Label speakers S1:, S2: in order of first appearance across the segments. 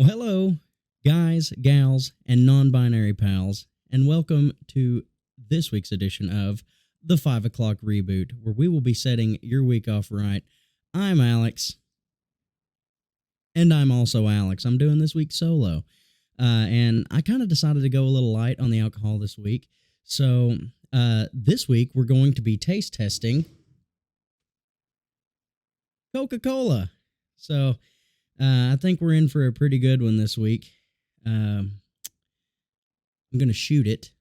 S1: Well, hello, guys, gals, and non-binary pals, and welcome to this week's edition of the 5 O'clock Reboot, where we will be setting your week off right. I'm Alex, and I'm also Alex. I'm doing this week solo, and I kind of decided to go a little light on the alcohol this week. So this week, we're going to be taste testing Coca-Cola. So I think we're in for a pretty good one this week. I'm going to shoot it.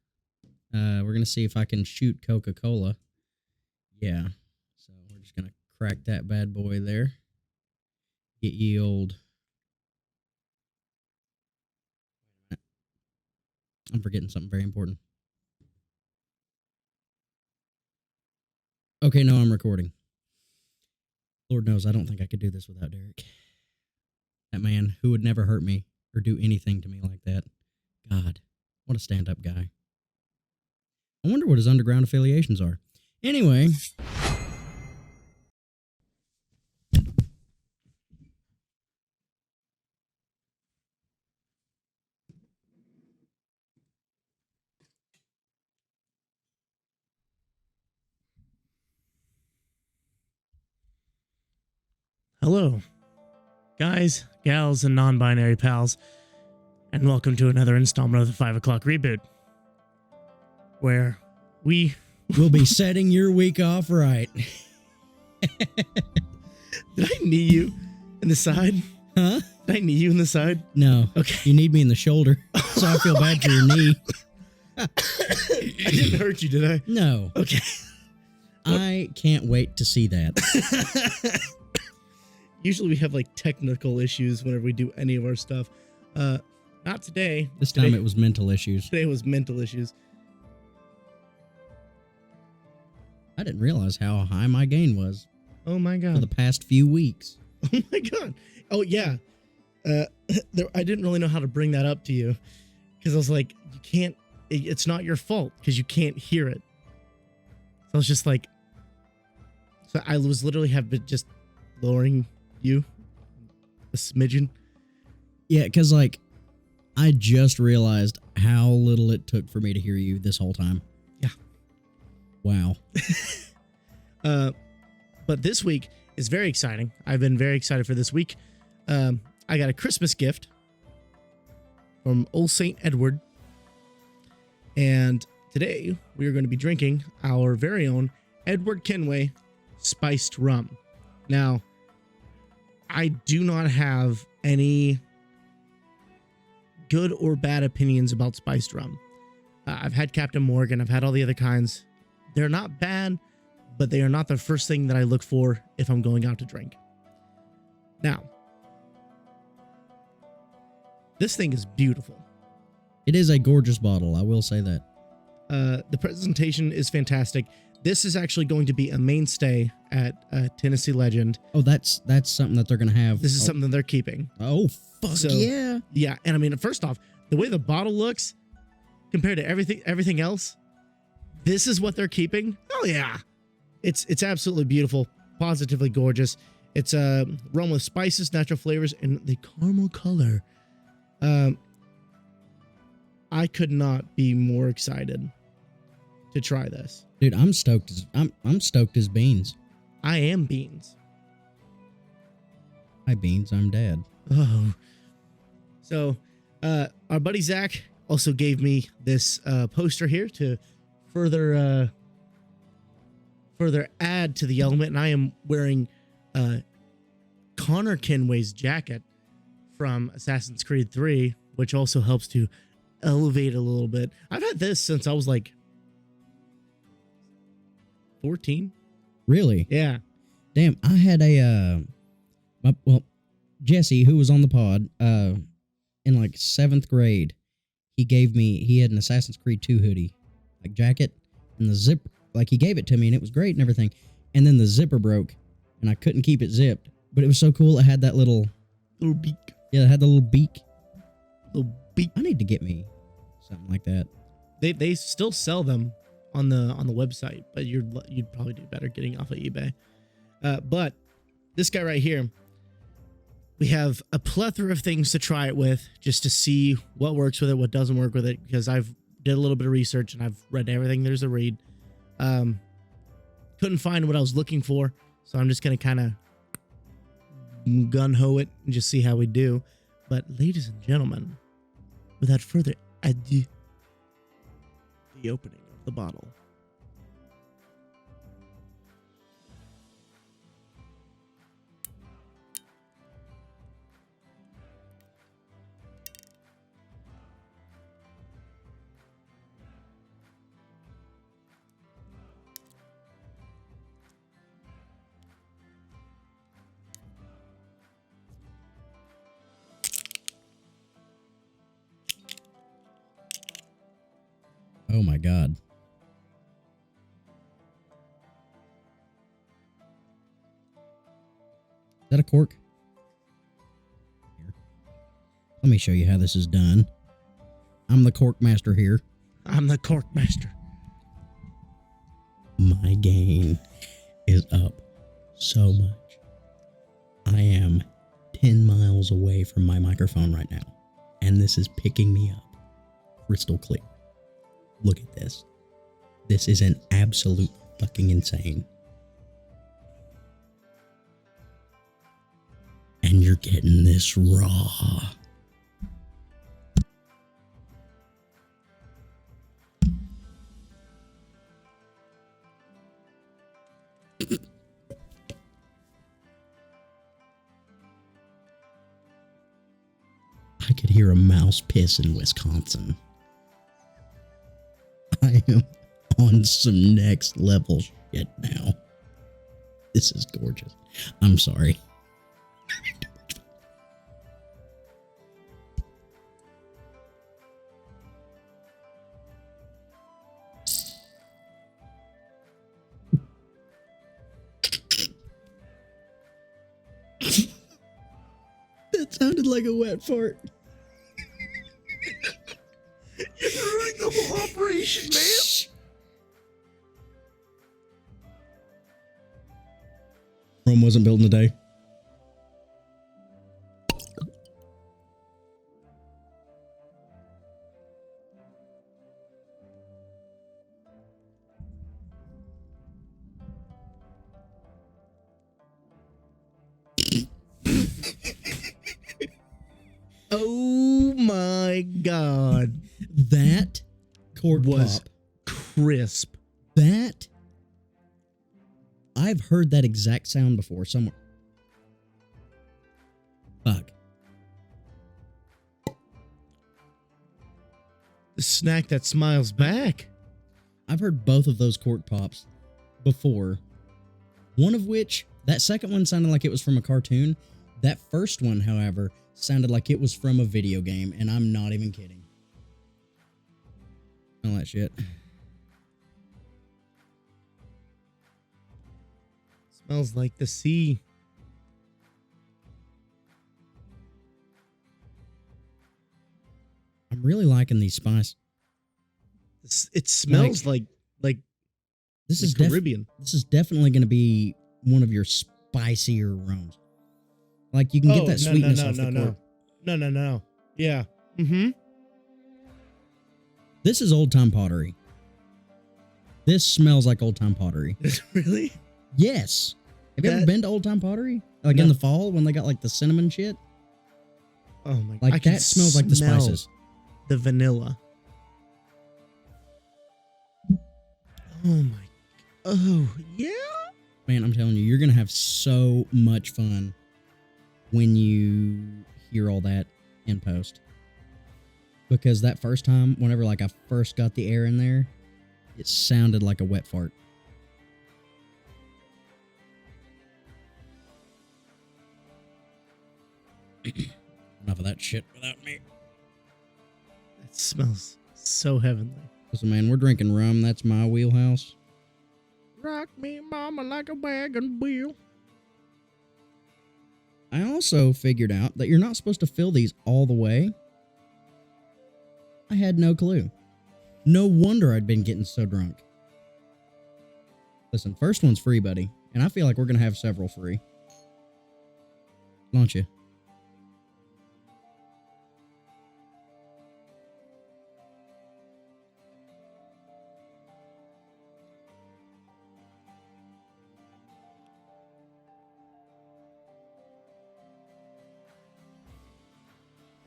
S1: We're going to see if I can shoot Coca-Cola. Yeah. So we're just going to crack that bad boy there. Get ye old. I'm forgetting something very important. Okay, no, I'm recording. Lord knows I don't think I could do this without Derek. That man who would never hurt me or do anything to me like that. God, what a stand-up guy. I wonder what his underground affiliations are. Anyway.
S2: Hello, guys, gals, and non-binary pals, and welcome to another installment of the 5 O'clock Reboot, where we
S1: will be setting your week off right.
S2: Did I knee you in the side?
S1: Huh?
S2: Did I knee you in the side?
S1: No.
S2: Okay.
S1: You need me in the shoulder, so I feel bad for your knee.
S2: I didn't hurt you, did I?
S1: No.
S2: Okay.
S1: I can't wait to see that.
S2: Usually we have like technical issues whenever we do any of our stuff. Not today.
S1: This time it was mental issues.
S2: Today was mental issues.
S1: I didn't realize how high my gain was.
S2: Oh my god.
S1: For the past few weeks.
S2: Oh my god. Oh yeah. I didn't really know how to bring that up to you because I was like, you can't. It's not your fault because you can't hear it. So I was just like, so I was literally have been just lowering you a smidgen.
S1: Yeah, because like I just realized how little it took for me to hear you this whole time.
S2: Yeah.
S1: Wow.
S2: But this week is very exciting. I've been very excited for this week. I got a Christmas gift from Old St. Edward. And today we are going to be drinking our very own Edward Kenway spiced rum. Now, I do not have any good or bad opinions about spiced rum. I've had Captain Morgan. I've had all the other kinds. They're not bad, but they are not the first thing that I look for if I'm going out to drink. Now, this thing is beautiful.
S1: It is a gorgeous bottle, I will say that.
S2: The presentation is fantastic. This is actually going to be a mainstay at Tennessee Legend.
S1: Oh, that's something that they're going to have.
S2: This is something that they're keeping.
S1: Oh, fuck so, yeah.
S2: Yeah, and I mean, first off, the way the bottle looks compared to everything else, this is what they're keeping. Oh yeah. It's absolutely beautiful, positively gorgeous. It's rum with spices, natural flavors, and the caramel color. I could not be more excited to try this.
S1: Dude, I'm stoked. I'm stoked as beans.
S2: I am beans.
S1: Hi, beans. I'm dad.
S2: Oh. So, our buddy Zach also gave me this poster here to further add to the element, and I am wearing Connor Kenway's jacket from Assassin's Creed 3, which also helps to elevate a little bit. I've had this since I was like 14.
S1: Really?
S2: Yeah.
S1: Damn, I had Jesse, who was on the pod, in like 7th grade, he had an Assassin's Creed 2 hoodie, like jacket, and the zip, like he gave it to me and it was great and everything. And then the zipper broke and I couldn't keep it zipped, but it was so cool. It had that little
S2: beak.
S1: Yeah, it had the little beak.
S2: Little beak.
S1: I need to get me something like that.
S2: They still sell them on the website, but you'd probably do better getting off of eBay. But this guy right here, we have a plethora of things to try it with, just to see what works with it, what doesn't work with it, because I've did a little bit of research and I've read everything there's to read. Couldn't find what I was looking for, so I'm just going to kind of gun-ho it and just see how we do. But ladies and gentlemen, without further ado, the opening of the bottle.
S1: Oh my God. Is that a cork? Here. Let me show you how this is done. I'm the cork master here.
S2: I'm the cork master.
S1: My gain is up so much. I am 10 miles away from my microphone right now, and this is picking me up crystal clear. Look at this. This is an absolute fucking insane. And you're getting this raw. I could hear a mouse piss in Wisconsin. I am on some next level shit now. This is gorgeous. I'm sorry. That sounded like a wet fart.
S2: You're ruining the whole operation, man.
S1: Rome wasn't built in a day.
S2: Oh my God.
S1: That cork
S2: Was
S1: pop.
S2: crisp.
S1: That I've heard that exact sound before somewhere. Fuck.
S2: The snack that smiles back.
S1: I've heard both of those cork pops before. One of which, that second one sounded like it was from a cartoon. That first one, however, sounded like it was from a video game, and I'm not even kidding. All that shit.
S2: Smells like the sea.
S1: I'm really liking these spice.
S2: It smells like
S1: This
S2: the
S1: is
S2: Caribbean.
S1: This is definitely going to be one of your spicier rums. Like you can get that sweetness off the cork.
S2: No. Yeah. Mm-hmm.
S1: This is old time pottery. This smells like old time pottery.
S2: Really?
S1: Yes. Have you ever been to old time pottery? Like
S2: No.
S1: in the fall when they got like the cinnamon shit?
S2: Oh my God.
S1: Like that smells like the spices.
S2: The vanilla. Oh my. Oh, yeah.
S1: Man, I'm telling you, you're going to have so much fun when you hear all that in post. Because that first time, whenever like I first got the air in there, it sounded like a wet fart. Enough of that shit without me.
S2: It smells so heavenly.
S1: Listen, man, we're drinking rum. That's my wheelhouse.
S2: Rock me, mama, like a wagon wheel.
S1: I also figured out that you're not supposed to fill these all the way. I had no clue. No wonder I'd been getting so drunk. Listen, first one's free, buddy. And I feel like we're going to have several free. Don't you?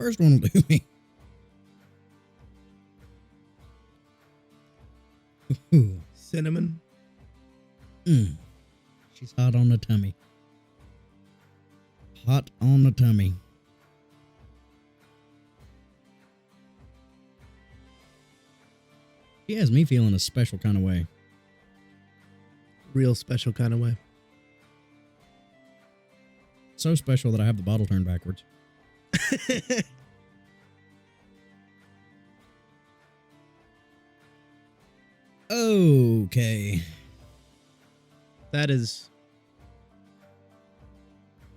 S1: First one will do me. Ooh.
S2: Cinnamon.
S1: She's hot on the tummy. Hot on the tummy. She has me feeling a special kind of way.
S2: Real special kind of way.
S1: So special that I have the bottle turned backwards. Okay.
S2: That is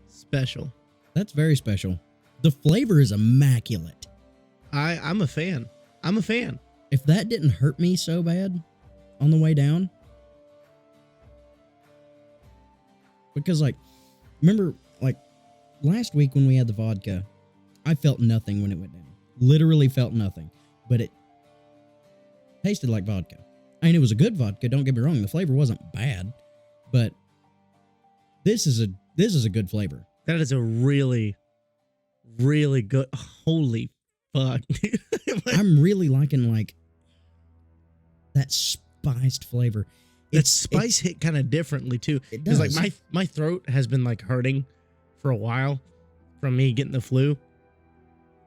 S2: special.
S1: That's very special. The flavor is immaculate.
S2: I'm a fan. I'm a fan.
S1: If that didn't hurt me so bad on the way down. Because, like, remember, like, last week when we had the vodka, I felt nothing when it went down. Literally felt nothing. But it tasted like vodka. I mean, it was a good vodka, don't get me wrong. The flavor wasn't bad. But this is a good flavor.
S2: That is a really, really good. Holy fuck.
S1: I'm really liking, like, that spiced flavor.
S2: That spice hit kind of differently too.
S1: It does.
S2: Because like my throat has been like hurting for a while from me getting the flu.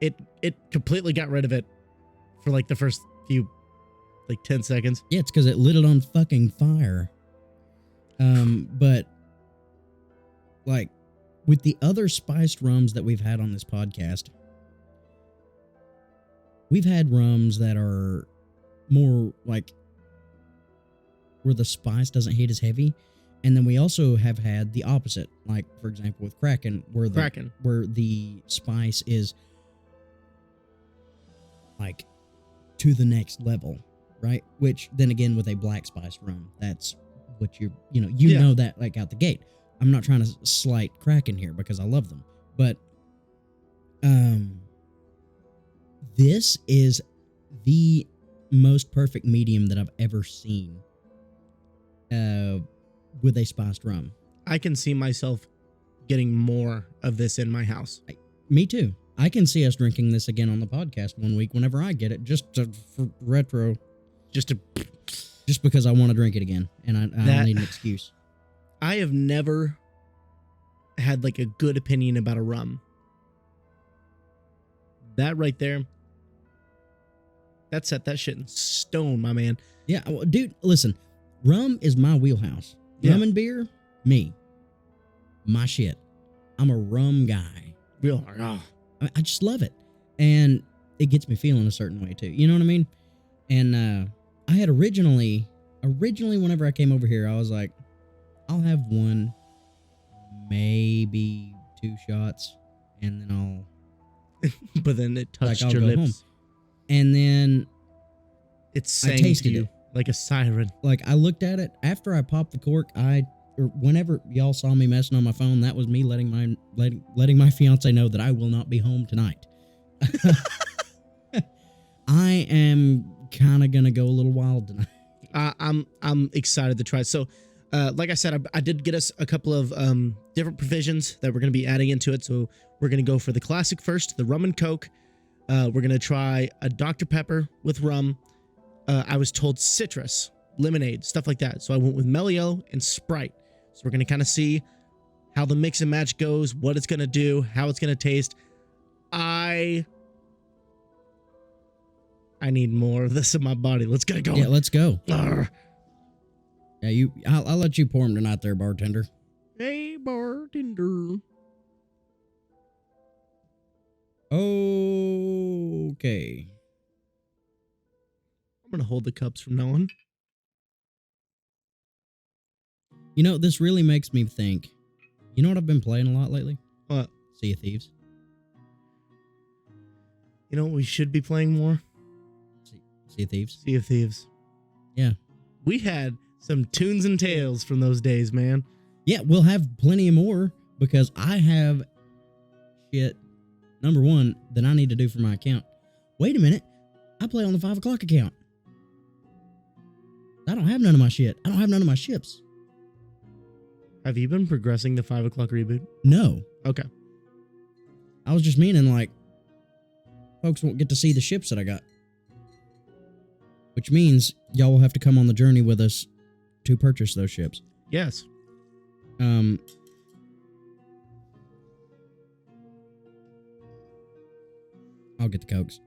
S2: It completely got rid of it for like the first few, like 10 seconds.
S1: Yeah, it's because it lit it on fucking fire. But like with the other spiced rums that we've had on this podcast, we've had rums that are more like where the spice doesn't hit as heavy. And then we also have had the opposite, like, for example, with Kraken, where the spice is like to the next level, right? Which then again, with a black spice rum, that's what you know that like out the gate. I'm not trying to slight Kraken here because I love them, but this is the most perfect medium that I've ever seen with a spiced rum.
S2: I can see myself getting more of this in my house.
S1: Me too. I can see us drinking this again on the podcast one week whenever I get it, for retro. Just because I want to drink it again, and I don't need an excuse.
S2: I have never had like a good opinion about a rum. That right there, that set that shit in stone, my man.
S1: Yeah, well, dude, listen, rum is my wheelhouse.
S2: Yeah.
S1: Rum and beer, me. My shit. I'm a rum guy.
S2: Real.
S1: I just love it. And it gets me feeling a certain way too. You know what I mean? And I had originally whenever I came over here, I was like, I'll have one, maybe 2 shots, and then I'll
S2: but then it touched your
S1: go
S2: lips.
S1: home. And then
S2: it sang
S1: tasted
S2: to you
S1: it
S2: like a siren.
S1: Like, I looked at it after I popped the cork. Whenever y'all saw me messing on my phone, that was me letting my fiance know that I will not be home tonight. I am kind of gonna go a little wild tonight.
S2: I'm excited to try it. So, like I said, I did get us a couple of different provisions that we're gonna be adding into it. So we're gonna go for the classic first, the rum and coke. We're gonna try a Dr. Pepper with rum. I was told citrus, lemonade, stuff like that. So I went with Melio and Sprite. So we're going to kind of see how the mix and match goes, what it's going to do, how it's going to taste. I need more of this in my body. Let's get it going.
S1: Yeah, let's go.
S2: Arr.
S1: Yeah, I'll let you pour them tonight there, bartender.
S2: Hey, bartender.
S1: Okay.
S2: I'm going to hold the cups from now on.
S1: You know, this really makes me think. You know what I've been playing a lot lately?
S2: What?
S1: Sea of Thieves.
S2: You know what we should be playing more?
S1: Sea of Thieves.
S2: Sea of Thieves.
S1: Yeah.
S2: We had some tunes and tales from those days, man.
S1: Yeah, we'll have plenty more because I have shit, number one, that I need to do for my account. Wait a minute. I play on the 5 o'clock account. I don't have none of my shit. I don't have none of my ships.
S2: Have you been progressing the 5 o'clock reboot?
S1: No.
S2: Okay.
S1: I was just meaning, like, folks won't get to see the ships that I got. Which means y'all will have to come on the journey with us to purchase those ships.
S2: Yes.
S1: I'll get the Cokes.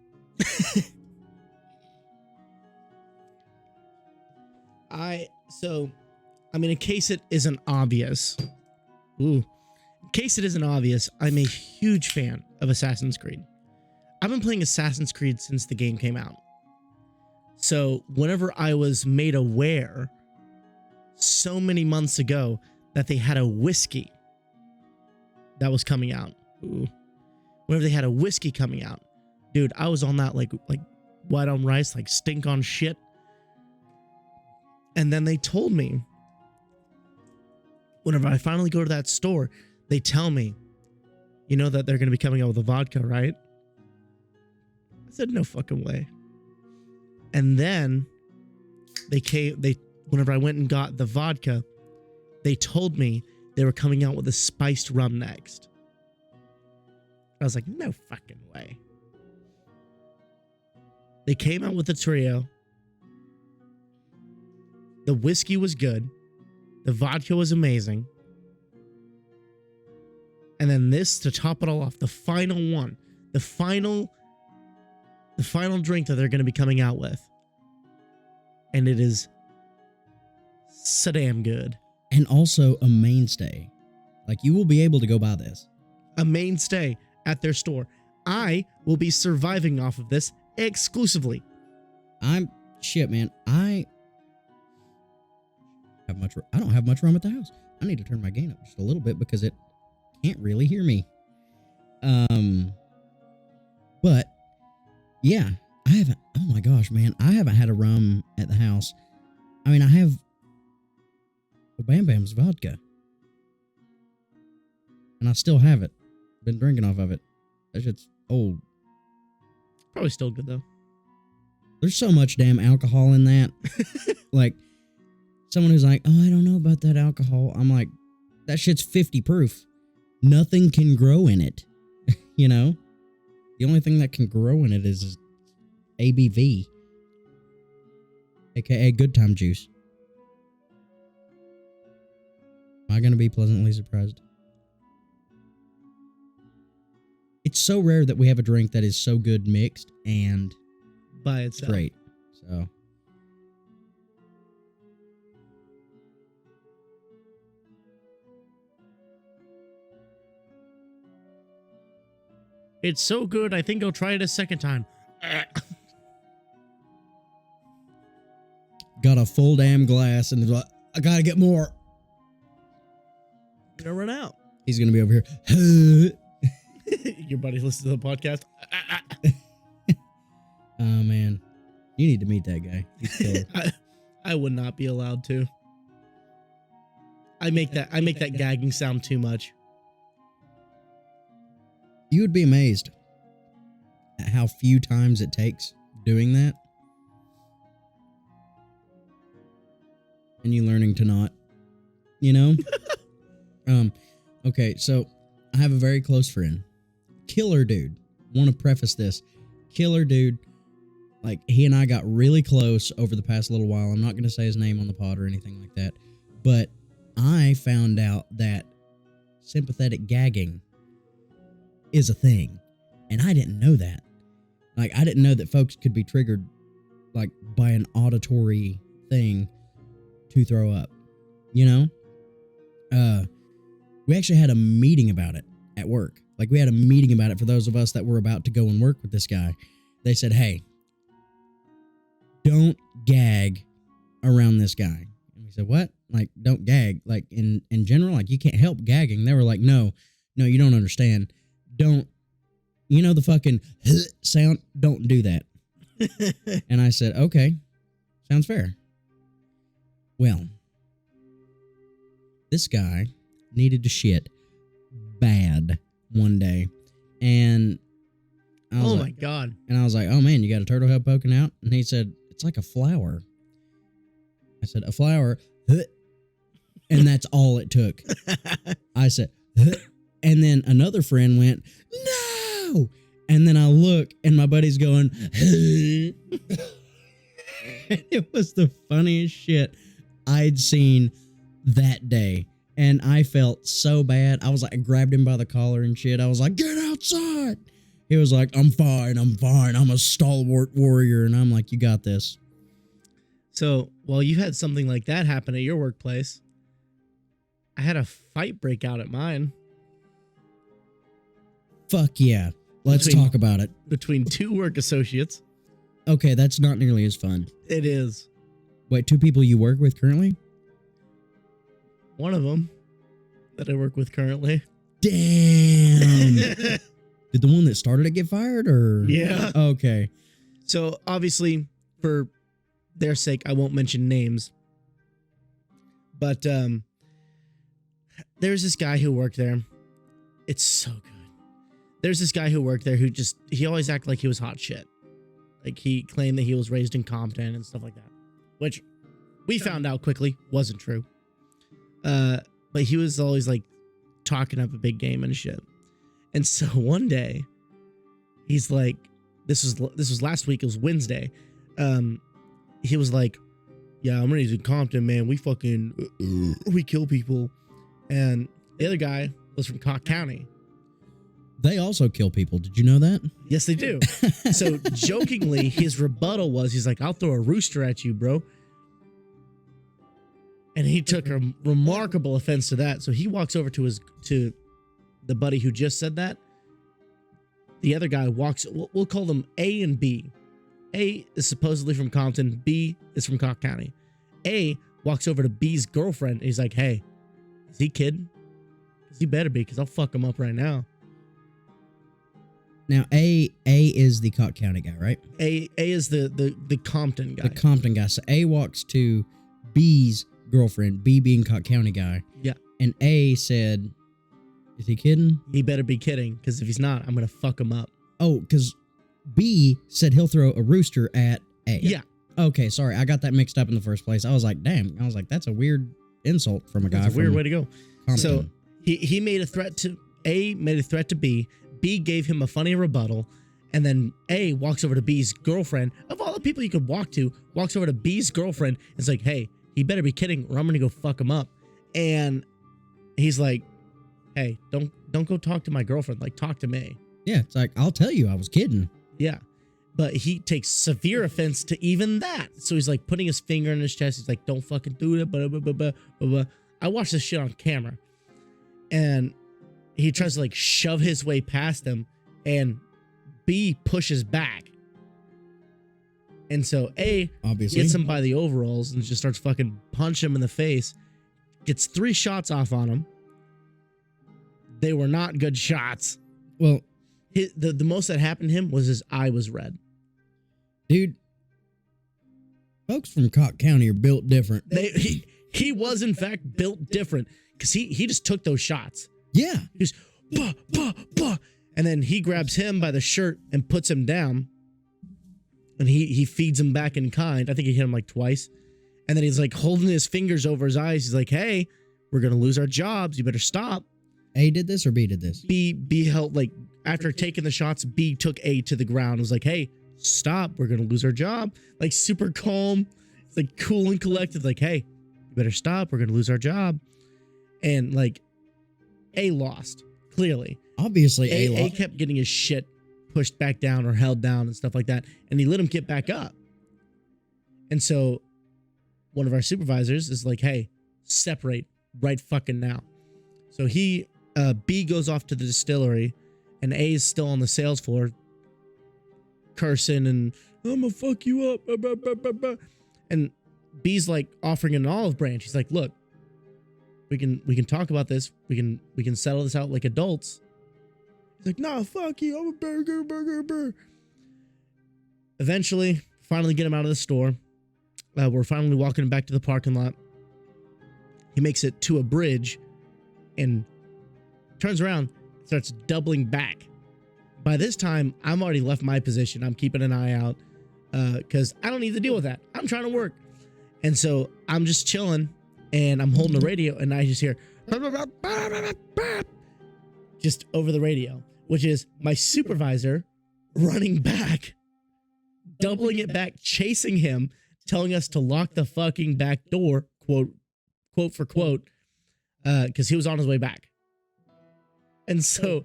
S2: In case it isn't obvious, I'm a huge fan of Assassin's Creed. I've been playing Assassin's Creed since the game came out. So whenever I was made aware so many months ago that they had a whiskey that was coming out, whenever they had a whiskey coming out, dude, I was on that like white on rice, like stink on shit. And then they told me, whenever I finally go to that store, they tell me, you know that they're going to be coming out with a vodka, right? I said, no fucking way. And then whenever I went and got the vodka, they told me they were coming out with a spiced rum next. I was like, no fucking way. They came out with a trio. The whiskey was good. The vodka was amazing. And then this, to top it all off, the final one, the final drink that they're going to be coming out with. And it is so damn good.
S1: And also a mainstay. Like, you will be able to go buy this.
S2: A mainstay at their store. I will be surviving off of this exclusively.
S1: Shit, man. I don't have much rum at the house. I need to turn my gain up just a little bit because it can't really hear me. But yeah, I haven't. Oh my gosh, man, I haven't had a rum at the house. I mean, I have Bam Bam's vodka, and I still have it. Been drinking off of it. That shit's old.
S2: Probably still good though.
S1: There's so much damn alcohol in that. Like, someone who's like, oh, I don't know about that alcohol. I'm like, that shit's 50 proof. Nothing can grow in it. You know? The only thing that can grow in it is ABV. AKA good time juice. Am I going to be pleasantly surprised? It's so rare that we have a drink that is so good mixed and
S2: by itself.
S1: Great. So.
S2: It's so good, I think I'll try it a second time.
S1: Got a full damn glass and like, I gotta get more.
S2: You're gonna run out.
S1: He's gonna be over here.
S2: Your buddy listens to the podcast.
S1: Oh man, you need to meet that guy. He's killer.
S2: I would not be allowed to. I make that gagging sound too much.
S1: You would be amazed at how few times it takes doing that. And you learning to not, you know? Okay, so I have a very close friend. Killer dude. Want to preface this. Killer dude. Like, he and I got really close over the past little while. I'm not going to say his name on the pod or anything like that. But I found out that sympathetic gagging is a thing. And I didn't know that. Like, I didn't know that folks could be triggered, like, by an auditory thing to throw up. You know? We actually had a meeting about it at work. Like, we had a meeting about it for those of us that were about to go and work with this guy. They said, hey, don't gag around this guy. And we said, what? Like, don't gag. Like, in general, like, you can't help gagging. They were like, no, you don't understand. Don't, you know the fucking sound? Don't do that. And I said, okay, sounds fair. Well, this guy needed to shit bad one day. And I was
S2: my God.
S1: And I was like, oh man, you got a turtle head poking out? And he said, it's like a flower. I said, a flower. And that's all it took. I said, and then another friend went, no. And then I look, and my buddy's going, it was the funniest shit I'd seen that day. And I felt so bad. I was like, I grabbed him by the collar and shit. I was like, get outside. He was like, I'm fine. I'm a stalwart warrior. And I'm like, you got this.
S2: So while you had something like that happen at your workplace, I had a fight break out at mine.
S1: Fuck yeah. Let's talk about it.
S2: Between two work associates.
S1: Okay, that's not nearly as fun.
S2: It is.
S1: Wait, two people you work with currently?
S2: One of them that I work with currently.
S1: Damn. Did the one that started it get fired or?
S2: Yeah.
S1: Okay.
S2: So obviously, for their sake, I won't mention names. But there's this guy who worked there. It's so good. There's this guy who worked there who he always acted like he was hot shit. Like he claimed that he was raised in Compton and stuff like that. Which we found out quickly wasn't true. But he was always like talking up a big game and shit. And so one day, he's like, this was last week, it was Wednesday. He was like, yeah, I'm raised in Compton, man. We fucking, we kill people. And the other guy was from Cock County.
S1: They also kill people. Did you know that?
S2: Yes, they do. So jokingly, his rebuttal was, he's like, I'll throw a rooster at you, bro. And he took a remarkable offense to that. So he walks over to the buddy who just said that. The other guy walks, we'll call them A and B. A is supposedly from Compton. B is from Cock County. A walks over to B's girlfriend. And he's like, hey, is he kidding? Because he better be, because I'll fuck him up right now.
S1: Now, A is the Cock County guy, right?
S2: A is the Compton guy.
S1: The Compton guy. So A walks to B's girlfriend, B being Cock County guy.
S2: Yeah.
S1: And A said, is he kidding?
S2: He better be kidding, because if he's not, I'm going to fuck him up.
S1: Oh, because B said he'll throw a rooster at A.
S2: Yeah.
S1: Okay, sorry. I got that mixed up in the first place. I was like, damn. I was like, that's a weird insult from a guy.
S2: That's a weird way to go.
S1: Compton.
S2: So he made a threat to A, made a threat to B. B gave him a funny rebuttal. And then A walks over to B's girlfriend. Of all the people you could walk to, walks over to B's girlfriend and is like, hey, he better be kidding or I'm going to go fuck him up. And he's like, hey, don't go talk to my girlfriend. Like, talk to me.
S1: Yeah, it's like, I'll tell you I was kidding.
S2: Yeah. But he takes severe offense to even that. So he's like putting his finger in his chest. He's like, don't fucking do it. Blah, blah, blah, blah, blah, blah. I watched this shit on camera. And he tries to like shove his way past him. And B pushes back. And so A
S1: obviously
S2: gets him by the overalls and just starts fucking punching him in the face. Gets 3 shots off on him. They were not good shots.
S1: Well,
S2: The most that happened to him was his eye was red.
S1: Dude, folks from Cock County are built different.
S2: He was in fact built different because he just took those shots.
S1: Yeah.
S2: He just bah, bah, bah. And then he grabs him by the shirt and puts him down. And he feeds him back in kind. I think he hit him like twice. And then he's like holding his fingers over his eyes. He's like, hey, we're going to lose our jobs. You better stop.
S1: A did this or B did this?
S2: B held like after taking the shots, B took A to the ground. Was like, hey, stop. We're going to lose our job. Like super calm. It's like cool and collected. Like, hey, you better stop. We're going to lose our job. And like A lost clearly.
S1: Obviously A
S2: A
S1: lost.
S2: kept getting his shit pushed back down or held down and stuff like that. And he let him get back up. And so one of our supervisors is like, hey, separate right fucking now. So B goes off to the distillery and A is still on the sales floor cursing and I'm gonna fuck you up. And B's like offering an olive branch. He's like, look, we can talk about this. We can settle this out like adults. He's like, nah, fuck you. I'm a burger. Eventually, finally get him out of the store. We're finally walking back to the parking lot. He makes it to a bridge and turns around, starts doubling back. By this time, I'm already left my position. I'm keeping an eye out because I don't need to deal with that. I'm trying to work. And so I'm just chilling and I'm holding the radio and I just hear just over the radio, which is my supervisor running back, doubling it back, chasing him, telling us to lock the fucking back door, quote for quote, because he was on his way back. And so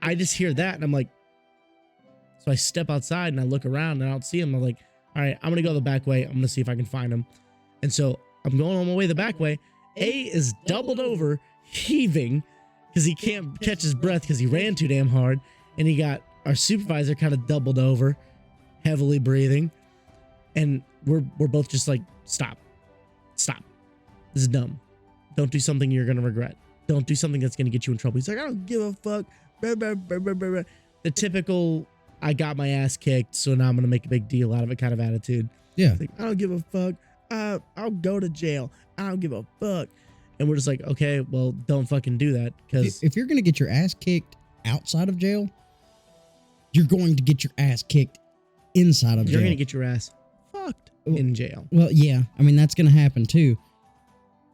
S2: I just hear that and I'm like, so I step outside and I look around and I don't see him. I'm like, all right, I'm going to go the back way. I'm going to see if I can find him. And so I'm going on my way the back way. A is doubled over, heaving, because he can't catch his breath because he ran too damn hard. And he got our supervisor kind of doubled over, heavily breathing. And we're both just like, stop. This is dumb. Don't do something you're going to regret. Don't do something that's going to get you in trouble. He's like, I don't give a fuck. The typical, I got my ass kicked, so now I'm going to make a big deal out of it kind of attitude.
S1: Yeah.
S2: Like, I don't give a fuck. I'll go to jail. I don't give a fuck. And we're just like, okay, well, don't fucking do that. Because
S1: if you're going to get your ass kicked outside of jail, you're going to get your ass kicked inside of jail.
S2: You're going to get your ass fucked in jail.
S1: Well, yeah. I mean, that's going to happen too.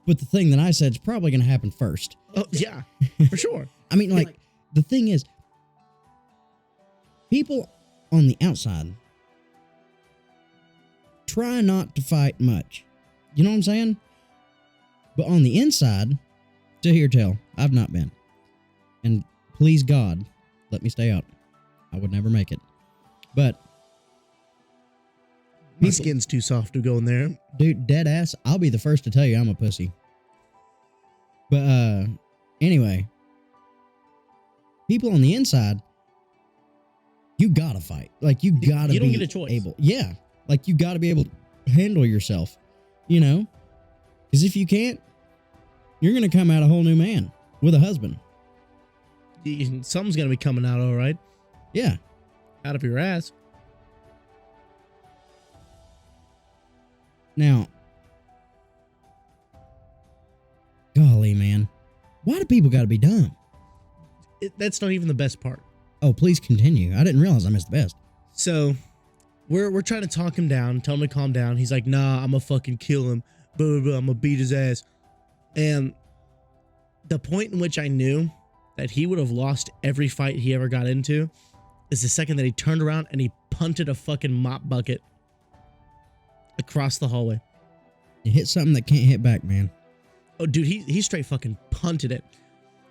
S1: But the thing that I said is probably going to happen first.
S2: Oh, yeah, for sure.
S1: I mean, like, the thing is, people on the outside try not to fight much. You know what I'm saying? But on the inside, to hear tell, I've not been. And please God, let me stay out. I would never make it. But
S2: my skin's too soft to go in there.
S1: Dude, dead ass, I'll be the first to tell you I'm a pussy. But anyway, people on the inside, you gotta fight. Like, you gotta be
S2: You don't get a choice.
S1: able. Yeah. Like, you gotta be able to handle yourself, you know? Because if you can't, you're gonna come out a whole new man with a husband.
S2: Something's gonna be coming out all right.
S1: Yeah.
S2: Out of your ass.
S1: Now, golly, man. Why do people gotta be dumb?
S2: That's not even the best part.
S1: Oh, please continue. I didn't realize I missed the best.
S2: So, we're trying to talk him down, tell him to calm down. He's like, nah, I'm gonna fucking kill him. Blah, blah, blah, I'm gonna beat his ass. And the point in which I knew that he would have lost every fight he ever got into is the second that he turned around and he punted a fucking mop bucket across the hallway.
S1: You hit something that can't hit back, man.
S2: Oh, dude, he straight fucking punted it.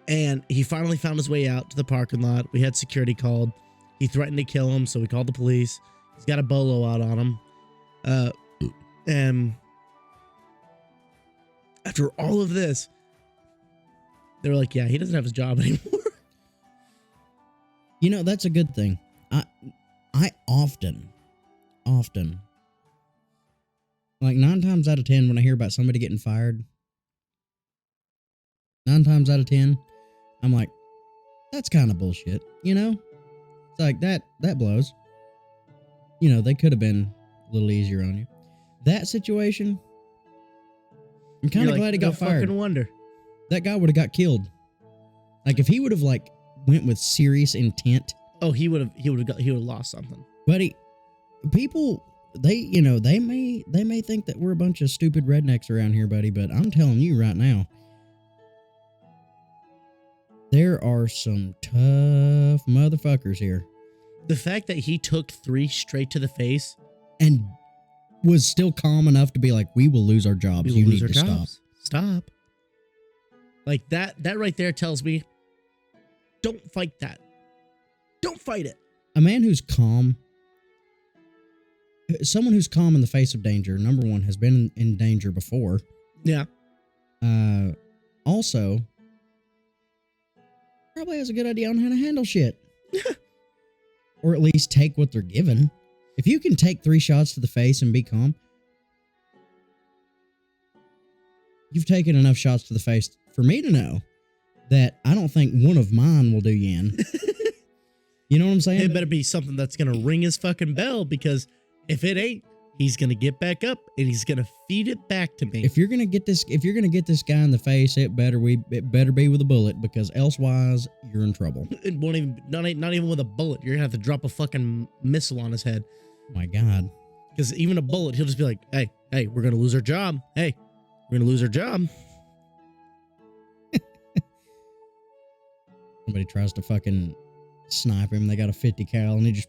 S2: And he finally found his way out to the parking lot. We had security called. He threatened to kill him, so we called the police. He's got a bolo out on him. And after all of this, they were like, yeah, he doesn't have his job anymore.
S1: You know, that's a good thing. I often, like 9 times out of 10, when I hear about somebody getting fired, 9 times out of 10, I'm like, that's kind of bullshit, you know? It's like, that blows. You know, they could have been a little easier on you. That situation, I'm kind of glad he got fired.
S2: Fucking wonder.
S1: That guy would have got killed. Like, if he would have, like, went with serious intent.
S2: Oh, he would have lost something.
S1: But people, they may think that we're a bunch of stupid rednecks around here, buddy, but I'm telling you right now, there are some tough motherfuckers here.
S2: The fact that he took 3 straight to the face
S1: and was still calm enough to be like, we will lose our jobs. You need to stop.
S2: Stop. Like that right there tells me, don't fight that. Don't fight it.
S1: A man who's calm, someone who's calm in the face of danger, number one, has been in danger before.
S2: Yeah.
S1: Also, probably has a good idea on how to handle shit. Or at least take what they're given. If you can take 3 shots to the face and be calm, you've taken enough shots to the face for me to know that I don't think one of mine will do you in. You know what I'm saying?
S2: It better be something that's going to ring his fucking bell, because if it ain't, he's going to get back up and he's going to feed it back to me.
S1: If you're going to get this guy in the face, it better be with a bullet, because elsewise you're in trouble.
S2: It won't even, not even with a bullet. You're going to have to drop a fucking missile on his head.
S1: Oh my God.
S2: Because even a bullet, he'll just be like, hey, we're going to lose our job. Hey, we're going to lose our job.
S1: Somebody tries to fucking snipe him. They got a 50 cal and he just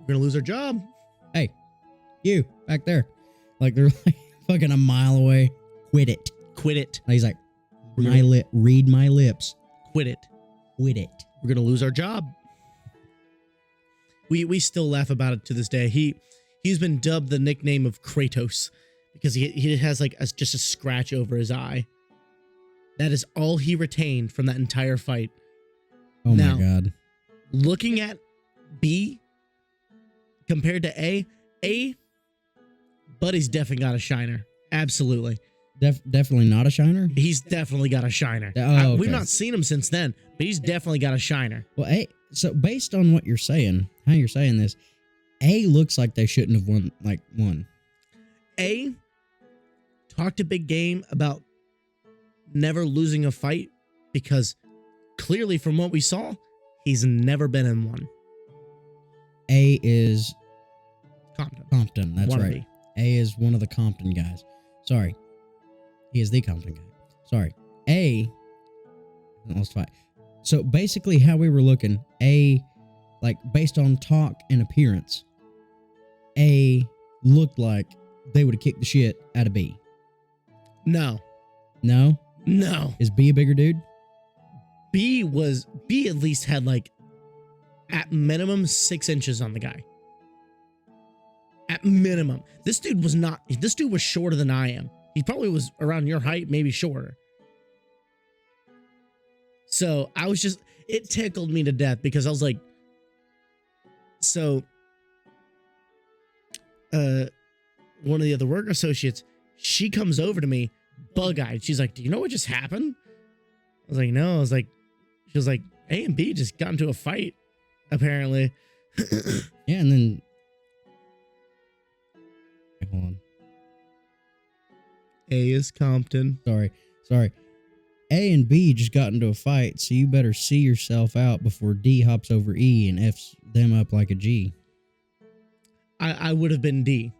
S2: we're going to lose our job.
S1: Hey, you back there. Like they're like fucking a mile away. Quit it.
S2: Quit it.
S1: And he's like,
S2: We're
S1: read my lips.
S2: Quit it.
S1: Quit it.
S2: We're going to lose our job. We still laugh about it to this day. He's been dubbed the nickname of Kratos because he has like just a scratch over his eye. That is all he retained from that entire fight.
S1: Oh
S2: now,
S1: my God.
S2: Looking at B compared to A, Buddy's definitely got a shiner. Absolutely.
S1: Definitely not a shiner?
S2: He's definitely got a shiner.
S1: Okay.
S2: We've not seen him since then, but he's definitely got a shiner.
S1: Well, so based on what you're saying, how you're saying this, A looks like they shouldn't have won.
S2: A talked a big game about never losing a fight because clearly from what we saw, he's never been in one.
S1: A is
S2: Compton.
S1: That's right. A is one of the Compton guys. Sorry. He is the Compton guy. Sorry. A lost fight. So basically how we were looking, A, like based on talk and appearance, A looked like they would have kicked the shit out of B.
S2: No.
S1: Is B a bigger dude?
S2: B at least had like at minimum 6 inches on the guy. At minimum. This dude was shorter than I am. He probably was around your height, maybe shorter. So it tickled me to death because I was like, so, one of the other work associates, she comes over to me, bug-eyed. She's like, do you know what just happened? I was like, no. She was like, A and B just got into a fight, apparently.
S1: Yeah, and then, hold on.
S2: A is Compton.
S1: Sorry. A and B just got into a fight, so you better see yourself out before D hops over E and F's them up like a G.
S2: I would have been D.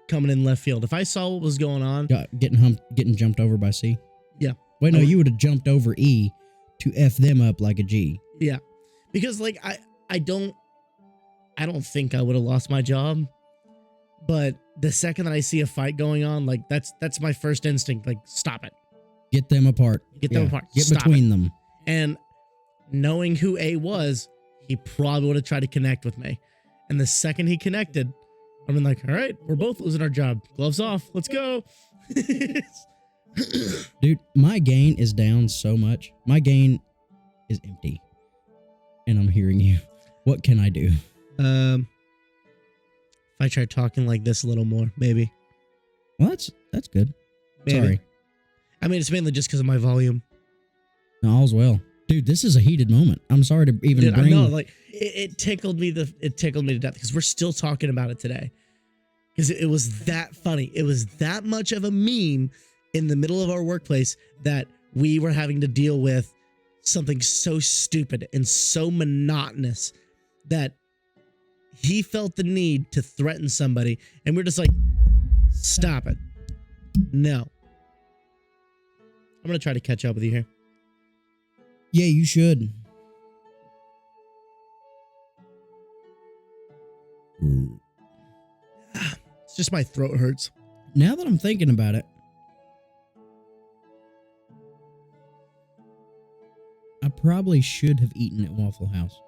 S2: Coming in left field. If I saw what was going on.
S1: Getting jumped over by C?
S2: Yeah.
S1: Wait, no, you would have jumped over E to F them up like a G.
S2: Yeah. Because like I don't think I would have lost my job. But the second that I see a fight going on, like that's my first instinct. Like, stop it.
S1: Get them apart.
S2: Get
S1: Stop between them.
S2: And knowing who A was, he probably would have tried to connect with me. And the second he connected, I've been like, all right, we're both losing our job. Gloves off. Let's go.
S1: Dude, my gain is down so much. My gain is empty. And I'm hearing you. What can I do?
S2: If I try talking like this a little more, maybe.
S1: Well, that's good.
S2: Maybe.
S1: Sorry.
S2: I mean, it's mainly just because of my volume.
S1: No, all's well. Dude, this is a heated moment. I'm sorry to even bring...
S2: I know, like, it tickled me to death because we're still talking about it today. Because it was that funny. It was that much of a meme in the middle of our workplace that we were having to deal with something so stupid and so monotonous that he felt the need to threaten somebody. And we're just like, stop it. No. I'm going to try to catch up with you here.
S1: Yeah, you should.
S2: It's just my throat hurts.
S1: Now that I'm thinking about it, I probably should have eaten at Waffle House.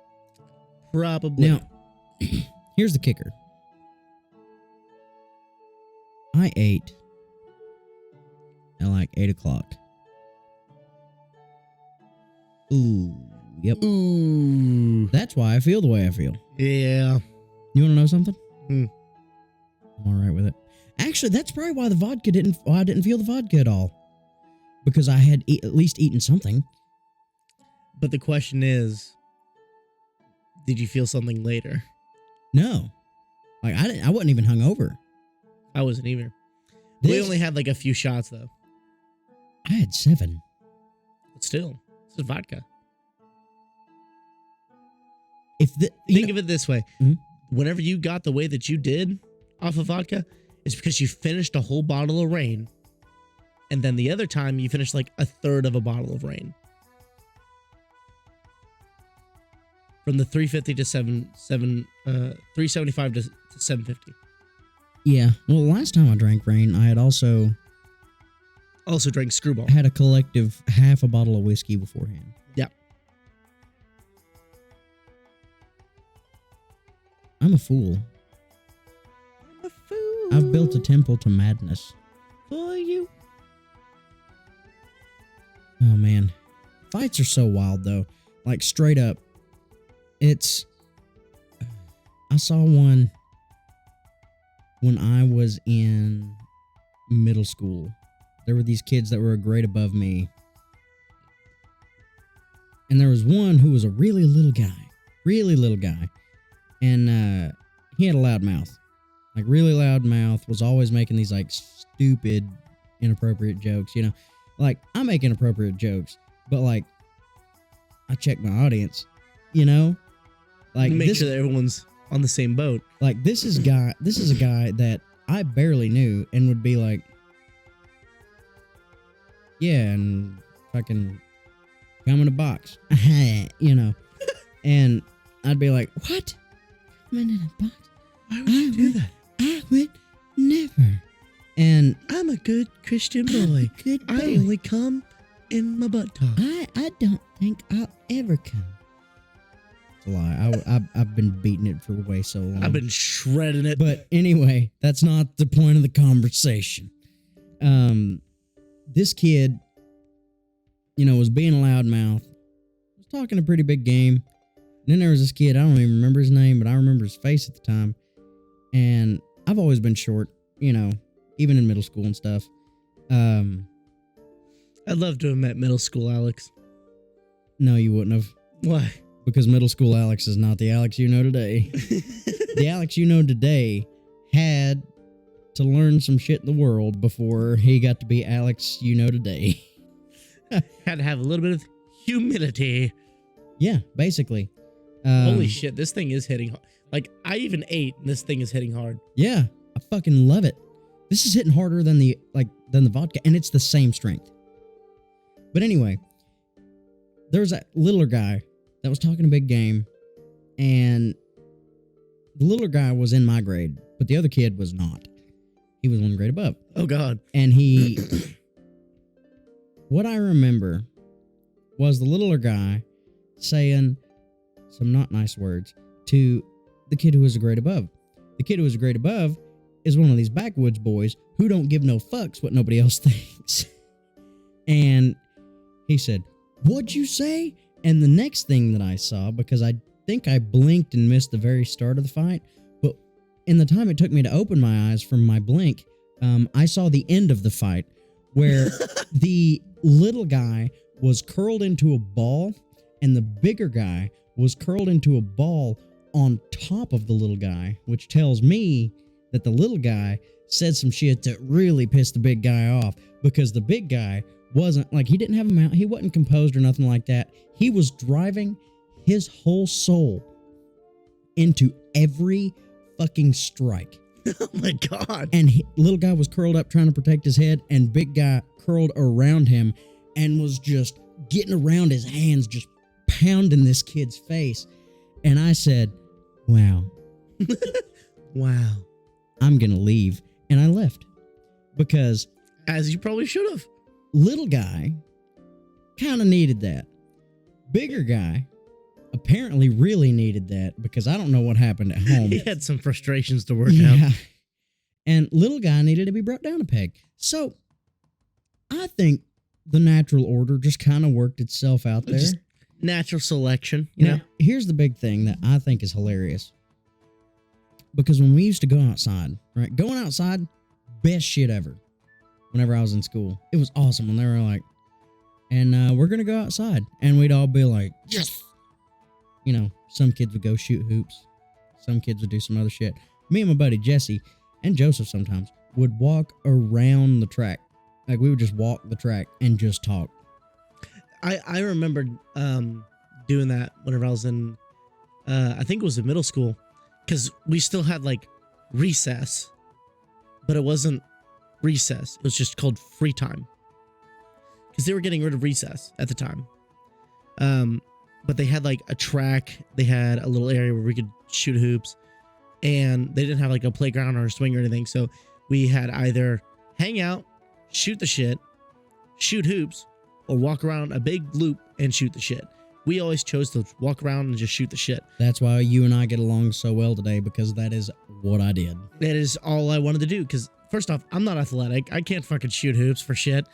S2: Probably.
S1: Now, here's the kicker. I ate at like 8 o'clock. Ooh, yep.
S2: Ooh.
S1: That's why I feel the way I feel.
S2: Yeah.
S1: You want to know something?
S2: Hmm.
S1: I'm all right with it. Actually, that's probably why I didn't feel the vodka at all. Because I had at least eaten something.
S2: But the question is, did you feel something later?
S1: No. Like, I wasn't even hungover.
S2: I wasn't either. We only had like a few shots though.
S1: I had 7.
S2: But still, this is vodka. Think of it this way.
S1: Mm-hmm.
S2: Whenever you got the way that you did off of vodka, it's because you finished a whole bottle of Rain. And then the other time you finished like a third of a bottle of Rain. from the 350 to 375 to 750.
S1: Yeah. Well, last time I drank Rain, I had also
S2: drank Screwball.
S1: had a collective half a bottle of whiskey beforehand.
S2: Yeah.
S1: I'm a fool.
S2: I'm a fool.
S1: I've built a temple to madness.
S2: For you.
S1: Oh, man. Fights are so wild, though. Like, straight up. I saw one when I was in middle school. There were these kids that were a grade above me. And there was one who was a really little guy. And he had a loud mouth. Like, really loud mouth, was always making these, like, stupid, inappropriate jokes, you know? Like, I make inappropriate jokes, but, like, I check my audience, you know? Like,
S2: make sure that everyone's on the same boat.
S1: Like, this is a guy that I barely knew and would be like, yeah, and fucking come in a box, you know? And I'd be like, what? Coming in a box?
S2: Why would you do that?
S1: I would never. And
S2: I'm a good Christian boy.
S1: good boy.
S2: I only come in my butt talk.
S1: I don't think I'll ever come. It's a lie. I've been beating it for way so long.
S2: I've been shredding it.
S1: But anyway, that's not the point of the conversation. This kid, you know, was being a loudmouth. Was talking a pretty big game. And then there was this kid, I don't even remember his name, but I remember his face at the time. And I've always been short, you know, even in middle school and stuff.
S2: I'd love to have met middle school Alex.
S1: No, you wouldn't have.
S2: Why?
S1: Because middle school Alex is not the Alex you know today. The Alex you know today had to learn some shit in the world before he got to be Alex you know today.
S2: Had to have a little bit of humility.
S1: Yeah, basically.
S2: Holy shit, this thing is hitting hard. Like, I even ate, and this thing is hitting hard.
S1: Yeah, I fucking love it. This is hitting harder than the vodka, and it's the same strength. But anyway, there was that littler guy that was talking a big game, and the littler guy was in my grade, but the other kid was not. He was one grade above.
S2: Oh, God.
S1: And he... What I remember was the littler guy saying some not nice words to the kid who was a grade above. The kid who was a grade above is one of these backwoods boys who don't give no fucks what nobody else thinks. And he said, "What'd you say?" And the next thing that I saw, because I think I blinked and missed the very start of the fight, but in the time it took me to open my eyes from my blink, I saw the end of the fight where the little guy was curled into a ball and the bigger guy was curled into a ball on top of the little guy, which tells me that the little guy said some shit that really pissed the big guy off, because the big guy wasn't, like, he didn't have a mouth, he wasn't composed or nothing like that. He was driving his whole soul into every fucking strike.
S2: Oh my God.
S1: And little guy was curled up trying to protect his head, and big guy curled around him and was just getting around his hands, just pounding this kid's face. And I said, wow.
S2: Wow.
S1: I'm going to leave. And I left. Because...
S2: As you probably should have.
S1: Little guy kind of needed that. Bigger guy apparently really needed that, because I don't know what happened at home.
S2: He had some frustrations to work out.
S1: And little guy needed to be brought down a peg. So I think the natural order just kind of worked itself out there.
S2: Just natural selection, you know?
S1: Here's the big thing that I think is hilarious. Because when we used to go outside, right? Going outside, best shit ever. Whenever I was in school, it was awesome when they were like, and we're going to go outside. And we'd all be like, yes. You know, some kids would go shoot hoops. Some kids would do some other shit. Me and my buddy Jesse and Joseph sometimes would walk around the track. Like, we would just walk the track and just talk.
S2: I remember doing that whenever I was in, I think it was in middle school, because we still had, like, recess, but it wasn't recess. It was just called free time, because they were getting rid of recess at the time. but they had like a track. They had a little area where we could shoot hoops, and they didn't have like a playground or a swing or anything. So we had either hang out, shoot the shit, shoot hoops, or walk around a big loop and shoot the shit. We always chose to walk around and just shoot the shit.
S1: That's why you and I get along so well today, because that is what I did.
S2: That is all I wanted to do. Because first off, I'm not athletic. I can't fucking shoot hoops for shit.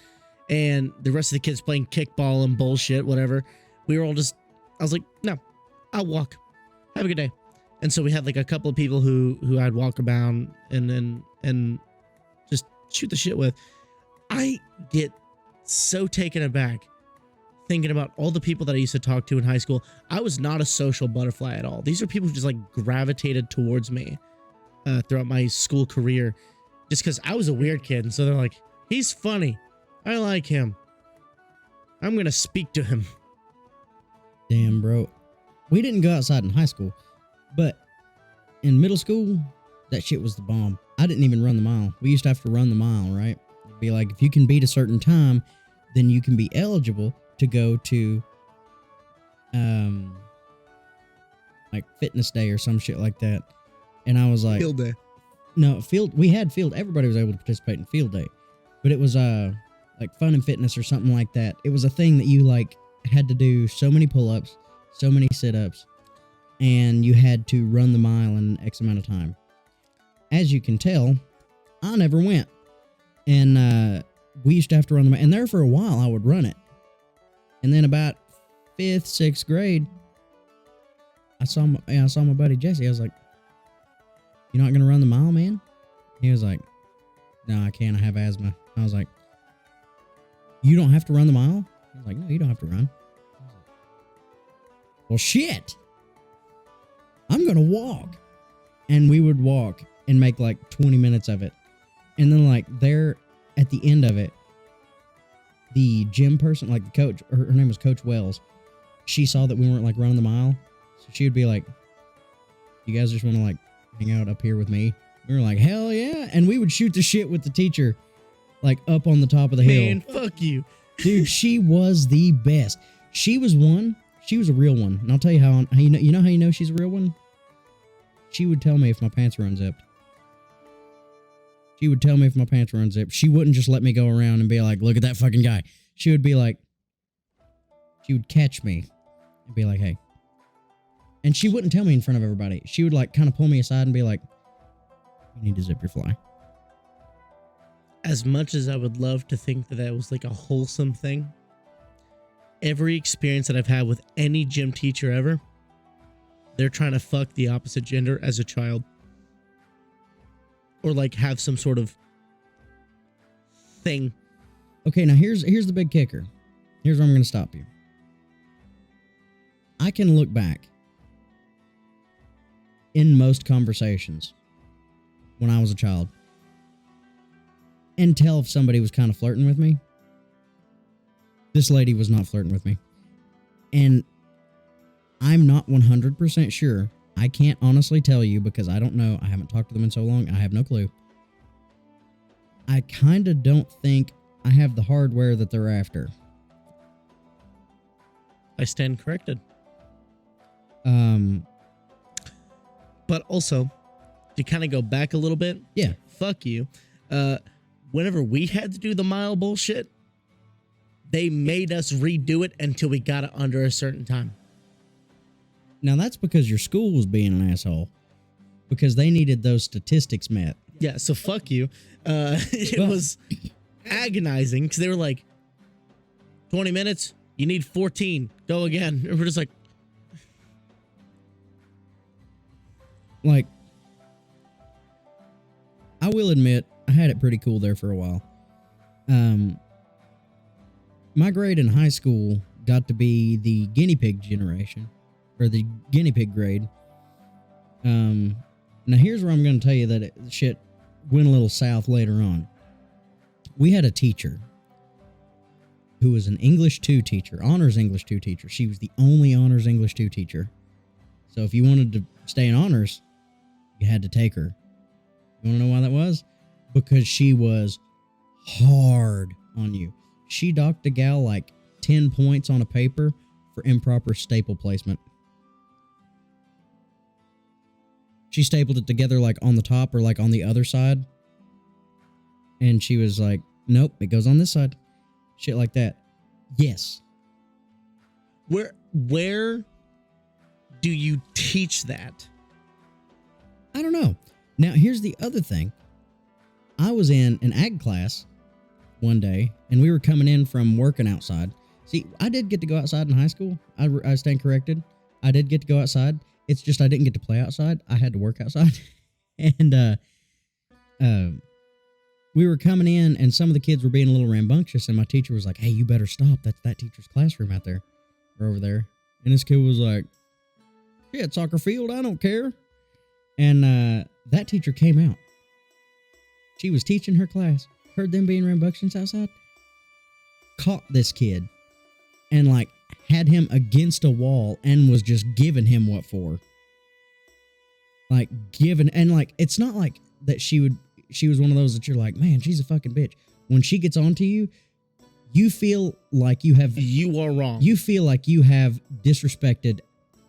S2: And the rest of the kids playing kickball and bullshit, whatever. We were all just, I was like, no, I'll walk. Have a good day. And so we had like a couple of people who I'd walk around and just shoot the shit with. I get so taken aback thinking about all the people that I used to talk to in high school. I was not a social butterfly at all. These are people who just like gravitated towards me throughout my school career, just because I was a weird kid. And so they're like, he's funny. I like him. I'm going to speak to him.
S1: Damn, bro. We didn't go outside in high school, but in middle school, that shit was the bomb. I didn't even run the mile. We used to have to run the mile, right? It'd be like, if you can beat a certain time, then you can be eligible to go to like fitness day or some shit like that. And I was like,
S2: Field day.
S1: No, field. We had field. Everybody was able to participate in field day, but it was like fun and fitness or something like that. It was a thing that you like had to do so many pull-ups, so many sit-ups, and you had to run the mile in X amount of time. As you can tell, I never went, and we used to have to run the mile. And there for a while, I would run it. And then about 5th, 6th grade, I saw my buddy Jesse. I was like, "You're not gonna run the mile, man?" He was like, "No, I can't. I have asthma." I was like, "You don't have to run the mile?" He was like, "No, you don't have to run." I was like, "Well, shit. I'm gonna walk." And we would walk and make like 20 minutes of it. And then like there at the end of it, the gym person, like the coach, her name was Coach Wells. She saw that we weren't like running the mile. So she would be like, "You guys just want to like hang out up here with me?" We were like, "Hell yeah." And we would shoot the shit with the teacher like up on the top of the hill.
S2: Man, fuck you.
S1: Dude, she was the best. She was one. She was a real one. And I'll tell you how you know how you know she's a real one? She would tell me if my pants were unzipped. She would tell me if my pants were unzipped. She wouldn't just let me go around and be like, "Look at that fucking guy." She would be like, she would catch me and be like, "Hey." And she wouldn't tell me in front of everybody. She would like kind of pull me aside and be like, "You need to zip your fly."
S2: As much as I would love to think that that was like a wholesome thing, every experience that I've had with any gym teacher ever, they're trying to fuck the opposite gender as a child. Or like have some sort of thing.
S1: Okay, now here's the big kicker. Here's where I'm going to stop you. I can look back in most conversations when I was a child and tell if somebody was kind of flirting with me. This lady was not flirting with me. And I'm not 100% sure. I can't honestly tell you because I don't know. I haven't talked to them in so long. I have no clue. I kind of don't think I have the hardware that they're after.
S2: I stand corrected. But also, to kind of go back a little bit.
S1: Yeah.
S2: Fuck you. Whenever we had to do the mile bullshit, they made us redo it until we got it under a certain time.
S1: Now, that's because your school was being an asshole. Because they needed those statistics met.
S2: Yeah, so fuck you. It was agonizing because they were like, 20 minutes, you need 14. Go again. And we're just like,
S1: I will admit, I had it pretty cool there for a while. My grade in high school got to be the guinea pig generation, or the guinea pig grade. Now here's where I'm going to tell you that shit went a little south later on. We had a teacher who was an English 2 teacher, honors English 2 teacher. She was the only honors English 2 teacher. So if you wanted to stay in honors, you had to take her. You want to know why that was? Because she was hard on you. She docked a gal like 10 points on a paper for improper staple placement. She stapled it together like on the top or like on the other side. And she was like, nope, it goes on this side. Shit like that. Yes.
S2: Where do you teach that?
S1: I don't know. Now, here's the other thing. I was in an ag class one day, and we were coming in from working outside. See, I did get to go outside in high school. I stand corrected. I did get to go outside. It's just I didn't get to play outside. I had to work outside. And we were coming in, and some of the kids were being a little rambunctious, and my teacher was like, hey, you better stop. That's that teacher's classroom out there, or over there. And this kid was like, yeah, it's soccer field. I don't care. And that teacher came out. She was teaching her class, heard them being rambunctious outside, caught this kid, and like had him against a wall and was just giving him what for. Like giving, and like, it's not like that she was one of those that you're like, man, she's a fucking bitch. When she gets on to you, you feel like you
S2: are wrong.
S1: You feel like you have disrespected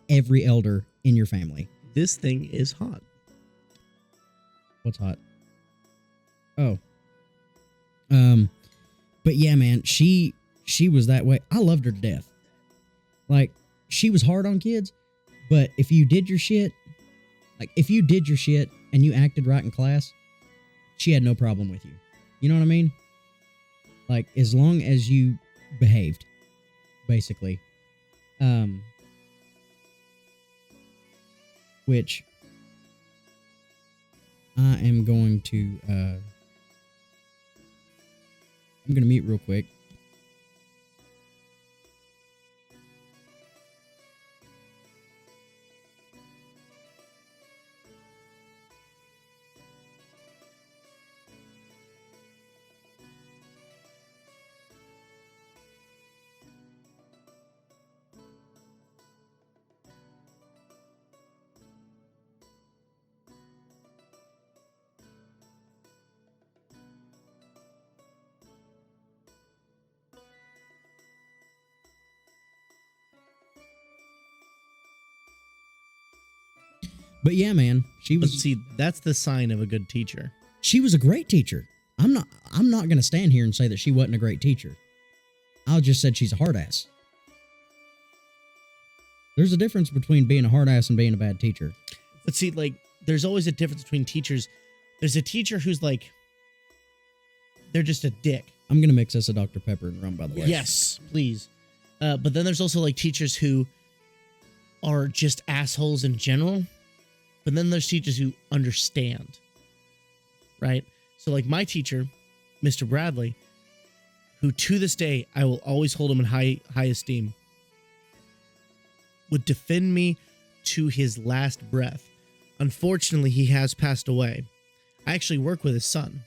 S1: every elder in your family.
S2: This thing is hot.
S1: What's hot? Oh. But yeah, man, she was that way. I loved her to death. Like, she was hard on kids, but if you did your shit and you acted right in class, she had no problem with you. You know what I mean? Like, as long as you behaved, basically. Which I am going to, I'm going to mute real quick. But yeah, man,
S2: See, that's the sign of a good teacher.
S1: She was a great teacher. I'm not going to stand here and say that she wasn't a great teacher. I just said she's a hard ass. There's a difference between being a hard ass and being a bad teacher.
S2: But see, like, there's always a difference between teachers. There's a teacher who's like, they're just a dick.
S1: I'm going to mix us a Dr. Pepper and rum, by the way.
S2: Yes, please. But then there's also like teachers who are just assholes in general. But then there's teachers who understand, right? So like my teacher, Mr. Bradley, who to this day, I will always hold him in high esteem, would defend me to his last breath. Unfortunately, he has passed away. I actually work with his son.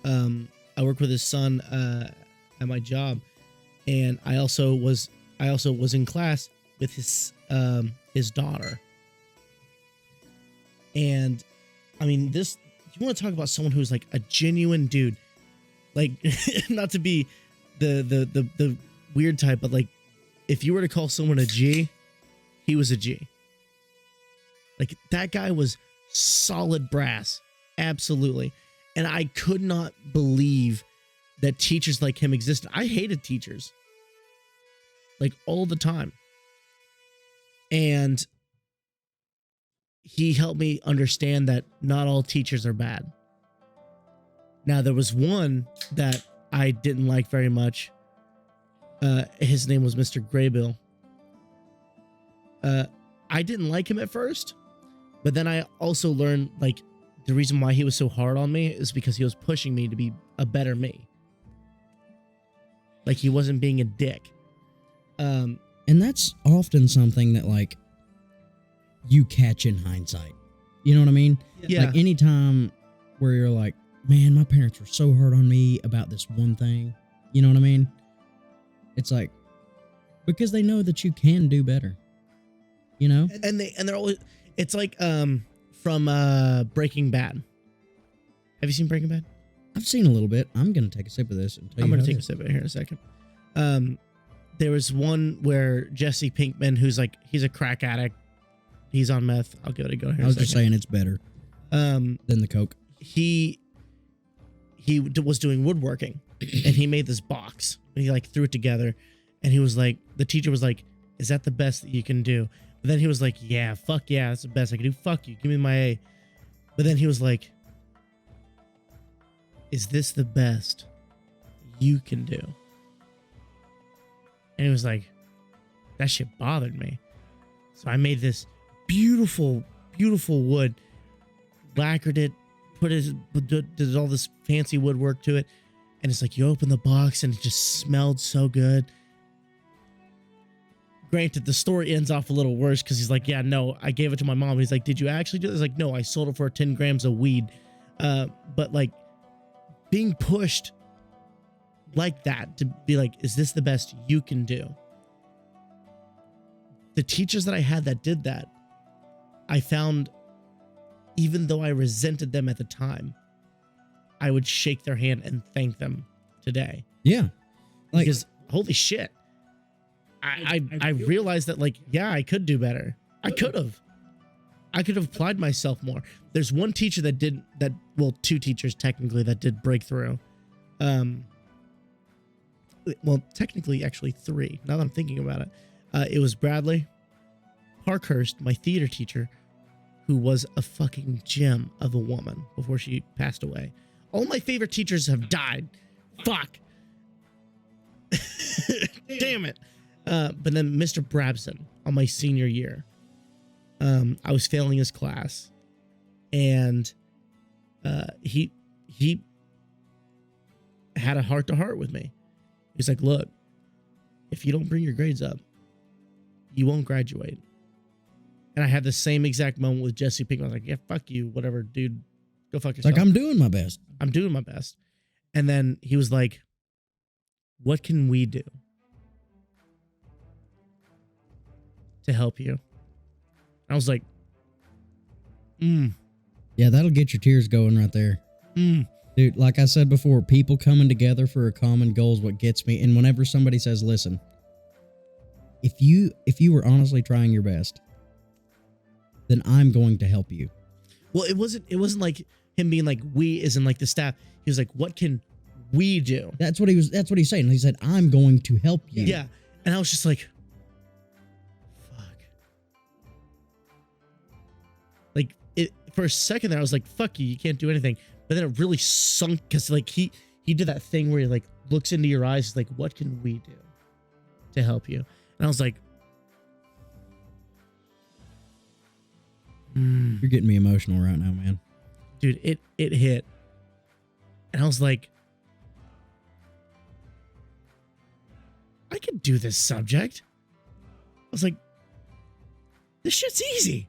S2: I work with his son at my job, and I also was in class with his daughter. And I mean, you want to talk about someone who's like a genuine dude, like not to be the weird type, but like if you were to call someone a G, he was a G. Like that guy was solid brass. Absolutely. And I could not believe that teachers like him existed. I hated teachers like all the time. And he helped me understand that not all teachers are bad. Now, there was one that I didn't like very much. His name was Mr. Graybill. I didn't like him at first, but then I also learned, like, the reason why he was so hard on me is because he was pushing me to be a better me. Like, he wasn't being a dick.
S1: And that's often something that, like, you catch in hindsight. You know what I mean?
S2: Yeah.
S1: Like, anytime where you're like, man, my parents were so hard on me about this one thing. You know what I mean? It's like, because they know that you can do better. You know?
S2: And they're always, it's like from Breaking Bad. Have you seen Breaking Bad?
S1: I've seen a little bit. I'm going to take a sip of this and tell
S2: I'm
S1: you
S2: going to take a sip of it here in a second. there was one where Jesse Pinkman, who's like, he's a crack addict. He's on meth. I'll give it a go here.
S1: I was just saying it's better than the Coke.
S2: He was doing woodworking, and he made this box, and he like threw it together, and he was like, the teacher was like, "Is that the best that you can do?" But then he was like, "Yeah, fuck yeah, that's the best I can do. Fuck you, give me my A." But then he was like, "Is this the best you can do?" And he was like, that shit bothered me. So I made this beautiful, beautiful wood, lacquered it, did all this fancy woodwork to it. And it's like, you open the box and it just smelled so good. Granted, the story ends off a little worse because he's like, yeah, no, I gave it to my mom. And he's like, did you actually do this? Like, no, I sold it for 10 grams of weed. But like being pushed like that to be like, is this the best you can do? The teachers that I had that did that, I found, even though I resented them at the time, I would shake their hand and thank them today.
S1: Yeah.
S2: Like, because holy shit. I realized that, like, yeah, I could do better. I could have applied myself more. There's one teacher that did that. Well, two teachers technically that did breakthrough. Well, technically, actually three. Now that I'm thinking about it, it was Bradley Parkhurst, my theater teacher, who was a fucking gem of a woman before she passed away. All my favorite teachers have died. Fuck. Damn it. But then Mr. Brabson on my senior year, I was failing his class, and he had a heart-to-heart with me. He's like, look, if you don't bring your grades up, you won't graduate. And I had the same exact moment with Jesse Pinkman. I was like, yeah, fuck you, whatever, dude. Go fuck yourself.
S1: Like, I'm doing my best.
S2: I'm doing my best. And then he was like, what can we do to help you? I was like,
S1: Yeah, that'll get your tears going right there. Dude, like I said before, people coming together for a common goal is what gets me. And whenever somebody says, listen, if you were honestly trying your best, then I'm going to help you.
S2: Well, it wasn't like him being like, we as in like the staff. He was like, what can we do?
S1: That's what he's saying. He said, I'm going to help you.
S2: Yeah. And I was just like, fuck. Like, for a second there, I was like, fuck you, you can't do anything. But then it really sunk, because like he did that thing where he like looks into your eyes, like, what can we do to help you? And I was like,
S1: You're getting me emotional right now, man.
S2: Dude, it hit. And I was like, I could do this subject. I was like, this shit's easy.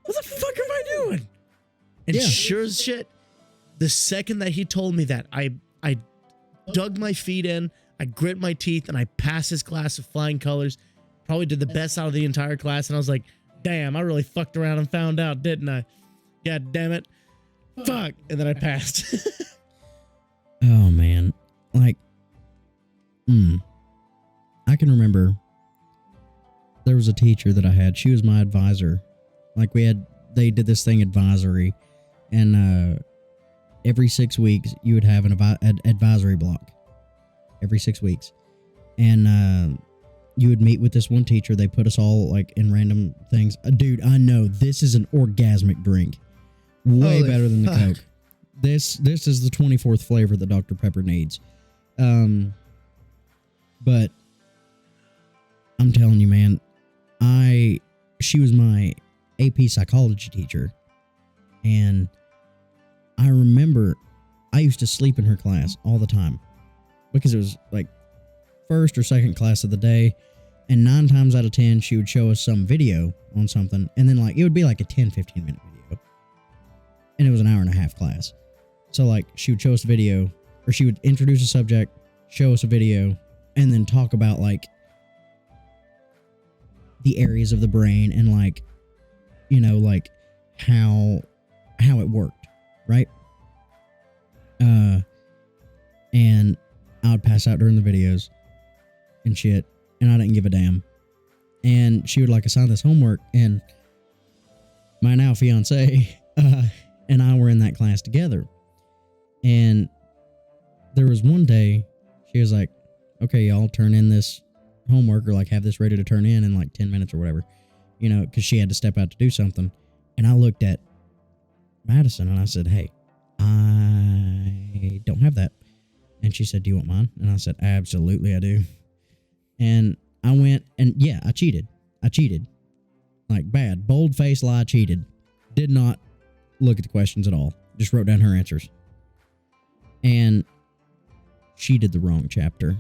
S2: What the fuck am I doing? And sure as shit, the second that he told me that, I dug my feet in, I grit my teeth, and I passed his class with flying colors. Probably did the best out of the entire class. And I was like, damn, I really fucked around and found out, didn't I? God damn it. Fuck. And then I passed.
S1: Oh, man. Like, I can remember there was a teacher that I had. She was my advisor. Like, they did this thing, advisory. And every 6 weeks, you would have an advisory block. Every 6 weeks. And you would meet with this one teacher. They put us all, like, in random things. Dude, I know this is an orgasmic drink. Way better than the Coke. This is the 24th flavor that Dr. Pepper needs. But I'm telling you, man, she was my AP psychology teacher. And I remember I used to sleep in her class all the time because it was like first or second class of the day. And 9 times out of 10, she would show us some video on something. And then, like, it would be like a 10, 15 minute video. And it was an hour and a half class. So, like, she would show us a video, or she would introduce a subject, show us a video, and then talk about, like, the areas of the brain and, like, you know, like, how it worked, right? And I would pass out during the videos. and shit, and I didn't give a damn. And she would like assign this homework, and my now fiance and I were in that class together. And there was one day she was like, okay, y'all turn in this homework, or like have this ready to turn in like 10 minutes or whatever, you know, because she had to step out to do something. And I looked at Madison and I said, hey, I don't have that. And she said, do you want mine? And I said, absolutely I do. And I went and yeah, I cheated. Like bad, bold-faced lie, cheated. Did not look at the questions at all. Just wrote down her answers. And she did the wrong chapter.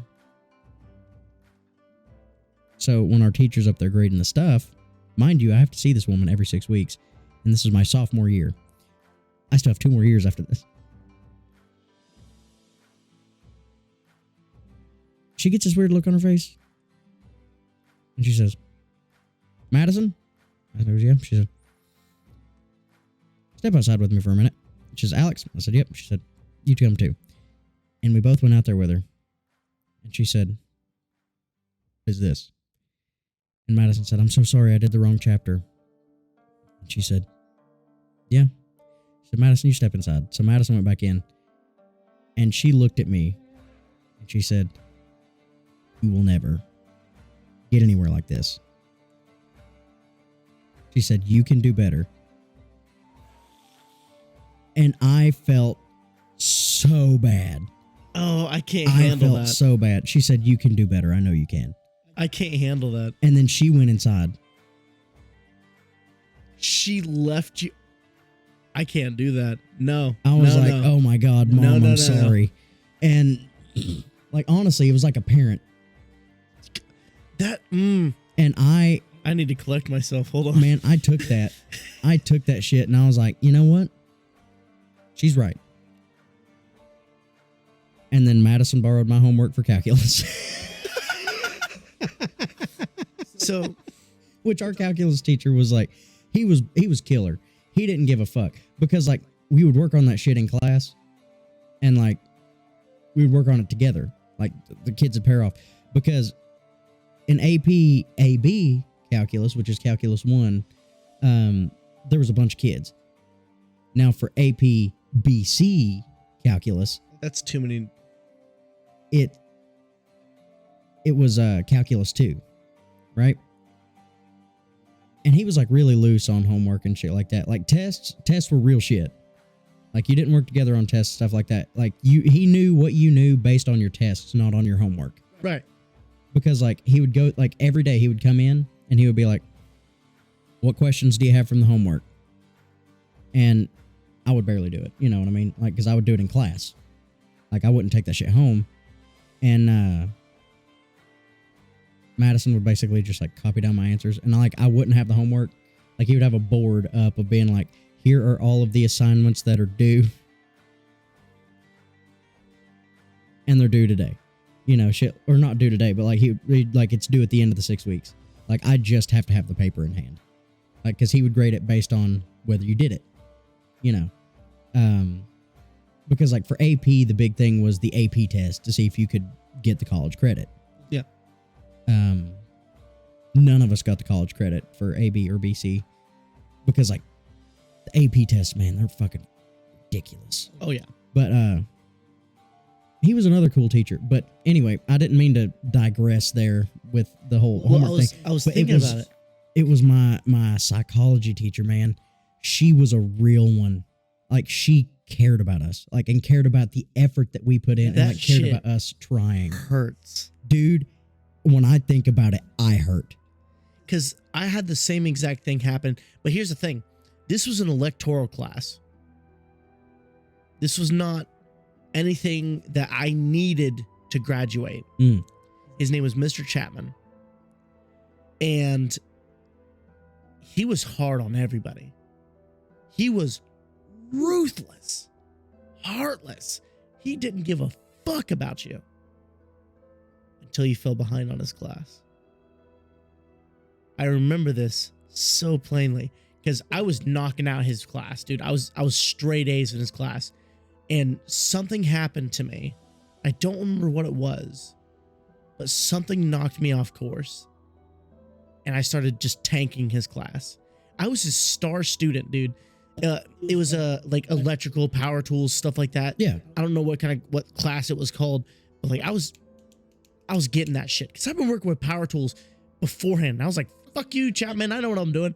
S1: So when our teacher's up there grading the stuff, mind you, I have to see this woman every 6 weeks. And this is my sophomore year. I still have 2 more years after this. She gets this weird look on her face. And she says, Madison? I said, yeah. She said, step outside with me for a minute. She says, Alex? I said, yep. She said, you come too. And we both went out there with her. And she said, what is this? And Madison said, I'm so sorry, I did the wrong chapter. And she said, yeah. She said, Madison, you step inside. So Madison went back in. And she looked at me. And she said, you will never get anywhere like this. She said, you can do better. And I felt so bad.
S2: Oh, I can't handle that.
S1: I felt so bad. She said, you can do better. I know you can.
S2: I can't handle that.
S1: And then she went inside.
S2: She left you. I can't do that. No.
S1: I was oh my God, Mom, I'm sorry. And like, honestly, it was like a parent. And I
S2: need to collect myself. Hold on.
S1: Man, I took that shit and I was like, you know what? She's right. And then Madison borrowed my homework for calculus.
S2: So,
S1: which our calculus teacher was like, he was killer. He didn't give a fuck because like we would work on that shit in class and like we would work on it together. Like the kids would pair off because in AP AB calculus, which is calculus 1, there was a bunch of kids. Now for AP BC calculus,
S2: that's too many.
S1: It was calculus 2, right? And he was like really loose on homework and shit like that. Like tests were real shit. Like you didn't work together on tests, stuff like that. Like he knew what you knew based on your tests, not on your homework.
S2: Right.
S1: Because like he would go like every day he would come in and he would be like, what questions do you have from the homework? And I would barely do it. You know what I mean? Like, cause I would do it in class. Like I wouldn't take that shit home. And, Madison would basically just like copy down my answers and I wouldn't have the homework. Like he would have a board up of being like, here are all of the assignments that are due. And they're due today. You know, shit, or not due today, but like he'd like it's due at the end of the 6 weeks. Like I just have to have the paper in hand. Like, cause he would grade it based on whether you did it, you know? Because like for AP, the big thing was the AP test to see if you could get the college credit.
S2: Yeah.
S1: None of us got the college credit for AB or BC because like the AP tests, man, they're fucking ridiculous.
S2: Oh yeah.
S1: But, he was another cool teacher. But anyway, I didn't mean to digress there with the whole homework thing.
S2: I was thinking about it.
S1: It was my psychology teacher, man. She was a real one. Like she cared about us, like, and cared about the effort that we put in and like cared about us trying.
S2: Hurts.
S1: Dude, when I think about it, I hurt.
S2: Because I had the same exact thing happen. But here's the thing. This was an electoral class. This was not anything that I needed to graduate. His name was Mr. Chapman. And he was hard on everybody. He was ruthless, heartless. He didn't give a fuck about you until you fell behind on his class. I remember this so plainly because I was knocking out his class, dude. I was straight A's in his class. And something happened to me. I don't remember what it was. but something knocked me off course. And I started just tanking his class. I was his star student, dude. It was like electrical, power tools, stuff like that.
S1: Yeah.
S2: I don't know what class it was called, but like I was getting that shit because I've been working with power tools beforehand. And I was like, fuck you, Chapman. I know what I'm doing.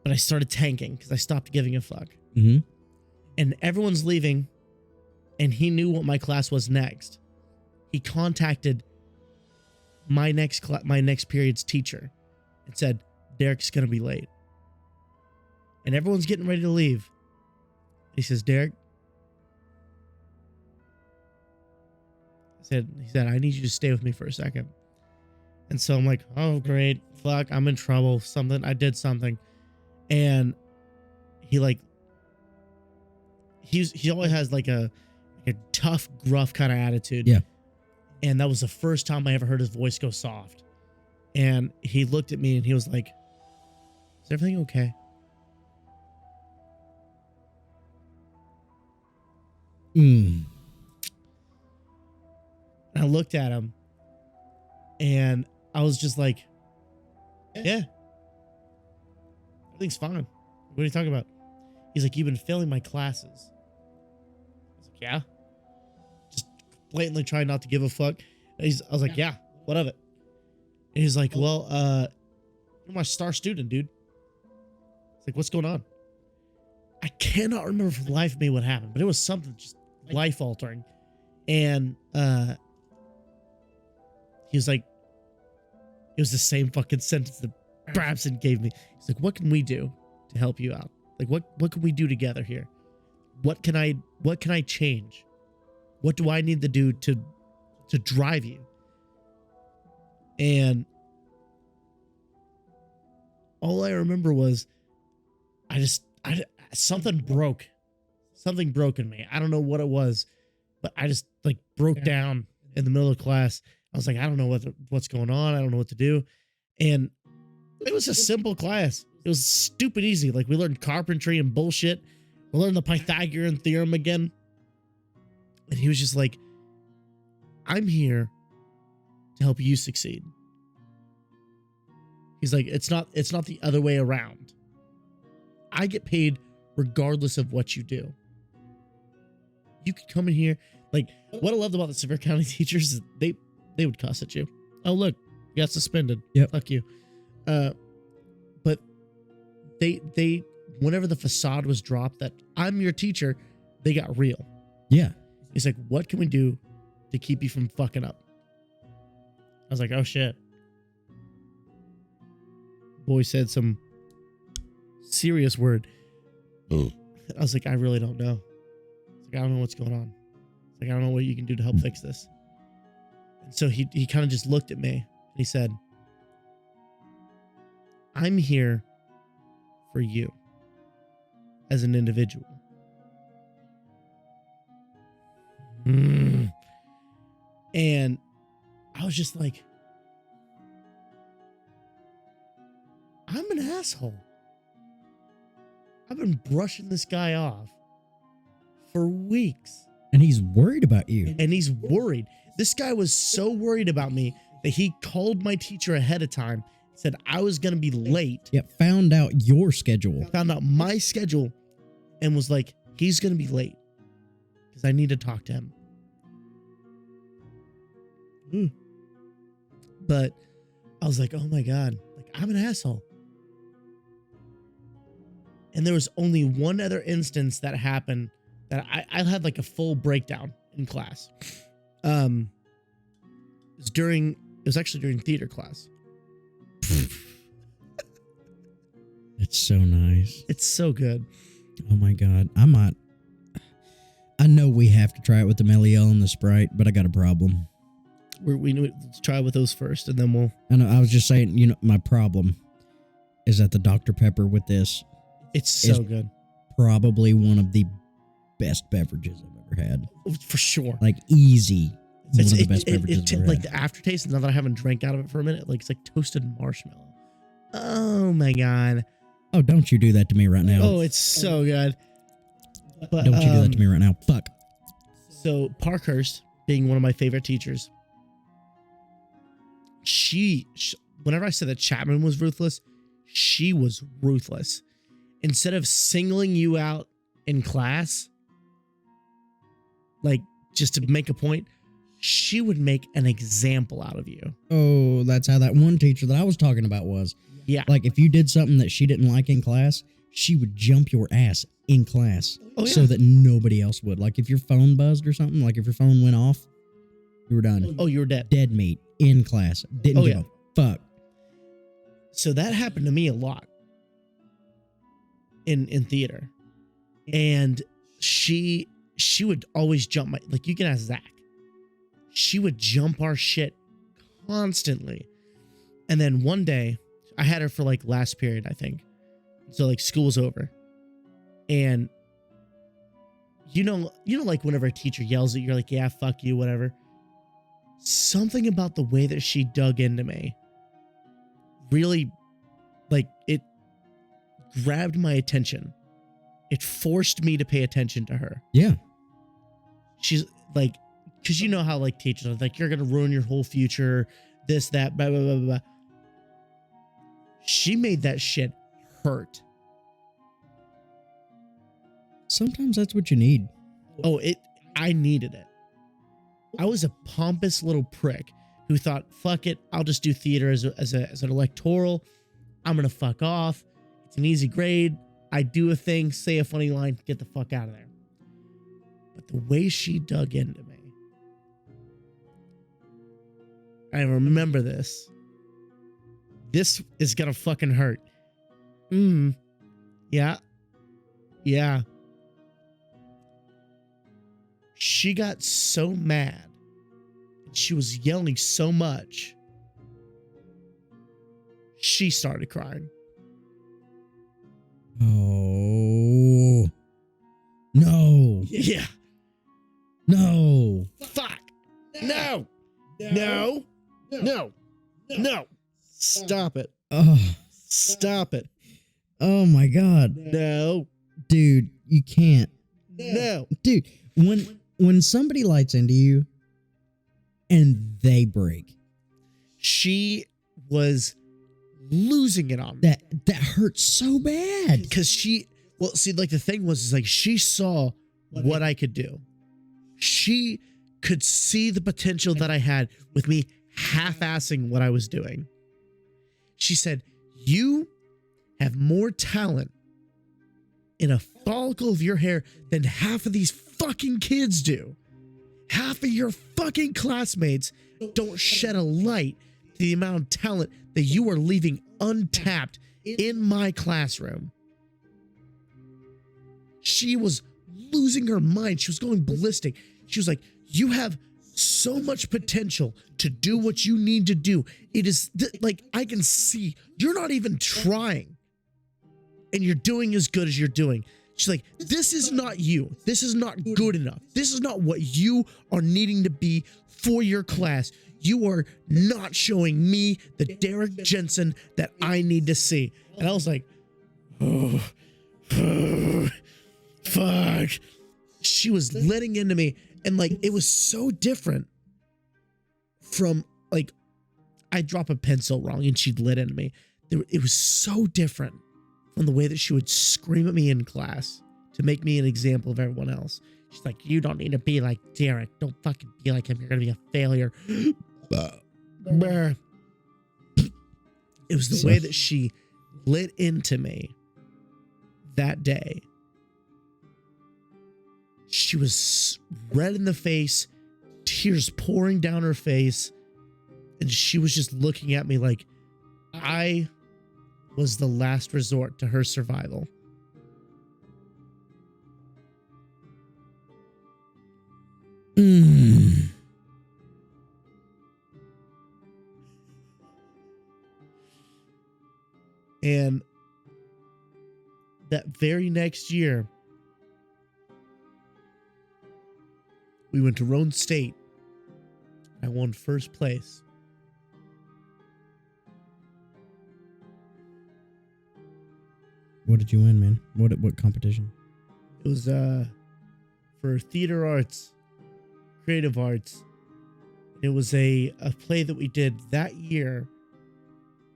S2: But I started tanking because I stopped giving a fuck.
S1: Mm-hmm.
S2: And everyone's leaving, and he knew what my class was next. He contacted my next period's teacher and said, Derek's gonna be late. And everyone's getting ready to leave. He says, Derek, he said, I need you to stay with me for a second. And so I'm like, oh, great. Fuck, I'm in trouble. I did something. And he always has like a tough, gruff kind of attitude.
S1: Yeah.
S2: And that was the first time I ever heard his voice go soft. And he looked at me and he was like, is everything okay?
S1: Mm.
S2: And I looked at him and I was just like, yeah, everything's fine. What are you talking about? He's like, you've been failing my classes. I was like, yeah. Just blatantly trying not to give a fuck. I was like, yeah, what of it? And he's like, well, you're my star student, dude. It's like, what's going on? I cannot remember for the life of me what happened, but it was something just life altering. And he was like, it was the same fucking sentence that Brabson gave me. He's like, what can we do to help you out? Like, what can we do together here? What can I change? What do I need to do to drive you? And all I remember was something broke. Something broke in me. I don't know what it was, but I just like broke down in the middle of class. I was like, I don't know what's going on. I don't know what to do. And it was a simple class. It was stupid easy. Like we learned carpentry and bullshit. We learned the Pythagorean theorem again. And he was just like, I'm here to help you succeed. He's like, it's not the other way around. I get paid regardless of what you do. You could come in here. Like, what I loved about the Sevier County teachers is they would cuss at you. Oh, look, you got suspended.
S1: Yep.
S2: Fuck you. But they whenever the facade was dropped that I'm your teacher, they got real.
S1: Yeah.
S2: He's like, what can we do to keep you from fucking up? I was like, oh shit. Boy said some serious word. I was like, I really don't know. Like, I don't know what's going on. Like, I don't know what you can do to help fix this. And so he kind of just looked at me and he said, I'm here for you as an individual. And I was just like, I'm an asshole. I've been brushing this guy off for weeks.
S1: And he's worried about you.
S2: And he's worried. This guy was so worried about me that he called my teacher ahead of time, said I was going to be late.
S1: Yeah, found out your schedule.
S2: Found out my schedule and was like, he's going to be late because I need to talk to him. But I was like, oh my God, like I'm an asshole. And there was only one other instance that happened that I had like a full breakdown in class. It was actually during theater class.
S1: It's so nice.
S2: It's so good.
S1: Oh my God. I know we have to try it with the Meliel and the Sprite, but I got a problem.
S2: Let's try with those first and then we'll.
S1: I know. I was just saying, my problem is that the Dr. Pepper with this.
S2: It's so good.
S1: Probably one of the best beverages I've ever had.
S2: For sure.
S1: Like easy. One of the best beverages I've ever
S2: like
S1: had.
S2: the aftertaste, now that I haven't drank out of it for a minute, like it's like toasted marshmallow. Oh my God.
S1: Oh, don't you do that to me right now.
S2: Oh, it's so good. But
S1: don't you do that to me right now. Fuck.
S2: So Parkhurst, being one of my favorite teachers, whenever I said that Chapman was ruthless, she was ruthless. Instead of singling you out in class, like just to make a point, she would make an example out of you.
S1: Oh, that's how that one teacher that I was talking about was.
S2: Yeah.
S1: Like if you did something that she didn't like in class, she would jump your ass in class so that nobody else would. Like if your phone buzzed or something, like if your phone went off, you were done.
S2: Oh, you were dead.
S1: Dead meat in class. Didn't give a fuck.
S2: So that happened to me a lot in theater. And she would always jump my, like you can ask Zach. She would jump our shit constantly. And then one day, I had her for like last period, I think. So like school's over. And you know, like whenever a teacher yells at you, you're like, yeah, fuck you, whatever. Something about the way that she dug into me really, like, it grabbed my attention. It forced me to pay attention to her.
S1: Yeah.
S2: She's like, because you know how like teachers are like, you're going to ruin your whole future, this, that, blah, blah, blah, blah. She made that shit hurt.
S1: Sometimes that's what you need.
S2: Oh, I needed it. I was a pompous little prick who thought, fuck it, I'll just do theater as an electoral. I'm going to fuck off. It's an easy grade. I do a thing, say a funny line, get the fuck out of there. But the way she dug into me, I remember this. This is going to fucking hurt. Yeah. Yeah. She got so mad. She was yelling so much. She started crying.
S1: Oh. No.
S2: Yeah.
S1: No.
S2: Fuck. No. No. No. No. Stop it.
S1: Oh.
S2: Stop it.
S1: Oh my God.
S2: No.
S1: Dude, you can't.
S2: No.
S1: Dude, when somebody lights into you and they break.
S2: She was losing it on me.
S1: That hurts so bad.
S2: Because like the thing was, is like she saw what I could do. She could see the potential that I had with me half-assing what I was doing. She said, you have more talent in a follicle of your hair than half of these fucking kids do. Half of your fucking classmates don't shed a light to the amount of talent that you are leaving untapped in my classroom. She was losing her mind. She was going ballistic. She was like, you have so much potential to do what you need to do. It is like, I can see you're not even trying and you're doing as good as you're doing. She's like, this is not you. This is not good enough. This is not what you are needing to be for your class. You are not showing me the Derek Jensen that I need to see. And I was like, oh, fuck. She was letting into me. And like, it was so different from like, I'd drop a pencil wrong and she'd lit into me. It was so different from the way that she would scream at me in class to make me an example of everyone else. She's like, you don't need to be like Derek. Don't fucking be like him. You're going to be a failure. It was the way that she lit into me that day. She was red in the face, tears pouring down her face, and she was just looking at me like I was the last resort to her survival. And that very next year, we went to Roan State. I won first place.
S1: What did you win, man? What competition?
S2: It was for theater arts, creative arts, It was a play that we did that year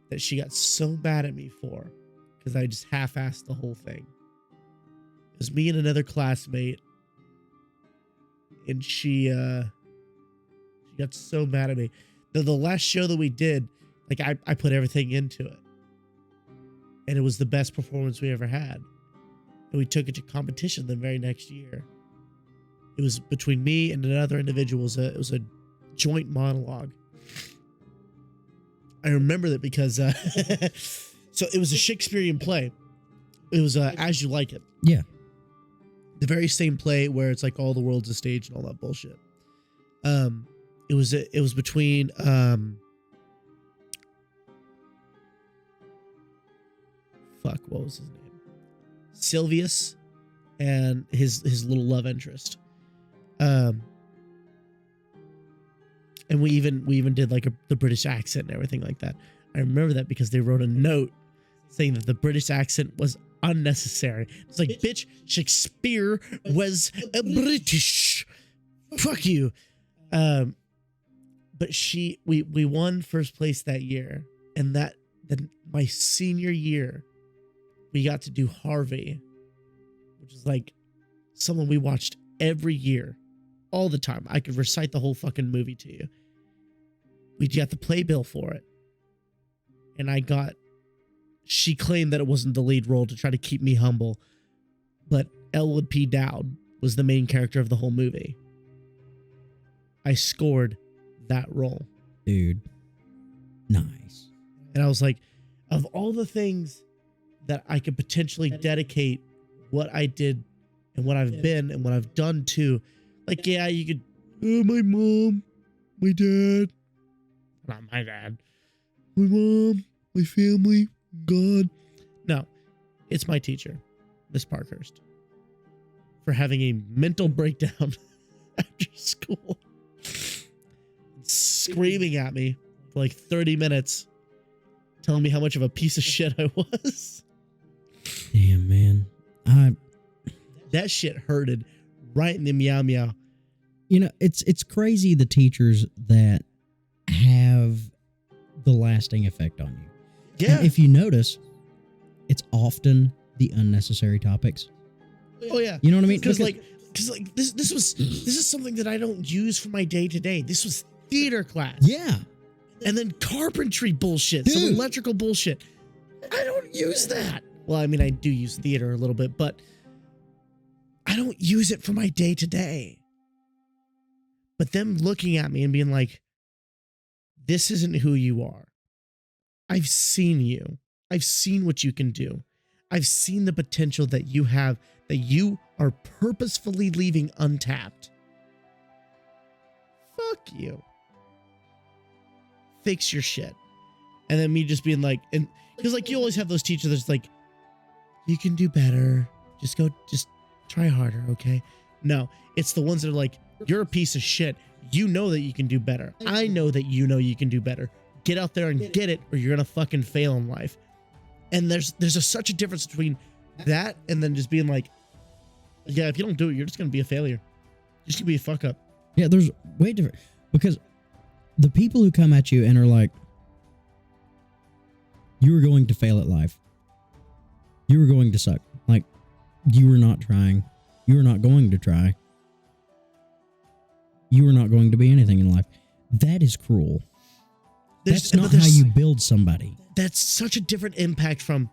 S2: that she got so mad at me for because I just half-assed the whole thing. It was me and another classmate, and she got so mad at me. The last show that we did, like I put everything into it, and it was the best performance we ever had. And we took it to competition the very next year. It was between me and another individual. It was a joint monologue. I remember that because so it was a Shakespearean play. It was As You Like It.
S1: Yeah.
S2: The very same play where it's like all the world's a stage and all that bullshit. It was between what was his name? Silvius and his little love interest. And we even did like the British accent and everything like that. I remember that because they wrote a note saying that the British accent was unnecessary. It's like, bitch, Shakespeare was a British. Fuck you. But we won first place that year, and then my senior year, we got to do Harvey, which is like someone we watched every year, all the time. I could recite the whole fucking movie to you. We got the playbill for it, and she claimed that it wasn't the lead role to try to keep me humble, but Elwood P. Dowd was the main character of the whole movie. I scored that role.
S1: Dude. Nice.
S2: And I was like, of all the things that I could potentially dedicate what I did and what I've been and what I've done to, like, yeah, you could, my mom, my dad, not my dad, my mom, my family, God. No, it's my teacher, Miss Parkhurst, for having a mental breakdown after school, screaming at me for like 30 minutes, telling me how much of a piece of shit I was.
S1: Damn, man.
S2: That shit hurted right in the meow meow.
S1: You know, it's crazy the teachers that have the lasting effect on you.
S2: Yeah.
S1: And if you notice, it's often the unnecessary topics.
S2: Oh yeah.
S1: You know what I mean?
S2: Because this is something that I don't use for my day to day. This was theater class.
S1: Yeah.
S2: And then carpentry bullshit,
S1: Dude.
S2: some electrical bullshit. I don't use that. Well, I mean, I do use theater a little bit, but I don't use it for my day to day. But them looking at me and being like, this isn't who you are. I've seen you. I've seen what you can do. I've seen the potential that you have, that you are purposefully leaving untapped. Fuck you. Fix your shit. And then me just being like, and because like you always have those teachers that's like, you can do better. Just try harder, okay? No, it's the ones that are like, you're a piece of shit. You know that you can do better. I know that you know you can do better. Get out there and get it, or you're gonna fucking fail in life. And there's such a difference between that and then just being like, yeah, if you don't do it, you're just gonna be a failure. You're just gonna be a fuck up.
S1: Yeah, there's way different, because the people who come at you and are like, you are going to fail at life. You are going to suck. Like, you are not trying. You are not going to try. You are not going to be anything in life. That is cruel. That's not how you build somebody.
S2: That's such a different impact from,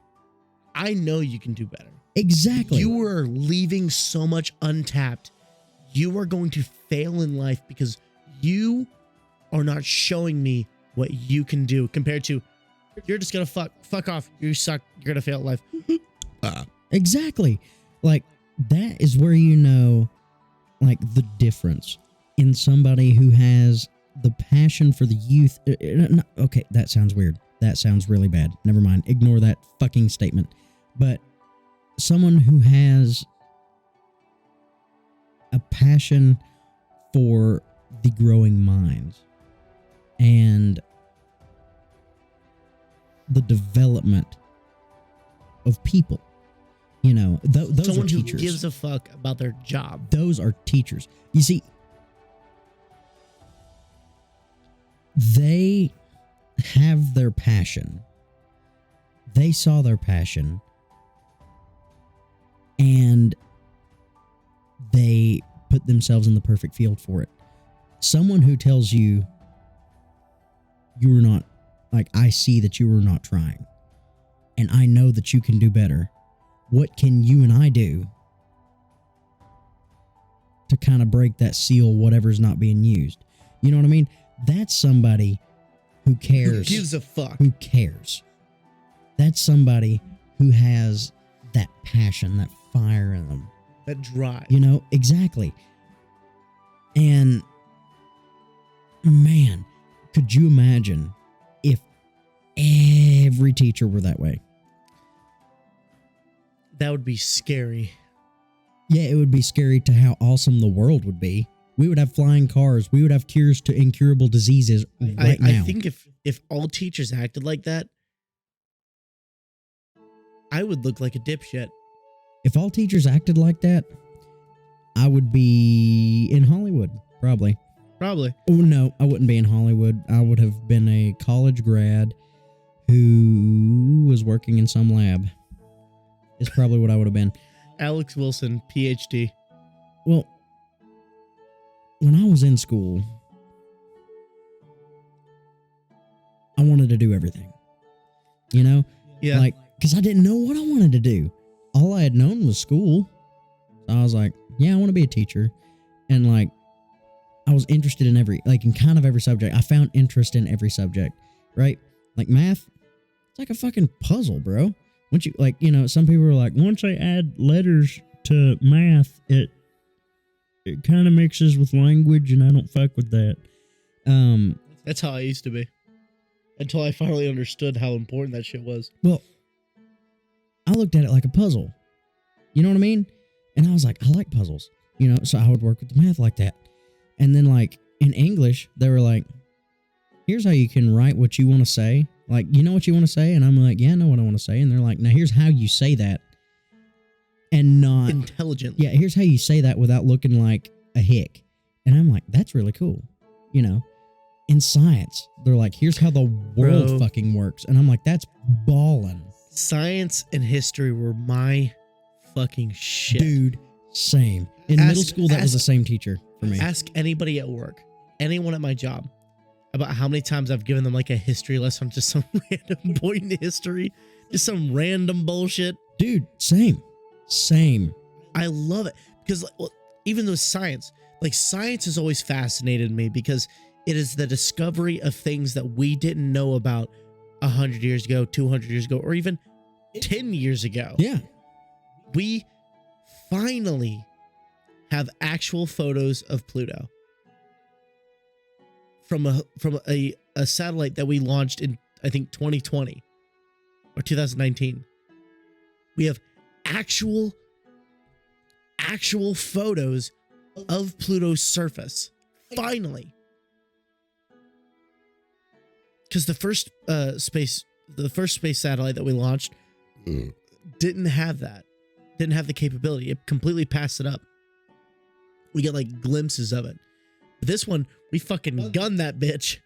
S2: I know you can do better.
S1: Exactly.
S2: You are leaving so much untapped. You are going to fail in life because you are not showing me what you can do, compared to, you're just gonna fuck off. You suck. You're gonna fail at life.
S1: Exactly. Like, that is where you know, like, the difference in somebody who has the passion for the youth. Okay, that sounds weird. That sounds really bad. Never mind. Ignore that fucking statement. But someone who has a passion for the growing minds and the development of people. You know, those
S2: someone
S1: are teachers.
S2: Who gives a fuck about their job.
S1: Those are teachers. You see, they have their passion. They saw their passion and they put themselves in the perfect field for it. Someone who tells you you were not, like, I see that you were not trying and I know that you can do better. What can you and I do to kind of break that seal, whatever's not being used? You know what I mean? That's somebody who cares.
S2: Who gives a fuck?
S1: Who cares? That's somebody who has that passion, that fire in them.
S2: That drive.
S1: You know, exactly. And man, could you imagine if every teacher were that way?
S2: That would be scary.
S1: Yeah, it would be scary to how awesome the world would be. We would have flying cars. We would have cures to incurable diseases right now.
S2: I think if all teachers acted like that, I would look like a dipshit.
S1: If all teachers acted like that, I would be in Hollywood, probably.
S2: Probably.
S1: Oh, no, I wouldn't be in Hollywood. I would have been a college grad who was working in some lab. Is probably what I would have been.
S2: Alex Wilson, PhD.
S1: Well, when I was in school, I wanted to do everything. You know?
S2: Yeah.
S1: Like, because I didn't know what I wanted to do. All I had known was school. So I was like, yeah, I want to be a teacher. And like, I was interested in every subject. I found interest in every subject, right? Like math, it's like a fucking puzzle, bro. Once you, like, you know, some people are like, once I add letters to math, it kind of mixes with language and I don't fuck with that.
S2: That's how I used to be. Until I finally understood how important that shit was.
S1: Well, I looked at it like a puzzle. You know what I mean? And I was like, I like puzzles. You know, so I would work with the math like that. And then, like, in English, they were like, here's how you can write what you want to say. Like, you know what you want to say? And I'm like, yeah, I know what I want to say. And they're like, now here's how you say that. And not...
S2: intelligent.
S1: Yeah, here's how you say that without looking like a hick. And I'm like, that's really cool. You know? In science, they're like, here's how the world fucking works. And I'm like, that's ballin'.
S2: Science and history were my fucking shit.
S1: Dude, same. In middle school, that was the same teacher for me.
S2: Ask anybody at work, anyone at my job, about how many times I've given them like a history lesson, just some random point in history, just some random bullshit.
S1: Dude, same.
S2: I love it because even though science has always fascinated me because it is the discovery of things that we didn't know about 100 years ago, 200 years ago, or even 10 years ago.
S1: Yeah.
S2: We finally have actual photos of Pluto from a satellite that we launched in, I think, 2020 or 2019. We have actual photos of Pluto's surface. Finally. Because the first space satellite that we launched didn't have that. Didn't have the capability. It completely passed it up. We get like glimpses of it. But this one, we fucking gunned that bitch.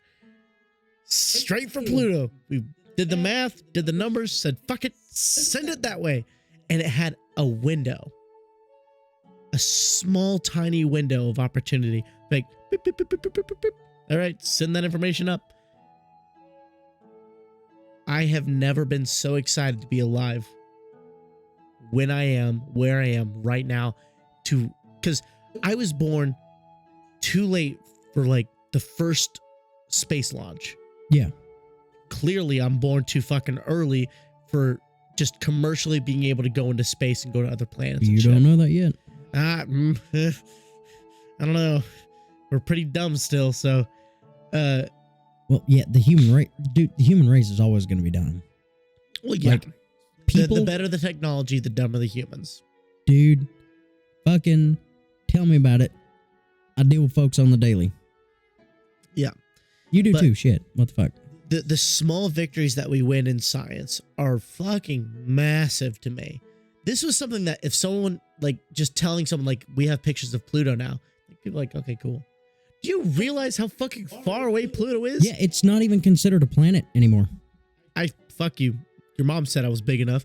S2: Straight for Pluto. We did the math, did the numbers, said, fuck it, send it that way. And it had a window. A small, tiny window of opportunity. Like, beep, beep, beep, beep, beep, beep, beep. All right, send that information up. I have never been so excited to be alive when I am, where I am right now, because I was born too late for like the first space launch.
S1: Yeah. Clearly,
S2: I'm born too fucking early for just commercially being able to go into space and go to other planets.
S1: You don't know that yet.
S2: I don't know. We're pretty dumb still, so.
S1: Well, yeah, the human race, dude. The human race is always going to be dumb.
S2: Well, yeah.
S1: Like, people,
S2: the better the technology, the dumber the humans.
S1: Dude, fucking tell me about it. I deal with folks on the daily.
S2: Yeah.
S1: You do too, shit. What the fuck?
S2: The small victories that we win in science are fucking massive to me. This was something that if someone, like, just telling someone, like, we have pictures of Pluto now, like, people are like, okay, cool. Do you realize how fucking far away Pluto is?
S1: Yeah, it's not even considered a planet anymore.
S2: Fuck you. Your mom said I was big enough.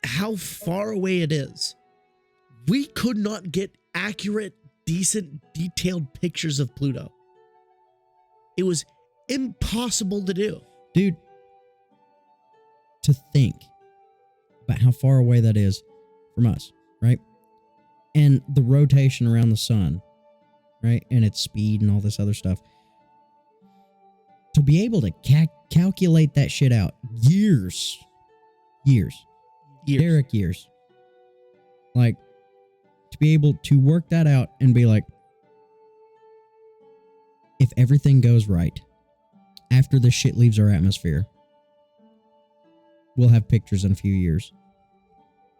S2: How far away it is. We could not get accurate, decent, detailed pictures of Pluto. It was impossible to do.
S1: Dude, to think about how far away that is from us, right? And the rotation around the sun, right? And its speed and all this other stuff. To be able to calculate that shit out, years. Derek years. Like, to be able to work that out and be like, if everything goes right, after this shit leaves our atmosphere, we'll have pictures in a few years.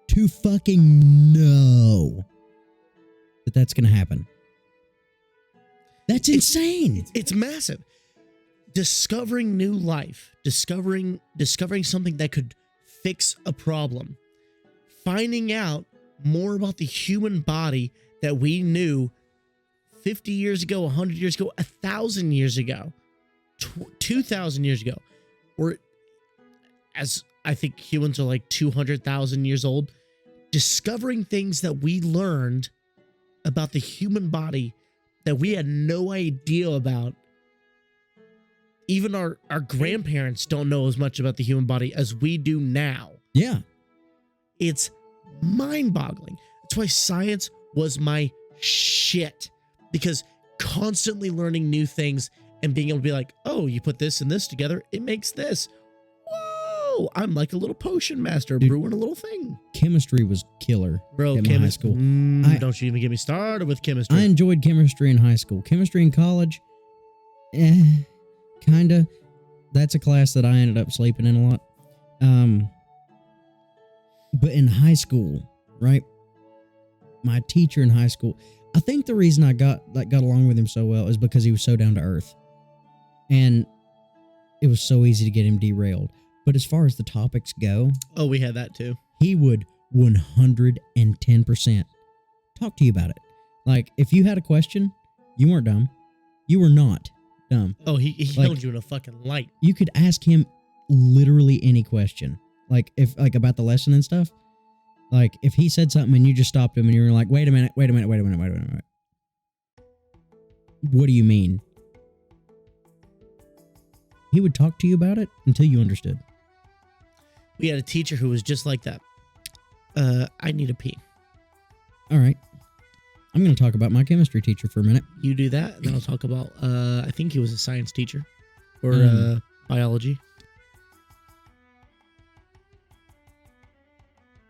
S1: To fucking know that that's going to happen. That's insane.
S2: It's massive. Discovering new life, discovering something that could fix a problem, finding out more about the human body that we knew 50 years ago, 100 years ago, 1,000 years ago, 2,000 years ago, or as I think humans are like 200,000 years old, discovering things that we learned about the human body that we had no idea about. Even our grandparents don't know as much about the human body as we do now.
S1: Yeah.
S2: It's mind-boggling. That's why science was my shit. Because constantly learning new things and being able to be like, oh, you put this and this together, it makes this. Whoa! I'm like a little potion master,
S1: dude,
S2: brewing a little thing.
S1: Chemistry was killer.
S2: Bro,
S1: in high school.
S2: Don't you even get me started with chemistry.
S1: I enjoyed chemistry in high school. Chemistry in college, kinda. That's a class that I ended up sleeping in a lot. But in high school, right? My teacher in high school, I think the reason I got along with him so well is because he was so down to earth. And it was so easy to get him derailed. But as far as the topics go,
S2: oh, we had that too.
S1: He would 110% talk to you about it. Like, if you had a question, you weren't dumb. You were not dumb.
S2: Oh, he held you in a fucking light.
S1: You could ask him literally any question. Like, about the lesson and stuff. Like, if he said something and you just stopped him and you were like, wait a minute. What do you mean? He would talk to you about it until you understood.
S2: We had a teacher who was just like that. I need a pee.
S1: All right. I'm going to talk about my chemistry teacher for a minute.
S2: You do that, and then I'll talk about, I think he was a science teacher. Or biology.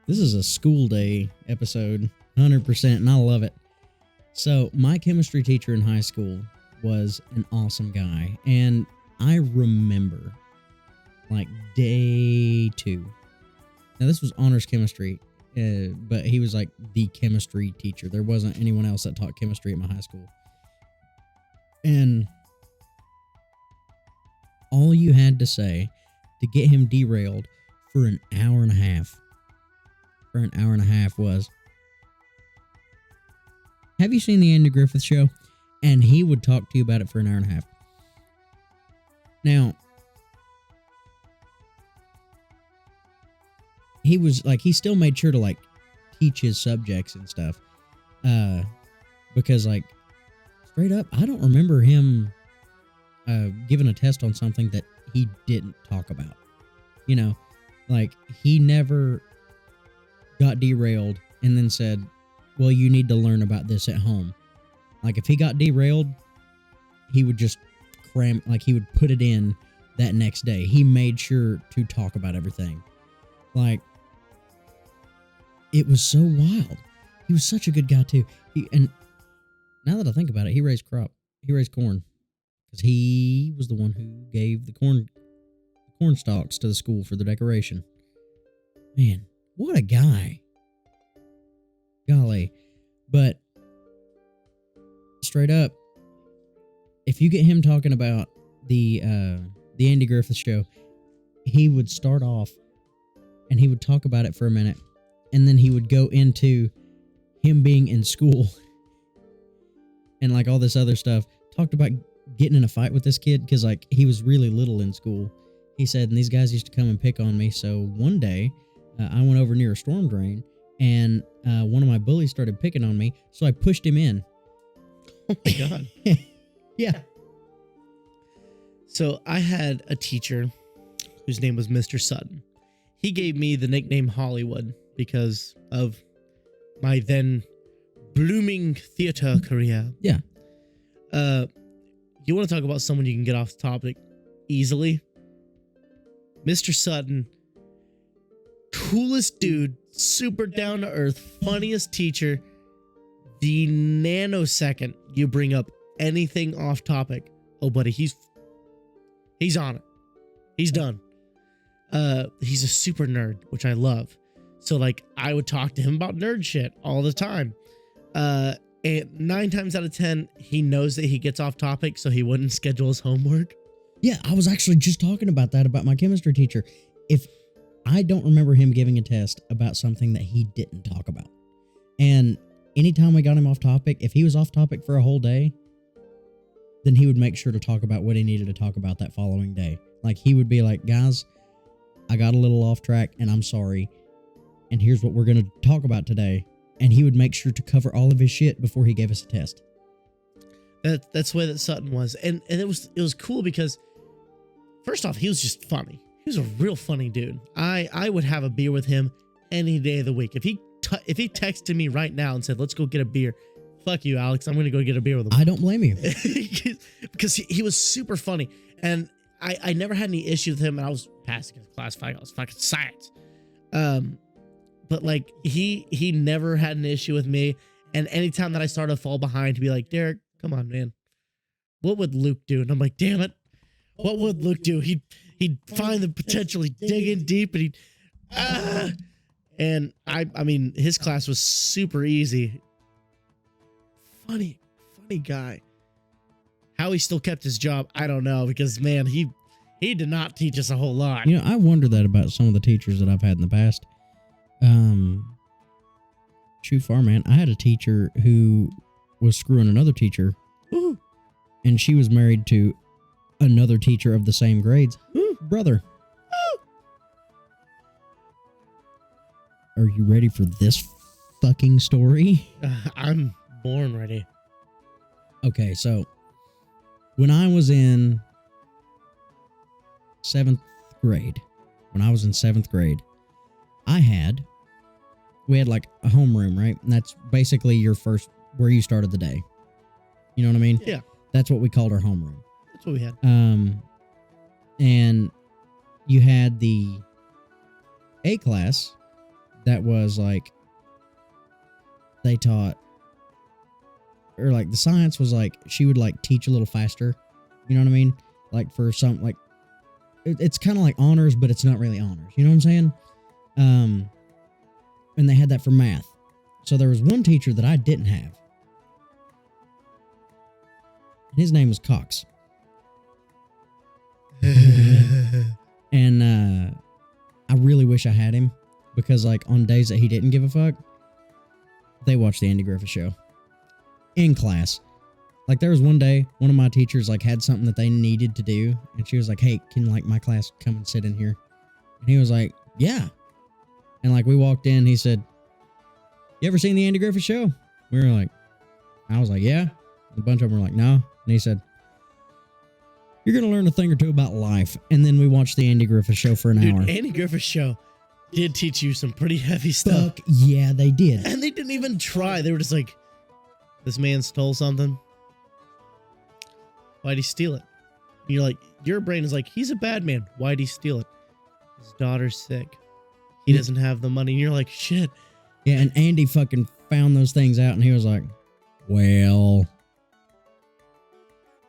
S1: This is a school day episode, 100%, and I love it. So, my chemistry teacher in high school was an awesome guy, and I remember, like, day 2. Now, this was honors chemistry, but he was, like, the chemistry teacher. There wasn't anyone else that taught chemistry at my high school. And all you had to say to get him derailed for an hour and a half was, have you seen the Andy Griffith Show? And he would talk to you about it for an hour and a half. Now, he still made sure to, like, teach his subjects and stuff. Because, like, straight up, I don't remember him giving a test on something that he didn't talk about. You know, like, he never got derailed and then said, well, you need to learn about this at home. Like, if he got derailed, he would just cram, like, he would put it in that next day. He made sure to talk about everything. Like, it was so wild. He was such a good guy, too. And now that I think about it, he raised corn. Because he was the one who gave the corn stalks to the school for the decoration. Man, what a guy. Golly. But straight up, if you get him talking about the Andy Griffith Show, he would start off and he would talk about it for a minute, and then he would go into him being in school and like all this other stuff. Talked about getting in a fight with this kid because like he was really little in school. He said, and these guys used to come and pick on me. So one day, I went over near a storm drain, and one of my bullies started picking on me. So I pushed him in.
S2: Oh my God.
S1: Yeah.
S2: So I had a teacher whose name was Mr. Sutton. He gave me the nickname Hollywood because of my then blooming theater career.
S1: Yeah.
S2: You want to talk about someone you can get off the topic easily? Mr. Sutton, coolest dude, super down to earth, funniest teacher. The nanosecond you bring up anything off topic, oh buddy, he's on it. He's done. He's a super nerd, which I love. So like I would talk to him about nerd shit all the time. And 9 times out of 10, he knows that he gets off topic, so he wouldn't schedule his homework.
S1: Yeah, I was actually just talking about that about my chemistry teacher. If I don't remember him giving a test about something that he didn't talk about. And anytime we got him off topic, if he was off topic for a whole day, then he would make sure to talk about what he needed to talk about that following day. Like he would be like, guys, I got a little off track and I'm sorry. And here's what we're going to talk about today. And he would make sure to cover all of his shit before he gave us a test.
S2: That's the way that Sutton was. And it was cool because first off, he was just funny. He was a real funny dude. I would have a beer with him any day of the week. If he texted me right now and said, let's go get a beer, fuck you, Alex. I'm going to go get a beer with him.
S1: I don't blame you.
S2: Because he was super funny. And I never had any issue with him. And I was passing his class fight. I was fucking science. But like he never had an issue with me. And anytime that I started to fall behind, he'd be like, Derek, come on, man. What would Luke do? And I'm like, damn it. What would Luke do? He'd find the potential. He'd dig in deep and and I mean, his class was super easy. Funny guy. How he still kept his job, I don't know, because man, he did not teach us a whole lot.
S1: You know, I wonder that about some of the teachers that I've had in the past. True far, man. I had a teacher who was screwing another teacher.
S2: Ooh.
S1: And she was married to another teacher of the same grades.
S2: Ooh.
S1: Brother. Are you ready for this fucking story?
S2: I'm born ready.
S1: Okay, so when I was in 7th grade, we had like a homeroom, right? And that's basically your first, where you started the day. You know what I mean?
S2: Yeah.
S1: That's what we called our homeroom.
S2: That's what we had.
S1: And you had the A class that was like, they taught, or like the science was like, she would like teach a little faster. You know what I mean? Like for some, like, it's kind of like honors, but it's not really honors. You know what I'm saying? And they had that for math. So there was one teacher that I didn't have. And his name was Cox. And I really wish I had him because like on days that he didn't give a fuck, they watched the Andy Griffith Show in class. Like there was one day, one of my teachers like had something that they needed to do. And she was like, hey, can like my class come and sit in here? And he was like, yeah. And like we walked in, he said, you ever seen the Andy Griffith Show? We were like, I was like, yeah. A bunch of them were like, no. And he said, you're going to learn a thing or two about life. And then we watched the Andy Griffith Show for an hour.
S2: Andy Griffith Show did teach you some pretty heavy stuff.
S1: Fuck yeah, they did.
S2: And they didn't even try. They were just like, this man stole something. Why'd he steal it? And you're like, your brain is like, he's a bad man. Why'd he steal it? His daughter's sick. He doesn't have the money. And you're like, shit.
S1: Yeah, and Andy fucking found those things out and he was like, well,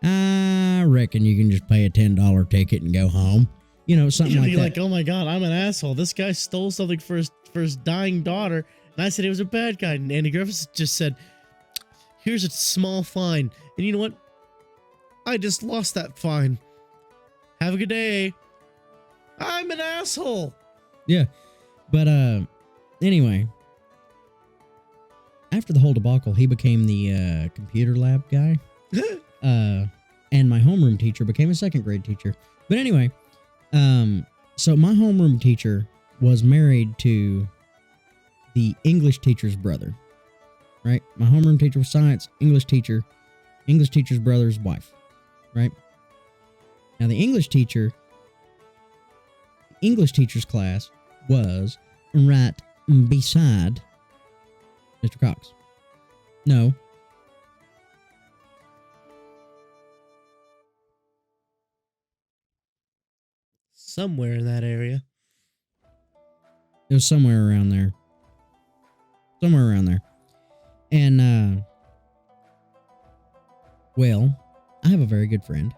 S1: I reckon you can just pay a $10 ticket and go home. You know, something
S2: You'd
S1: like
S2: be
S1: that.
S2: like, oh my God, I'm an asshole. This guy stole something for his dying daughter. And I said he was a bad guy. And Andy Griffith just said, here's a small fine. And you know what? I just lost that fine. Have a good day. I'm an asshole.
S1: Yeah. But anyway, after the whole debacle, he became the computer lab guy. And my homeroom teacher became a second grade teacher. But anyway, so my homeroom teacher was married to the English teacher's brother, right? My homeroom teacher was science, English teacher's brother's wife, right? Now the English teacher's class was right beside Mr. Cox. No.
S2: Somewhere in that area.
S1: It was somewhere around there. And, well, I have a very good friend.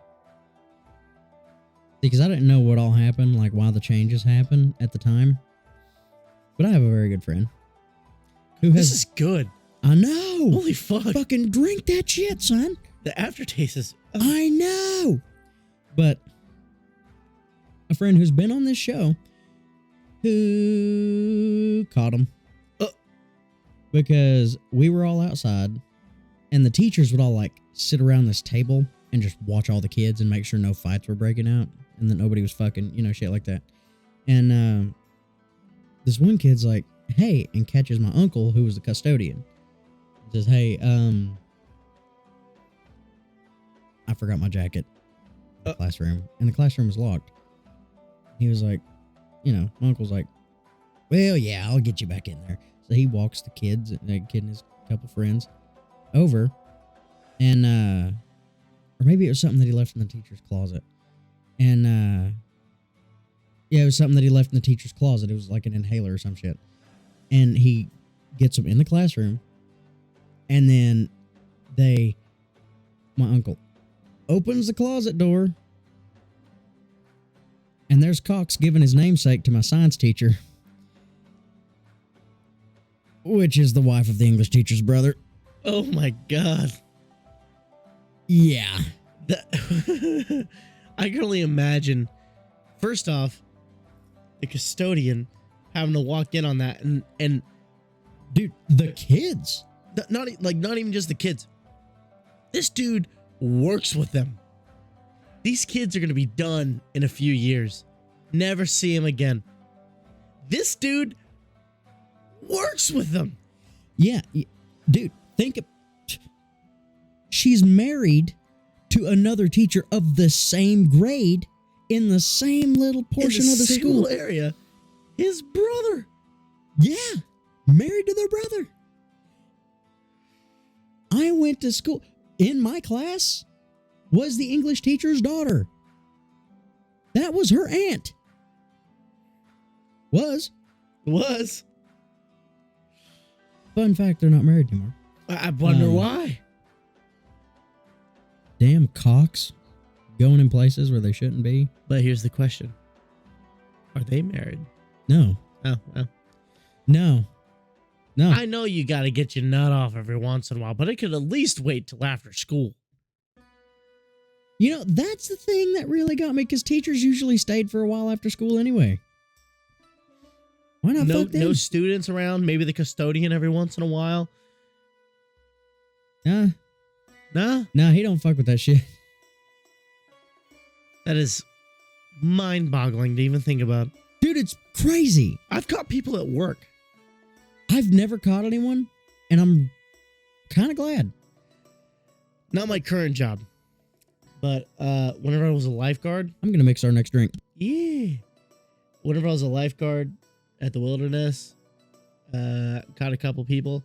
S1: Because I didn't know what all happened, like why the changes happened at the time. But I have a very good friend.
S2: This is good.
S1: I know.
S2: Holy fuck.
S1: Fucking drink that shit, son.
S2: The aftertaste is...
S1: I know. But a friend who's been on this show who caught him. Because we were all outside and the teachers would all like sit around this table and just watch all the kids and make sure no fights were breaking out and that nobody was fucking, shit like that. And this one kid's like, hey, and catches my uncle who was the custodian. Says, hey, I forgot my jacket in the classroom, and the classroom was locked. He was like, my uncle's like, well, yeah, I'll get you back in there. So he walks the kids, the kid and his couple friends, over, and or maybe it was something that he left in the teacher's closet, and yeah, it was something that he left in the teacher's closet. It was like an inhaler or some shit, and he gets them in the classroom, and then my uncle opens the closet door, and there's Cox giving his namesake to my science teacher, which is the wife of the English teacher's brother.
S2: Oh my God.
S1: Yeah.
S2: I can only imagine, first off, the custodian having to walk in on that and
S1: dude, the kids.
S2: Not even just the kids. This dude works with them. These kids are going to be done in a few years. Never see him again. This dude works with them.
S1: Yeah. Dude, she's married to another teacher of the same grade in the same little portion of the school
S2: area. His brother.
S1: Yeah. Married to their brother. I went to school. In my class was the English teacher's daughter. That was her aunt. Was. Fun fact, they're not married anymore.
S2: I wonder why.
S1: Damn Cox. Going in places where they shouldn't be.
S2: But here's the question. Are they married?
S1: No.
S2: Oh, well.
S1: No.
S2: I know you got to get your nut off every once in a while, but it could at least wait till after school.
S1: That's the thing that really got me, because teachers usually stayed for a while after school anyway. Why not fuck them?
S2: No students around, maybe the custodian every once in a while.
S1: Nah, he don't fuck with that shit.
S2: That is mind-boggling to even think about.
S1: Dude, it's crazy.
S2: I've caught people at work.
S1: I've never caught anyone, and I'm kind of glad.
S2: Not my current job, but whenever I was a lifeguard.
S1: I'm going to mix our next drink.
S2: Yeah. Whenever I was a lifeguard at the Wilderness, caught a couple people.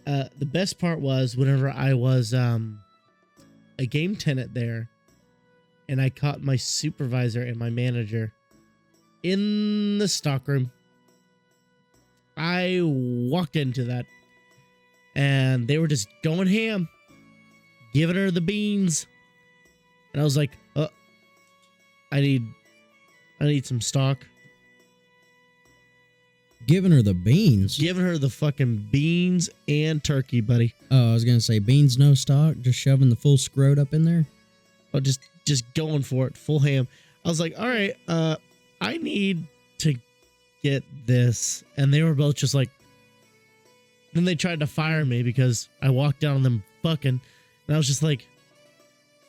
S2: The best part was whenever I was a game tenant there, and I caught my supervisor and my manager in the stockroom. I walked into that, and they were just going ham, giving her the beans, and I was like, I need some stock.
S1: Giving her the beans?
S2: Giving her the fucking beans and turkey, buddy.
S1: Oh, I was going to say beans, no stock, just shoving the full scrot up in there?
S2: Oh, just going for it, full ham. I was like, all right, I need to get this. And they were both just like, Then they tried to fire me because I walked down on them fucking, and I was just like,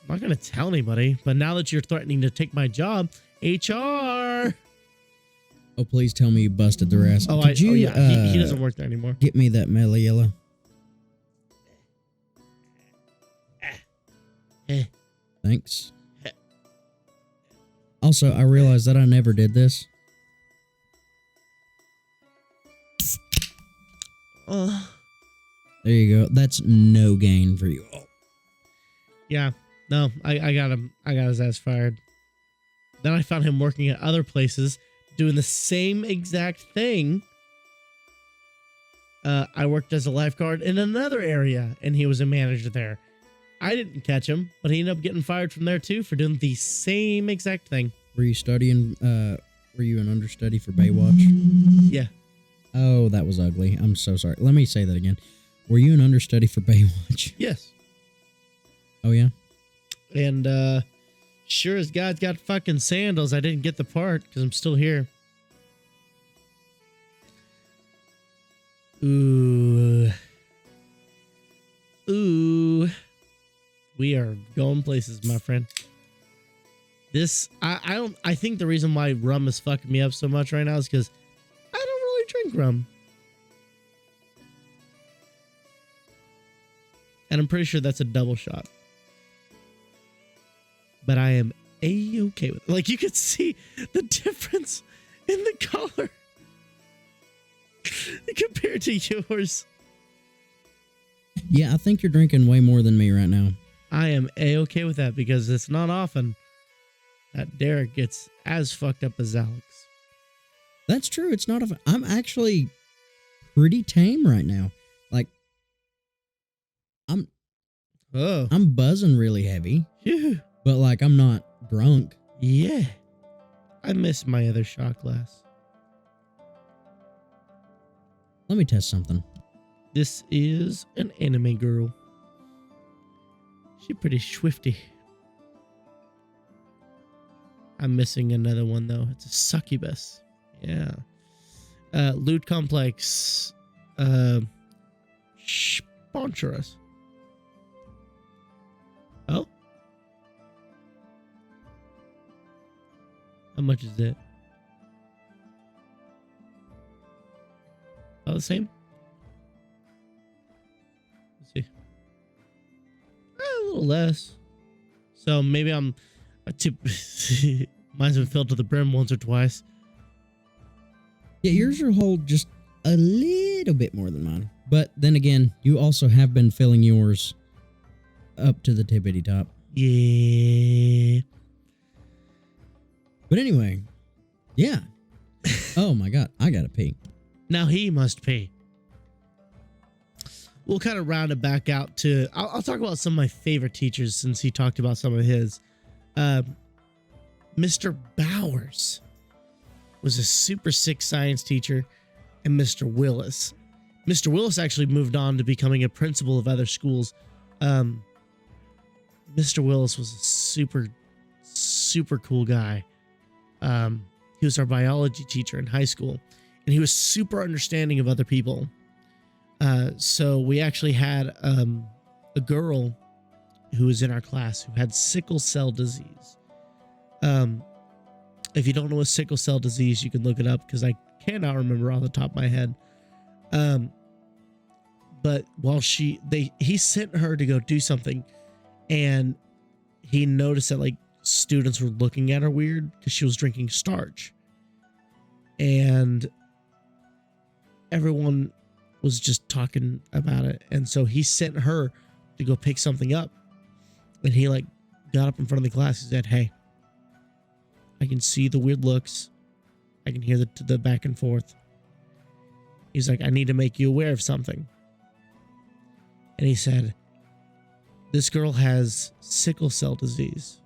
S2: I'm not gonna tell anybody. But now that you're threatening to take my job, HR.
S1: Oh, please tell me you busted their ass. Could you,
S2: yeah, he doesn't work there anymore.
S1: Get me that mellow yellow. Thanks. Also, I realized that I never did this. There you go. That's no gain for you. Oh.
S2: Yeah. No, I got him. I got his ass fired. Then I found him working at other places doing the same exact thing. I worked as a lifeguard in another area, and he was a manager there. I didn't catch him, but he ended up getting fired from there too for doing the same exact thing.
S1: Were you studying? Were you an understudy for Baywatch?
S2: Yeah.
S1: Oh, that was ugly. I'm so sorry. Let me say that again. Were you an understudy for Baywatch?
S2: Yes.
S1: Oh, yeah?
S2: And sure as God's got fucking sandals, I didn't get the part because I'm still here. Ooh. We are going places, my friend. This, I think the reason why rum is fucking me up so much right now is because I don't really drink rum. And I'm pretty sure that's a double shot. But I am A-okay with it. Like, you could see the difference in the color compared to yours.
S1: Yeah, I think you're drinking way more than me right now.
S2: I am A-okay with that because it's not often that Derek gets as fucked up as Alex.
S1: That's true. It's not. I'm actually pretty tame right now. Like, I'm buzzing really heavy.
S2: Yeah.
S1: But like, I'm not drunk.
S2: Yeah. I miss my other shot glass.
S1: Let me test something.
S2: This is an anime girl. She pretty swifty. I'm missing another one though. It's a succubus. Yeah. Loot Complex. Sponsor us. Oh. How much is it? All the same? Let's see. A little less. So maybe I'm mine's been filled to the brim once or twice.
S1: Yeah, yours will hold just a little bit more than mine. But then again, you also have been filling yours up to the tippity top.
S2: Yeah.
S1: But anyway, yeah. Oh my God, I gotta pee.
S2: Now he must pee. We'll kind of round it back out to... I'll talk about some of my favorite teachers since he talked about some of his. Mr. Bowers was a super sick science teacher, and Mr. Willis. Mr. Willis actually moved on to becoming a principal of other schools. Mr. Willis was a super, super cool guy. He was our biology teacher in high school, and he was super understanding of other people. So we actually had a girl who was in our class who had sickle cell disease. If you don't know what sickle cell disease, you can look it up because I cannot remember off the top of my head. But while he sent her to go do something, and he noticed that like students were looking at her weird because she was drinking starch, and everyone was just talking about it. And so he sent her to go pick something up, and he like got up in front of the class. He said, "Hey, I can see the weird looks. I can hear the back and forth." He's like, "I need to make you aware of something." And he said, "This girl has sickle cell disease.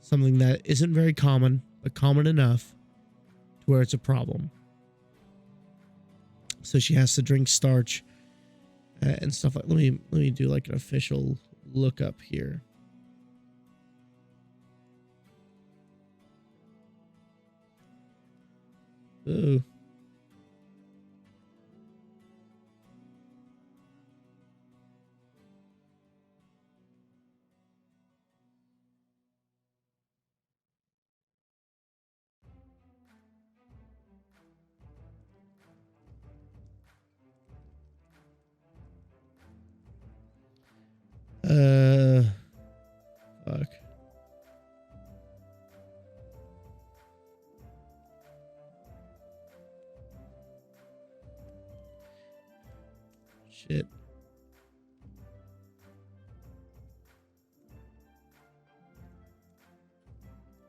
S2: Something that isn't very common, but common enough to where it's a problem. So she has to drink starch and stuff like." Let me do like an official lookup here. Ooh. Shit.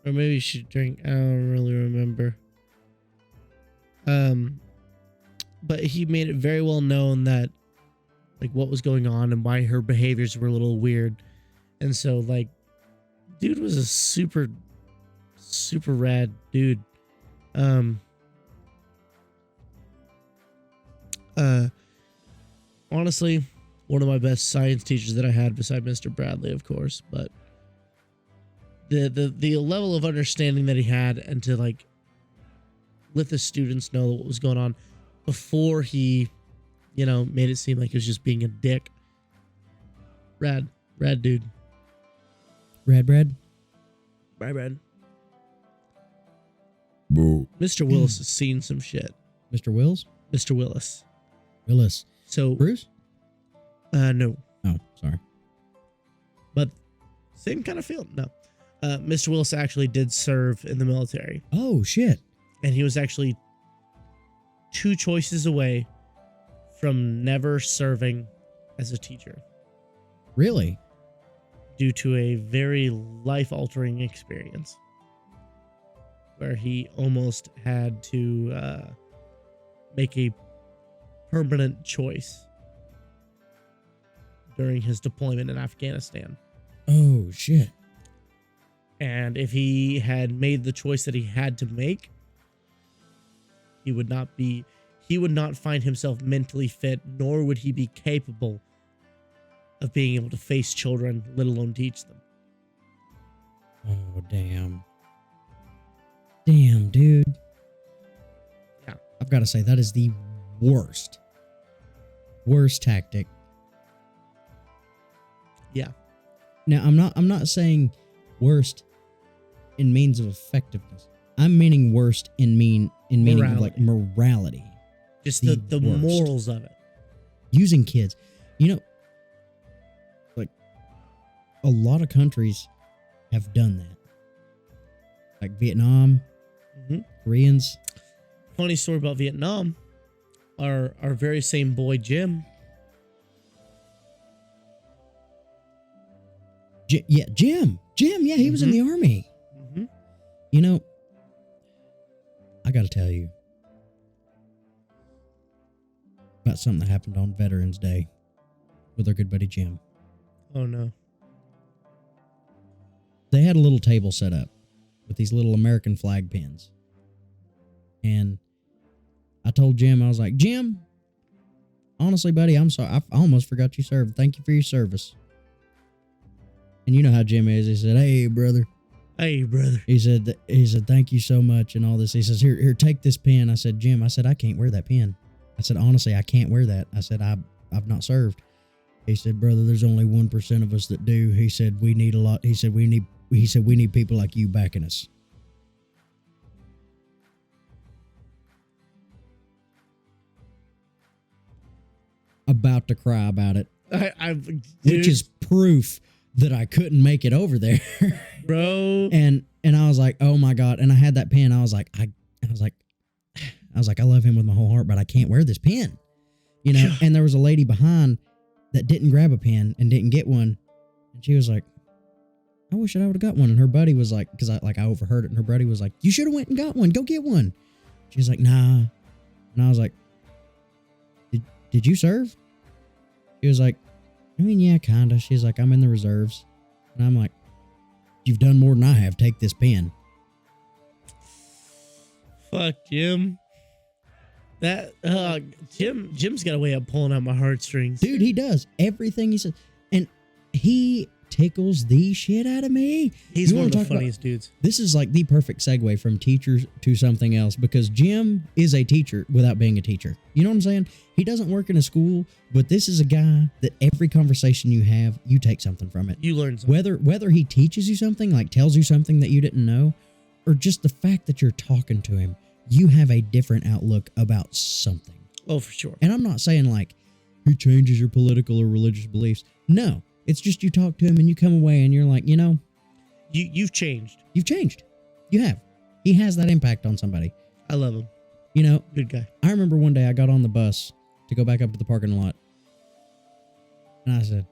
S2: Or maybe she drank. I don't really remember. But he made it very well known that, like, what was going on and why her behaviors were a little weird. And so, like, dude was a super, super rad dude. Honestly, one of my best science teachers that I had, beside Mr. Bradley, of course, but the level of understanding that he had, and to, like, let the students know what was going on before he, made it seem like he was just being a dick. Rad dude.
S1: Rad Brad.
S2: Brad.
S1: Boo.
S2: Mr. Willis has seen some shit.
S1: Mr. Wills?
S2: Mr. Willis. So
S1: Bruce?
S2: No.
S1: Oh, sorry.
S2: But same kind of field. No. Mr. Willis actually did serve in the military.
S1: Oh, shit.
S2: And he was actually 2 choices away from never serving as a teacher.
S1: Really?
S2: Due to a very life-altering experience where he almost had to make a permanent choice during his deployment in Afghanistan.
S1: Oh, shit.
S2: And if he had made the choice that he had to make, he would not find himself mentally fit, nor would he be capable of being able to face children, let alone teach them.
S1: Oh, damn. Damn, dude.
S2: Yeah.
S1: I've got to say, that is the worst tactic.
S2: Yeah.
S1: Now, I'm not saying worst in means of effectiveness. I'm meaning worst in meaning of, like, morality.
S2: Just the
S1: worst.
S2: morals of it.
S1: Using kids. Like, a lot of countries have done that. Like Vietnam, Koreans.
S2: Funny story about Vietnam. Our very same boy, Jim.
S1: Jim. Yeah, he was in the army. I got to tell you about something that happened on Veterans Day with our good buddy Jim.
S2: Oh, no.
S1: They had a little table set up with these little American flag pins. And I told Jim, I was like, Jim, honestly, buddy, I'm sorry. I almost forgot you served. Thank you for your service. And you know how Jim is. He said, hey, brother. He said, thank you so much and all this. He says, here, take this pen. I said, Jim, I can't wear that pen. I said, honestly, I can't wear that. I said, I've not served. He said, brother, there's only 1% of us that do. He said, we need a lot. He said, we need people like you backing us. About to cry about it. Which is proof that I couldn't make it over there.
S2: Bro.
S1: And I was like, oh my God. And I had that pen. I was like, I love him with my whole heart, but I can't wear this pen. And there was a lady behind that didn't grab a pen and didn't get one. And she was like, I wish I would have got one. And her buddy was like, because I overheard it, and her buddy was like, you should have went and got one. Go get one. She was like, nah. And I was like, did you serve? She was like, I mean, yeah, kind of. She's like, I'm in the reserves. And I'm like, you've done more than I have. Take this pen.
S2: Fuck Jim. That Jim's got a way of pulling out my heartstrings.
S1: Dude, he does. Everything he says. And he tickles the shit out of me.
S2: He's one of the funniest dudes.
S1: This is like the perfect segue from teachers to something else, because Jim is a teacher without being a teacher. You know what I'm saying? He doesn't work in a school, but this is a guy that every conversation you have, you take something from it.
S2: You learn something.
S1: Whether he teaches you something, like tells you something that you didn't know, or just the fact that you're talking to him, you have a different outlook about something.
S2: Oh, for sure.
S1: And I'm not saying like he changes your political or religious beliefs. No. It's just you talk to him and you come away and you're like,
S2: you've changed.
S1: You've changed. You have. He has that impact on somebody.
S2: I love him.
S1: You know,
S2: good guy.
S1: I remember one day I got on the bus to go back up to the parking lot, And I said,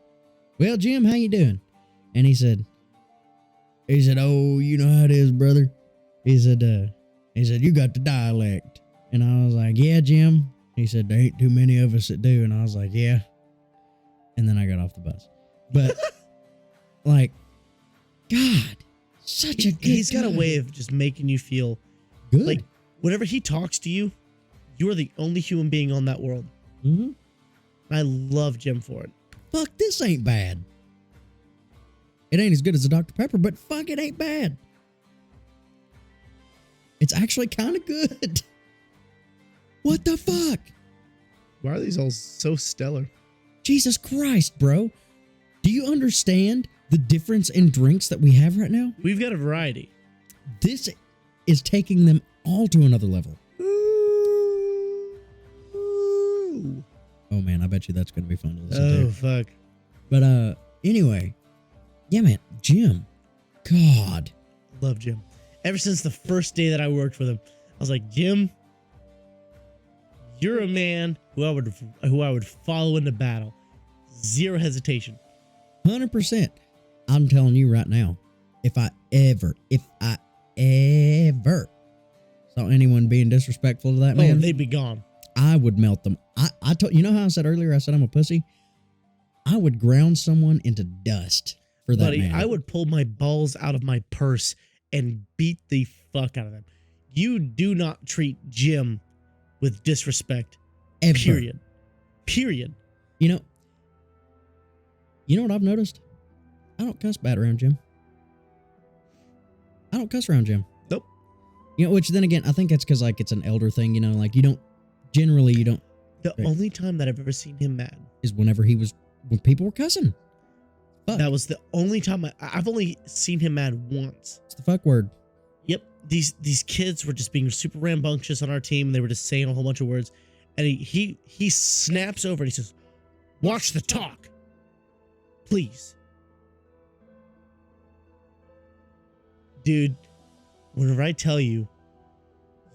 S1: well, Jim, how you doing? And he said, oh, you know how it is, brother. He said, you got the dialect. And I was like, yeah, Jim. He said, there ain't too many of us that do. And I was like, yeah. And then I got off the bus. But, like, God, such a good
S2: He's got
S1: guy.
S2: a way of just making you feel
S1: Good.
S2: like whenever he talks to you, you are the only human being on that world.
S1: Mm-hmm.
S2: I love Jim for it.
S1: Fuck, this ain't bad. It ain't as good as a Dr. Pepper, but fuck, it ain't bad. It's actually kind of good. What the fuck?
S2: Why are these all so stellar?
S1: Jesus Christ, bro. Do you understand the difference in drinks that we have right now?
S2: We've got a variety.
S1: This is taking them all to another level.
S2: Ooh.
S1: Oh man, I bet you that's going to be fun to listen to.
S2: Fuck.
S1: But anyway, yeah, man, Jim. God.
S2: Love Jim. Ever since the first day that I worked with him, I was like, Jim, you're a man who I would follow into battle. Zero hesitation.
S1: 100%. I'm telling you right now, if I ever saw anyone being disrespectful to that man,
S2: they'd be gone.
S1: I would melt them. I told you know how I said earlier, I said I'm a pussy? I would ground someone into dust for that
S2: Buddy,
S1: man.
S2: I would pull my balls out of my purse and beat the fuck out of them. You do not treat Jim with disrespect.
S1: Ever.
S2: Period.
S1: You know what I've noticed? I don't cuss bad around Jim. I don't cuss around Jim.
S2: Nope.
S1: You know, which then again, I think that's because like it's an elder thing, you know, like you don't.
S2: The only time that I've ever seen him mad
S1: is when people were cussing. Fuck.
S2: That was the only time I've only seen him mad once.
S1: It's the fuck word.
S2: Yep. These kids were just being super rambunctious on our team. And they were just saying a whole bunch of words. And he snaps over and he says, watch the talk. Please. Dude, whenever I tell you,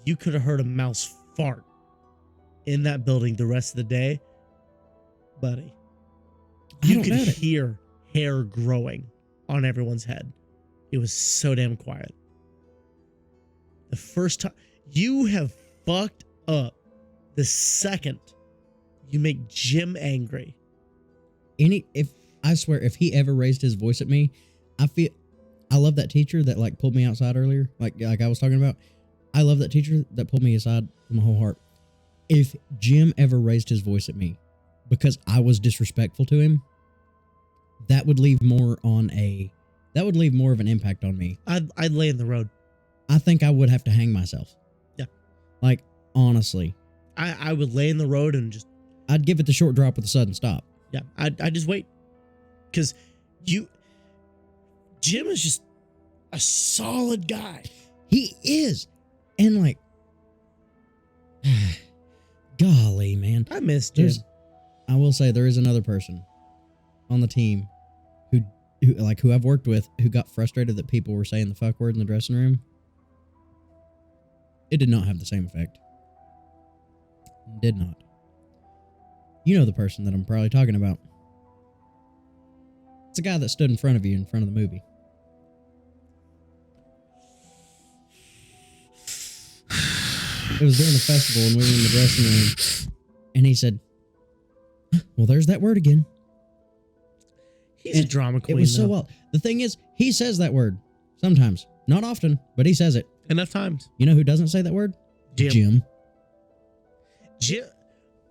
S2: you could have heard a mouse fart in that building the rest of the day, buddy. You could hear hair growing on everyone's head. It was so damn quiet. The first time you have fucked up the second you make Jim angry.
S1: I swear, if he ever raised his voice at me, I love that teacher that like pulled me outside earlier, like I was talking about. I love that teacher that pulled me aside from my whole heart. If Jim ever raised his voice at me because I was disrespectful to him, that would leave more of an impact on me.
S2: I'd lay in the road.
S1: I think I would have to hang myself.
S2: Yeah.
S1: Like, honestly.
S2: I would lay in the road and just...
S1: I'd give it the short drop with a sudden stop.
S2: Yeah, I'd just wait. Because Jim is just a solid guy.
S1: He is. And like... golly, man.
S2: I miss Jim.
S1: I will say there is another person on the team who I've worked with who got frustrated that people were saying the fuck word in the dressing room. It did not have the same effect. Did not. You know the person that I'm probably talking about. It's a guy that stood in front of you in front of the movie. It was during the festival and we were in the dressing room. And he said, well, there's that word again.
S2: He's a drama queen.
S1: It was so well. The thing is, he says that word sometimes. Not often, but he says it.
S2: Enough times.
S1: You know who doesn't say that word? Jim.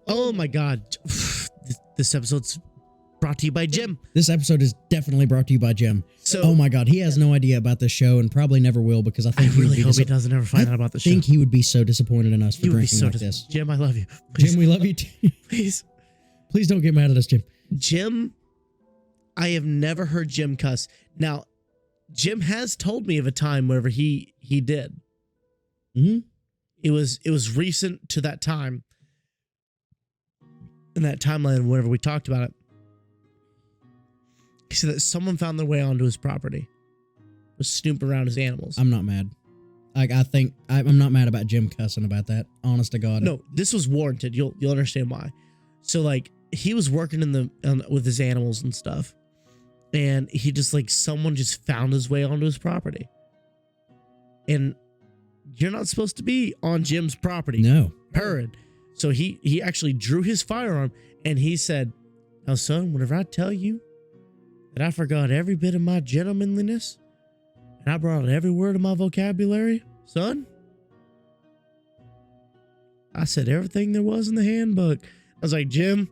S2: Oh my God. This episode's brought to you by Jim.
S1: This episode is definitely brought to you by Jim.
S2: So,
S1: oh my God, he has no idea about this show and probably never will because I think
S2: I really hope he doesn't ever find out about the show.
S1: I think he would be so disappointed in us for drinking like this.
S2: Jim, I love you. Please.
S1: Jim, we love you too.
S2: Please
S1: don't get mad at us, Jim.
S2: Jim, I have never heard Jim cuss. Now, Jim has told me of a time whenever he did.
S1: Mm-hmm.
S2: It was recent to that time. In that timeline, whenever we talked about it, he said that someone found their way onto his property, was snooping around his animals.
S1: I'm not mad. Like I think I'm not mad about Jim cussing about that. Honest to God.
S2: No, this was warranted. You'll understand why. So like he was working with his animals and stuff, and he just like someone just found his way onto his property, and you're not supposed to be on Jim's property.
S1: No.
S2: Period. So he actually drew his firearm and he said, "Now, son, whenever I tell you that I forgot every bit of my gentlemanliness and I brought out every word of my vocabulary, son, I said everything there was in the handbook." I was like, "Jim,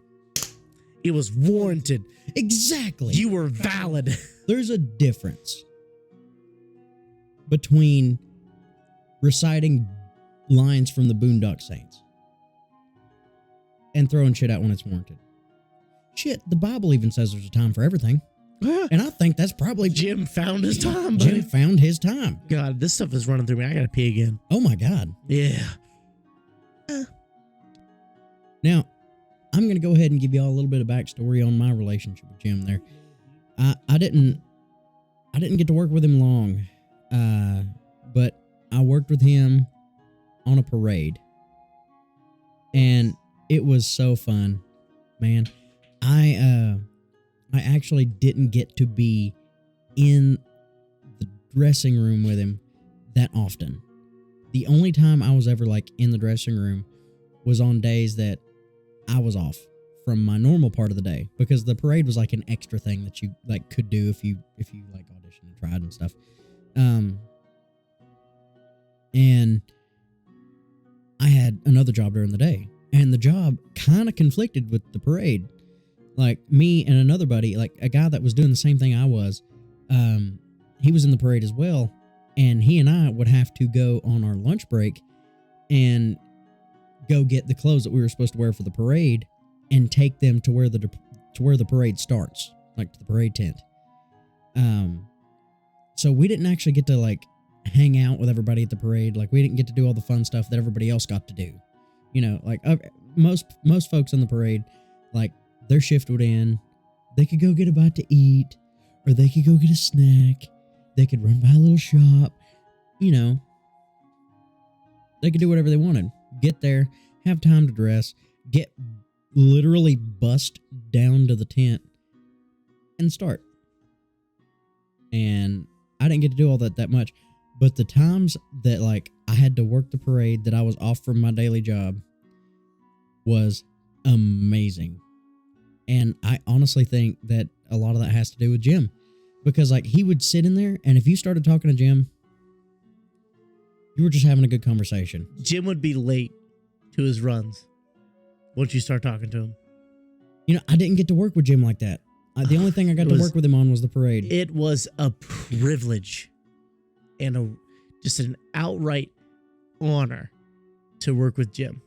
S2: it was warranted.
S1: Exactly.
S2: You were valid."
S1: There's a difference between reciting lines from the Boondock Saints and throwing shit out when it's warranted. Shit, the Bible even says there's a time for everything. And I think that's probably...
S2: Jim found his time, buddy.
S1: Jim found his time.
S2: God, this stuff is running through me. I gotta pee again.
S1: Oh my God.
S2: Yeah.
S1: Now, I'm going to go ahead and give y'all a little bit of backstory on my relationship with Jim there. I didn't get to work with him long, but I worked with him on a parade, and it was so fun, man. I actually didn't get to be in the dressing room with him that often. The only time I was ever like in the dressing room was on days that I was off from my normal part of the day, because the parade was like an extra thing that you like could do if you like auditioned and tried and stuff. And I had another job during the day, and the job kind of conflicted with the parade. Like, me and another buddy, like a guy that was doing the same thing I was, he was in the parade as well, and he and I would have to go on our lunch break and go get the clothes that we were supposed to wear for the parade and take them to where the parade starts, like to the parade tent. So we didn't actually get to like hang out with everybody at the parade. Like, we didn't get to do all the fun stuff that everybody else got to do. You know, like most folks in the parade, like their shift would end, they could go get a bite to eat, or they could go get a snack. They could run by a little shop. You know, they could do whatever they wanted. Get there, have time to dress, get literally bust down to the tent, and start. And I didn't get to do all that much. But the times that, like, I had to work the parade, that I was off from my daily job, was amazing. And I honestly think that a lot of that has to do with Jim. Because, like, he would sit in there, and if you started talking to Jim, you were just having a good conversation.
S2: Jim would be late to his runs once you start talking to him.
S1: You know, I didn't get to work with Jim like that. The only thing I got to work with him on was the parade.
S2: It was a privilege and just an outright honor to work with Jim.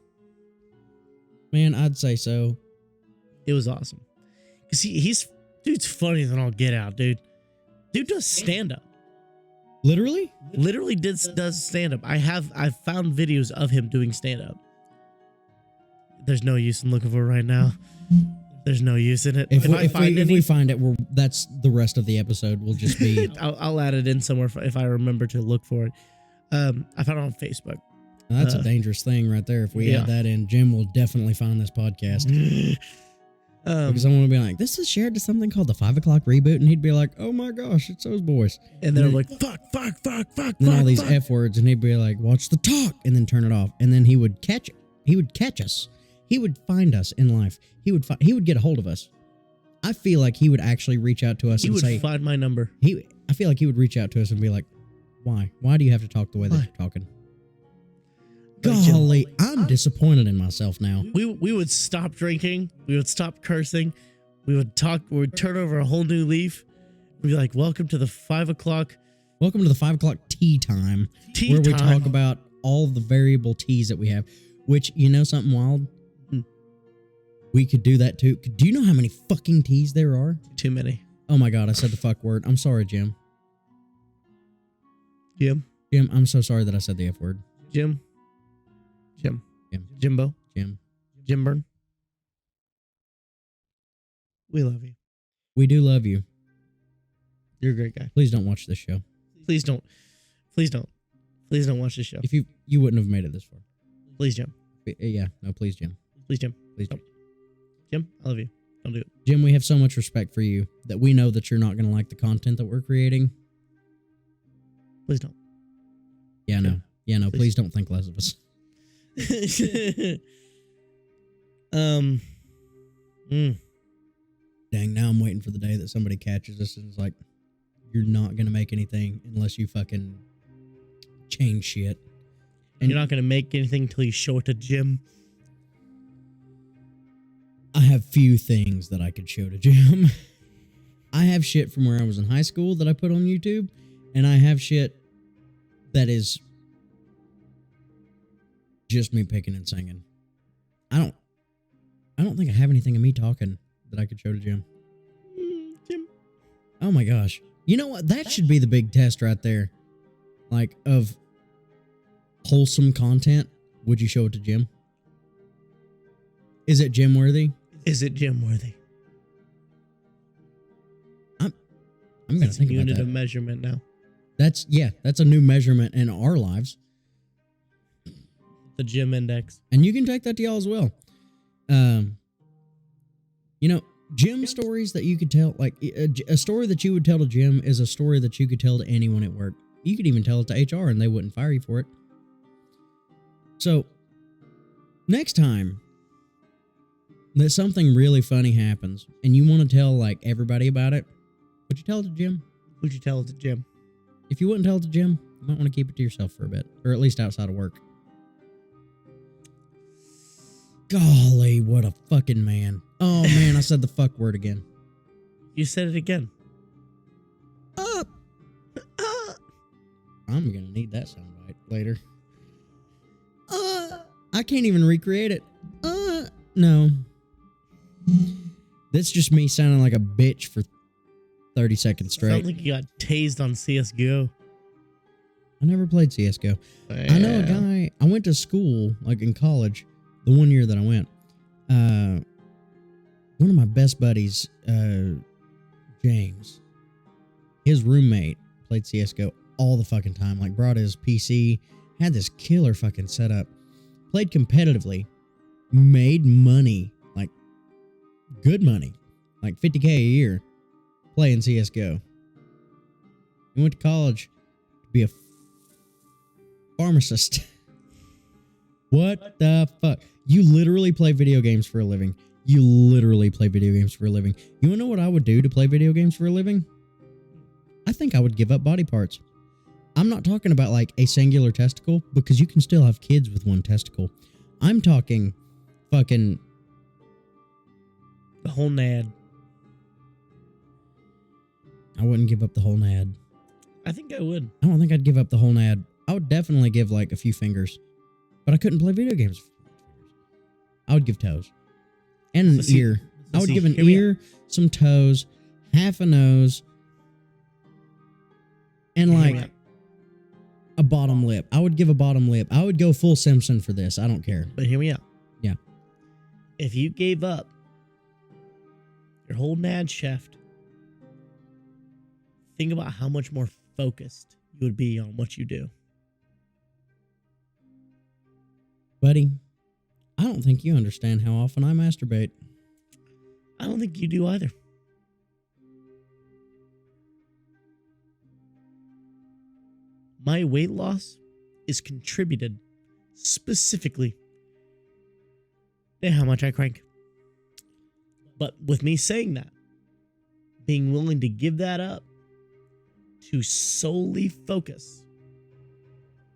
S1: Man, I'd say so.
S2: It was awesome. Cause dude's funny than all get out, dude. Dude does stand up.
S1: Literally
S2: does stand up. I've found videos of him doing stand up. There's no use in looking for it right now. There's no use in it.
S1: If we find it, that's the rest of the episode. Will just be.
S2: I'll add it in somewhere if I remember to look for it. I found it on Facebook.
S1: Now, that's a dangerous thing right there. If we add that in, Jim will definitely find this podcast. Because I'm going to be like, this is shared to something called the 5 o'clock reboot, and he'd be like, oh my gosh, it's those boys.
S2: And they're like, fuck.
S1: And then all these F words, and he'd be like, watch the talk, and then turn it off. And then he would catch it. He would catch us. He would find us in life. He would get a hold of us. I feel like he would actually reach out to us and say...
S2: He would find my number.
S1: I feel like he would reach out to us and be like, why? Why do you have to talk the way that you're talking? Golly, I'm disappointed in myself now.
S2: We would stop drinking. We would stop cursing. We would talk. We would turn over a whole new leaf. We'd be like, welcome to the 5 o'clock.
S1: Welcome to the 5 o'clock tea time. We talk about all the variable teas that we have. Which, you know something wild? We could do that too. Do you know how many fucking teas there are?
S2: Too many.
S1: Oh my God, I said the fuck word. I'm sorry, Jim.
S2: Jim,
S1: I'm so sorry that I said the F word.
S2: Jimbo. Jimburn. We love you.
S1: We do love you.
S2: You're a great guy.
S1: Please don't watch this show.
S2: Please don't watch this show.
S1: If you wouldn't have made it this far.
S2: Please, Jim.
S1: Yeah, no, please, Jim.
S2: Please, Jim.
S1: Please, Jim.
S2: Jim, I love you. Don't do it.
S1: Jim, we have so much respect for you that we know that you're not going to like the content that we're creating.
S2: Please don't.
S1: Yeah, no. Yeah, no. Please don't think less of us. Dang, now I'm waiting for the day that somebody catches us and is like, you're not going to make anything unless you fucking change shit.
S2: And you're not going to make anything until you show it to Jim.
S1: I have few things that I could show to Jim. I have shit from where I was in high school that I put on YouTube, and I have shit that is just me picking and singing. I don't think I have anything of me talking that I could show to Jim.
S2: Jim.
S1: Oh my gosh. You know what? That should be the big test right there. Like, of wholesome content. Would you show it to Jim? Is it Jim worthy?
S2: Is it Jim worthy?
S1: I'm going to think about that.
S2: Unit of measurement now.
S1: That's a new measurement in our lives.
S2: The Jim index.
S1: And you can take that to y'all as well. Jim stories that you could tell, like a story that you would tell to Jim is a story that you could tell to anyone at work. You could even tell it to HR and they wouldn't fire you for it. So, next time that something really funny happens and you want to tell like everybody about it, would you tell it to Jim?
S2: Would you tell it to Jim?
S1: If you wouldn't tell it to Jim, you might want to keep it to yourself for a bit, or at least outside of work. Golly, what a fucking man. Oh man, I said the fuck word again.
S2: You said it again.
S1: I'm gonna need that soundbite later. I can't even recreate it. No. That's just me sounding like a bitch for 30 seconds straight.
S2: Sounds like you got tased on CSGO.
S1: I never played CSGO.
S2: Yeah.
S1: I know a guy, I went to school, like in college, the one year that I went. One of my best buddies, James, his roommate played CSGO all the fucking time. Like, brought his PC, had this killer fucking setup, played competitively, made money, like good money, like $50K a year, playing CSGO. He went to college to be a pharmacist. What the fuck? You literally play video games for a living. You literally play video games for a living. You wanna know what I would do to play video games for a living? I think I would give up body parts. I'm not talking about like a singular testicle, because you can still have kids with one testicle. I'm talking fucking
S2: the whole nad.
S1: I wouldn't give up the whole nad.
S2: I think I would.
S1: I don't think I'd give up the whole nad. I would definitely give like a few fingers, but I couldn't play video games. I would give toes and an ear. I would give an ear, some toes, half a nose, and like a bottom lip. I would give a bottom lip. I would go full Simpson for this. I don't care.
S2: But hear me out.
S1: Yeah.
S2: If you gave up your whole nad shaft, think about how much more focused you would be on what you do.
S1: Buddy, I don't think you understand how often I masturbate.
S2: I don't think you do either. My weight loss is contributed specifically to how much I crank. But with me saying that, being willing to give that up to solely focus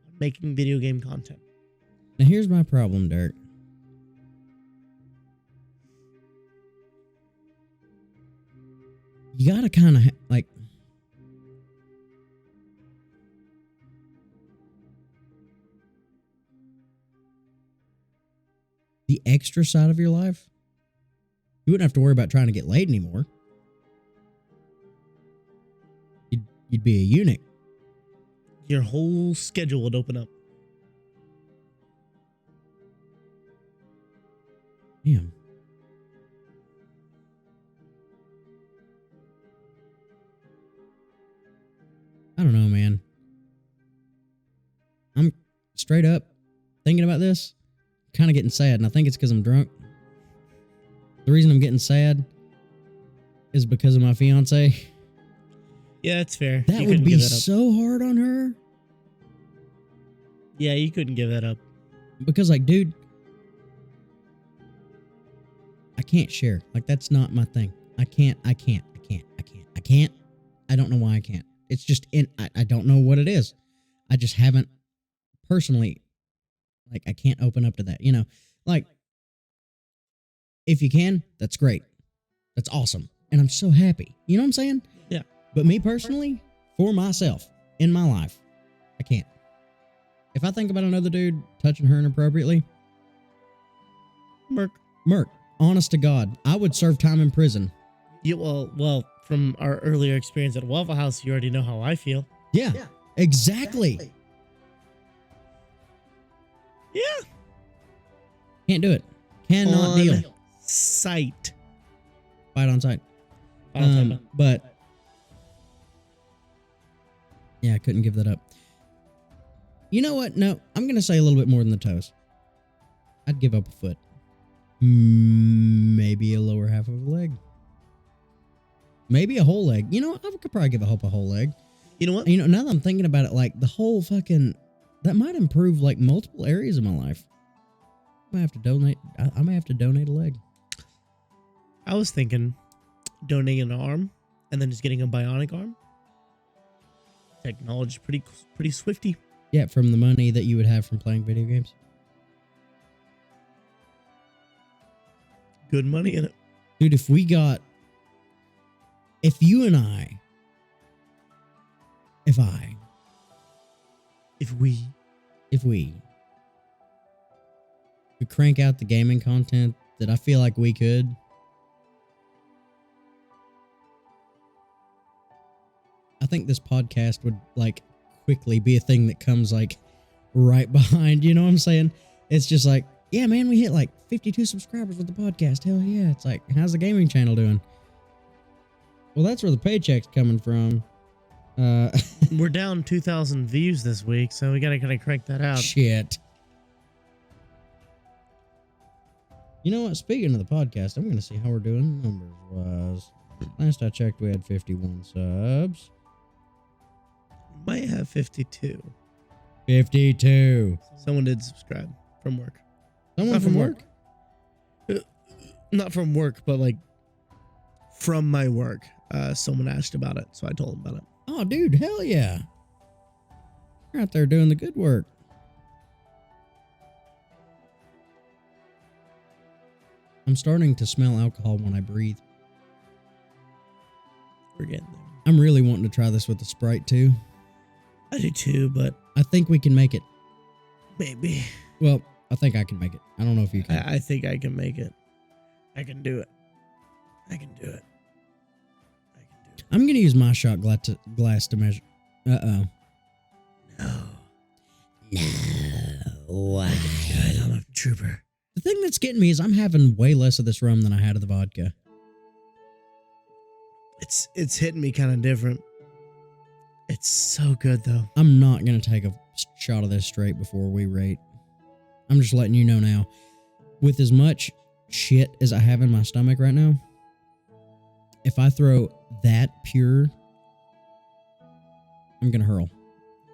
S2: on making video game content.
S1: Now here's my problem, Dirk. You gotta kind of like the extra side of your life. You wouldn't have to worry about trying to get laid anymore. You'd be a eunuch.
S2: Your whole schedule would open up.
S1: Damn. I don't know, man. I'm straight up thinking about this, kind of getting sad, and I think it's because I'm drunk. The reason I'm getting sad is because of my fiance.
S2: Yeah, that's fair.
S1: That
S2: You
S1: would
S2: couldn't
S1: be
S2: give that up.
S1: so hard on her.
S2: Yeah, you couldn't give that up.
S1: Because, like, dude, I can't share. Like, that's not my thing. I can't. I don't know why I can't. It's just I don't know what it is. I just haven't personally, like, I can't open up to that. You know, like, if you can, that's great. That's awesome. And I'm so happy. You know what I'm saying?
S2: Yeah.
S1: But me personally, for myself, in my life, I can't. If I think about another dude touching her inappropriately, Merc. Honest to God, I would serve time in prison.
S2: Yeah, well, from our earlier experience at Waffle House, you already know how I feel.
S1: Yeah, exactly.
S2: Yeah.
S1: Can't do it. Cannot deal.
S2: Sight.
S1: Fight on sight.
S2: But
S1: But yeah, I couldn't give that up. You know what? No, I'm going to say a little bit more than the toes. I'd give up a foot. Maybe a lower half of a leg. Maybe a whole leg. You know, I could probably give up a whole leg.
S2: You know what?
S1: You know, now that I'm thinking about it, like, the whole fucking... That might improve, like, multiple areas of my life. I may have to donate a leg.
S2: I was thinking donating an arm and then just getting a bionic arm. Technology's pretty swifty.
S1: Yeah, from the money that you would have from playing video games.
S2: Good money in it.
S1: Dude, if you and I, if we could crank out the gaming content that I feel like we could, I think this podcast would, like, quickly be a thing that comes, like, right behind. You know what I'm saying? It's just like, yeah, man, we hit like 52 subscribers with the podcast. Hell yeah. It's like, how's the gaming channel doing? Well, that's where the paycheck's coming from.
S2: We're down 2,000 views this week, so we gotta kind of crank that out.
S1: Shit. You know what? Speaking of the podcast, I'm going to see how we're doing numbers-wise. Last I checked, we had 51 subs.
S2: Might have 52.
S1: 52.
S2: Someone did subscribe from work.
S1: Someone from work?
S2: Not from work, but like from my work. Someone asked about it, so I told them about it.
S1: Oh, dude, hell yeah. You're out there doing the good work. I'm starting to smell alcohol when I breathe.
S2: We're getting there.
S1: I'm really wanting to try this with the Sprite, too.
S2: I do too, but
S1: I think we can make it.
S2: maybe.
S1: Well, I think I can make it. I don't know if you can.
S2: I think I can make it. I can do it. I can do it.
S1: I'm going to use my shot glass to measure. Uh-oh.
S2: No.
S1: Why?
S2: Good, I'm a trooper.
S1: The thing that's getting me is I'm having way less of this rum than I had of the vodka.
S2: It's hitting me kind of different. It's so good, though.
S1: I'm not going to take a shot of this straight before we rate. I'm just letting you know now. With as much shit as I have in my stomach right now, if I throw that pure, I'm going to hurl.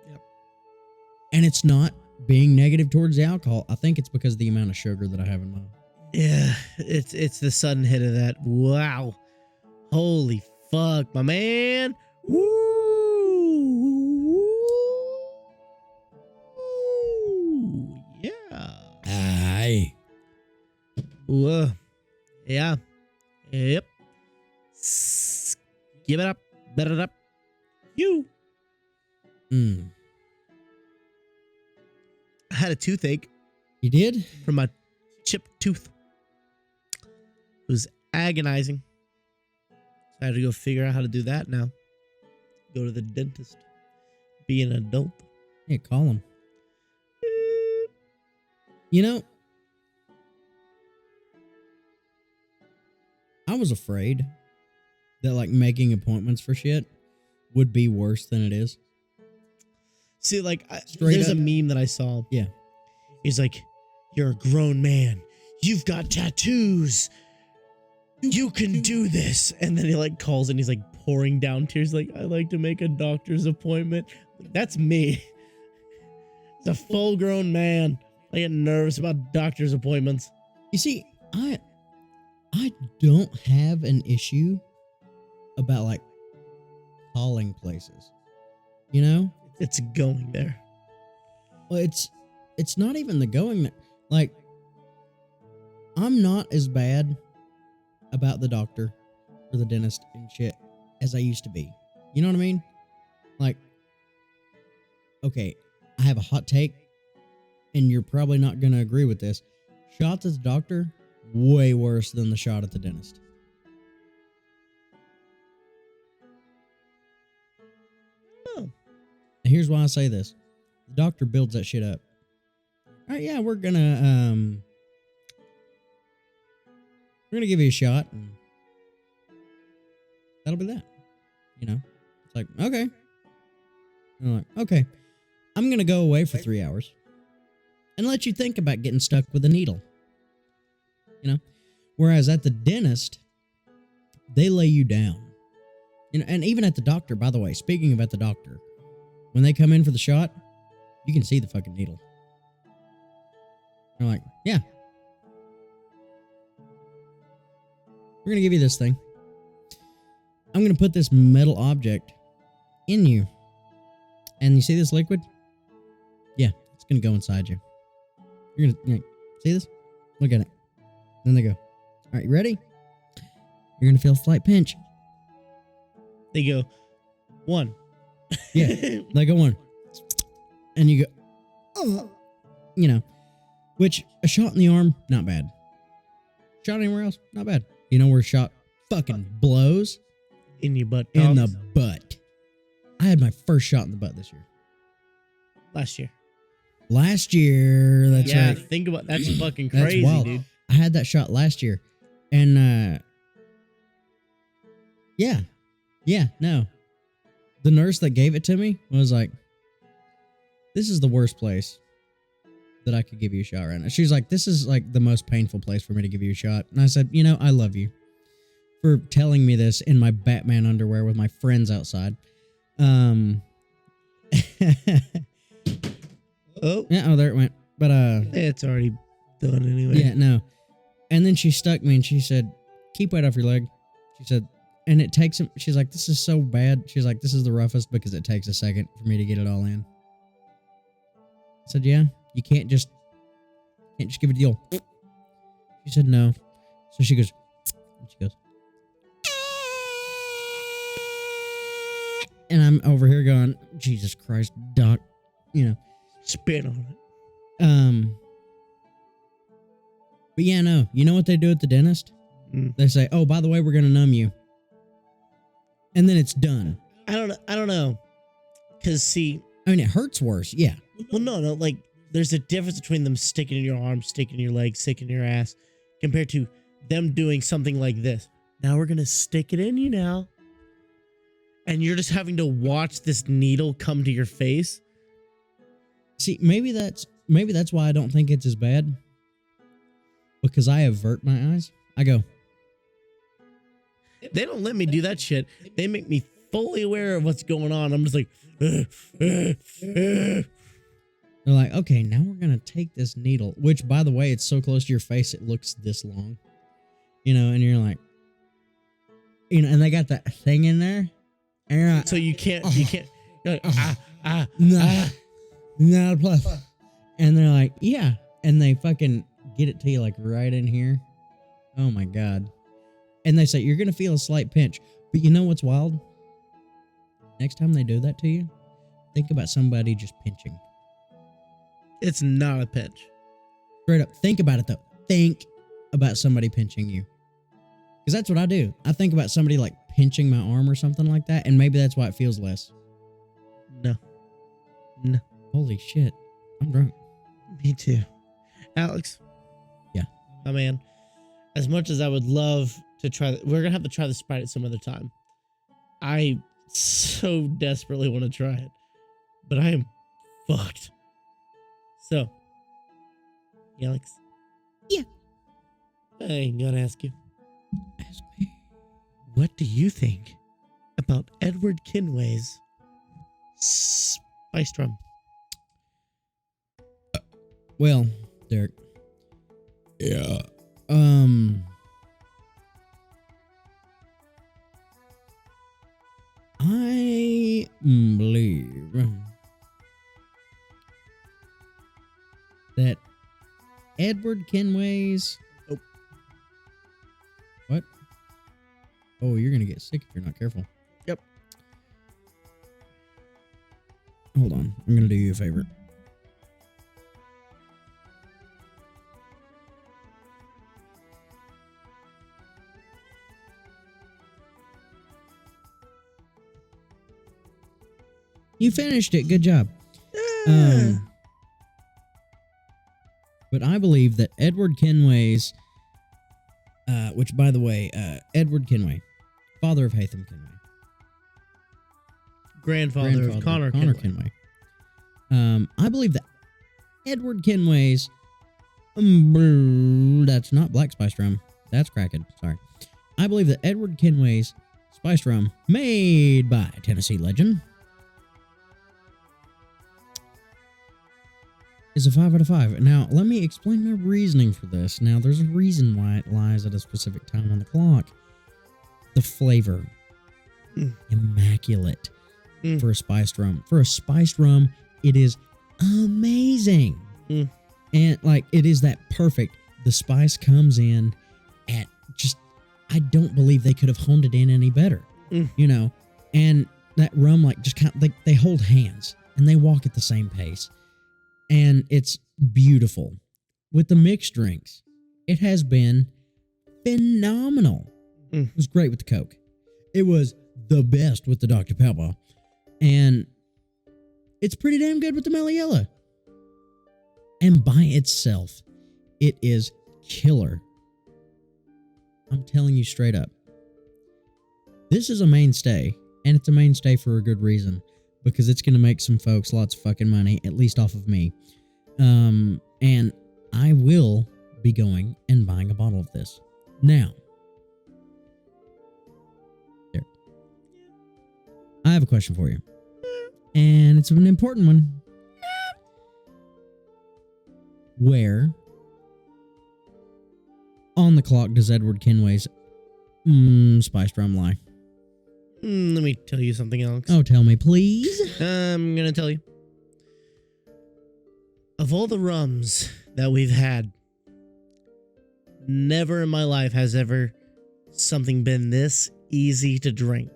S2: Yep.
S1: And it's not being negative towards the alcohol. I think it's because of the amount of sugar that I have in mine.
S2: Yeah, it's the sudden hit of that. Wow. Holy fuck, my man. Woo. Yeah.
S1: Aye.
S2: Whoa. Yeah. Yep. Give it up. Bet it up. You.
S1: I
S2: had a toothache.
S1: You did?
S2: From my chipped tooth. It was agonizing. So I had to go figure out how to do that now. Go to the dentist. Be an adult.
S1: Yeah, call him. You know, I was afraid that, like, making appointments for shit would be worse than it is.
S2: See, like,
S1: Straight
S2: there's
S1: up.
S2: a meme that I saw.
S1: Yeah.
S2: He's like, you're a grown man. You've got tattoos. you can do this. And then he like calls and he's like pouring down tears. Like, I'd like to make a doctor's appointment. That's me. It's a full grown man. I get nervous about doctor's appointments.
S1: You see, I don't have an issue about like calling places. You know?
S2: It's going there.
S1: Well, it's not even the going there. Like, I'm not as bad about the doctor or the dentist and shit as I used to be. You know what I mean? Like, okay, I have a hot take, and you're probably not going to agree with this. Shots at the doctor, way worse than the shot at the dentist.
S2: Oh.
S1: And here's why I say this. The doctor builds that shit up. All right, yeah, we're gonna give you a shot, and that'll be that. You know, it's like, okay. And I'm like, okay, I'm gonna go away for 3 hours and let you think about getting stuck with a needle. You know, whereas at the dentist, they lay you down. You know, and even at the doctor, by the way, speaking of at the doctor, when they come in for the shot, you can see the fucking needle. They're like, yeah. We're going to give you this thing. I'm going to put this metal object in you. And you see this liquid? Yeah, it's going to go inside you. You're going to see this? Look at it. Then they go, all right, you ready? You're going to feel a slight pinch.
S2: They go, 1.
S1: Yeah, they go 1. And you go, oh, you know, which a shot in the arm, not bad. Shot anywhere else, not bad. You know where a shot fucking blows?
S2: In your butt.
S1: In the butt. I had my first shot in the butt this year.
S2: Last year.
S1: That's right.
S2: Think about that's fucking crazy,
S1: that's wild.
S2: Dude.
S1: I had that shot last year. And yeah, no. The nurse that gave it to me was like, this is the worst place that I could give you a shot right now. She's like, this is like the most painful place for me to give you a shot. And I said, you know, I love you for telling me this in my Batman underwear with my friends outside. Oh, yeah, there it went. But
S2: it's already done anyway.
S1: Yeah, no. And then she stuck me and she said, keep weight off your leg. She said, and it takes him. She's like, this is so bad. She's like, this is the roughest because it takes a second for me to get it all in. I said, yeah, you can't just give it the old. She said, no. So she goes, and I'm over here going, Jesus Christ, doc, you know.
S2: Spit on it.
S1: But yeah, no. You know what they do at the dentist? They say, oh, by the way, we're going to numb you. And then it's done.
S2: I don't know. Because, see...
S1: I mean, it hurts worse, yeah.
S2: Well, no. Like, there's a difference between them sticking in your arm, sticking in your leg, sticking in your ass, compared to them doing something like this. Now we're going to stick it in you now. And you're just having to watch this needle come to your face.
S1: See, maybe that's why I don't think it's as bad. Because I avert my eyes. I go.
S2: They don't let me do that shit. They make me fully aware of what's going on. I'm just like,
S1: They're like, okay, now we're going to take this needle, which, by the way, it's so close to your face, it looks this long. You know, and you're like, you know, and they got that thing in there. And you're like,
S2: so you can't, you're like,
S1: not a plus. And they're like, yeah. And they fucking get it to you like right in here. Oh my God. And they say, you're going to feel a slight pinch. But you know what's wild? Next time they do that to you, think about somebody just pinching.
S2: It's not a pinch.
S1: Straight up. Think about it though. Think about somebody pinching you. Because that's what I do. I think about somebody like pinching my arm or something like that. And maybe that's why it feels less.
S2: No.
S1: Holy shit. I'm drunk.
S2: Me too. Alex.
S1: Yeah.
S2: Oh man. As much as I would love to try, we're going to have to try the Sprite at some other time. I so desperately want to try it. But I am fucked. So. Alex.
S1: Yeah.
S2: I ain't going to ask you.
S1: Ask me.
S2: What do you think about Edward Kenway's spiced rum?
S1: Well, Derek.
S3: Yeah.
S1: I believe that Edward Kenway's.
S2: Oh.
S1: What? Oh, you're gonna get sick if you're not careful.
S2: Yep.
S1: Hold on. I'm gonna do you a favor. You finished it. Good job. But I believe that Edward Kenway's, which, by the way, Edward Kenway, father of Hatham Kenway,
S2: grandfather of Connor
S1: Kenway. I believe that Edward Kenway's, that's not black spiced rum. That's Kraken. Sorry. I believe that Edward Kenway's spiced rum, made by Tennessee legend, is a 5 out of 5. Now, let me explain my reasoning for this. Now, there's a reason why it lies at a specific time on the clock. The flavor. Immaculate for a spiced rum. For a spiced rum, it is amazing. And, like, it is that perfect. The spice comes in at just, I don't believe they could have honed it in any better. You know? And that rum, like, just kind of, like, they hold hands and they walk at the same pace. And it's beautiful. With the mixed drinks, it has been phenomenal. It was great with the Coke. It was the best with the Dr. Pepper. And it's pretty damn good with the Mellow Yellow. And by itself, it is killer. I'm telling you straight up. This is a mainstay, and it's a mainstay for a good reason. Because it's going to make some folks lots of fucking money, at least off of me. And I will be going and buying a bottle of this. Now, there. I have a question for you. And it's an important one. Where on the clock does Edward Kenway's spiced rum lie?
S2: Let me tell you something, Alex.
S1: Oh, tell me, please.
S2: I'm going to tell you. Of all the rums that we've had, never in my life has ever something been this easy to drink.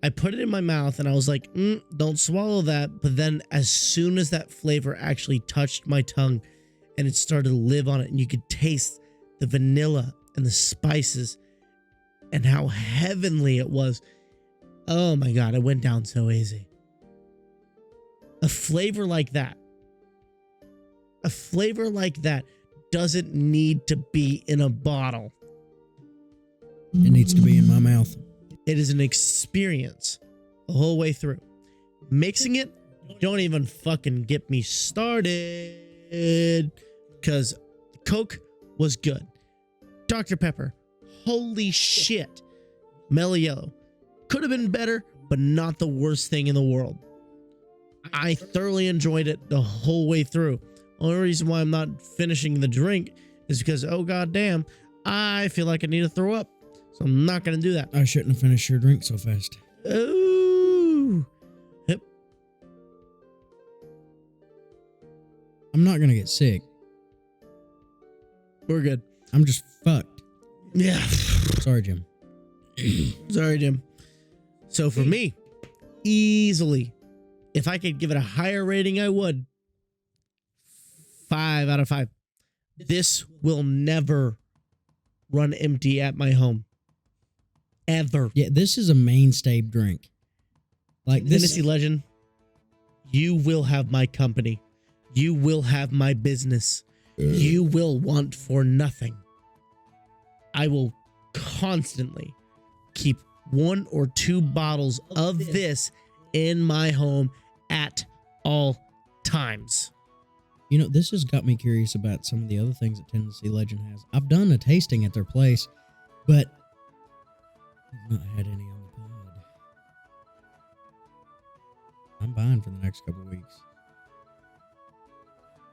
S2: I put it in my mouth and I was like, don't swallow that. But then as soon as that flavor actually touched my tongue and it started to live on it and you could taste the vanilla and the spices and how heavenly it was. Oh my God, it went down so easy. A flavor like that doesn't need to be in a bottle.
S1: It needs to be in my mouth.
S2: It is an experience the whole way through. Mixing it, don't even fucking get me started. Because Coke was good. Dr. Pepper, holy shit. Mellow Yellow. Could have been better, but not the worst thing in the world. I thoroughly enjoyed it the whole way through. Only reason why I'm not finishing the drink is because, oh goddamn, I feel like I need to throw up. So I'm not going to do that.
S1: I shouldn't have finished your drink so fast.
S2: Ooh. Yep.
S1: I'm not going to get sick.
S2: We're good.
S1: I'm just fucked.
S2: Yeah.
S1: Sorry, Jim.
S2: Sorry, Jim. So for me, easily, if I could give it a higher rating, I would. 5 out of 5. This will never run empty at my home. Ever.
S1: Yeah, this is a mainstay drink. Like this.
S2: Tennessee legend, you will have my company. You will have my business. You will want for nothing. I will constantly keep 1 or 2 bottles of this in my home at all times.
S1: You know, this has got me curious about some of the other things that Tennessee Legend has. I've done a tasting at their place, But I've not had any on the pod. I'm buying for the next couple of weeks.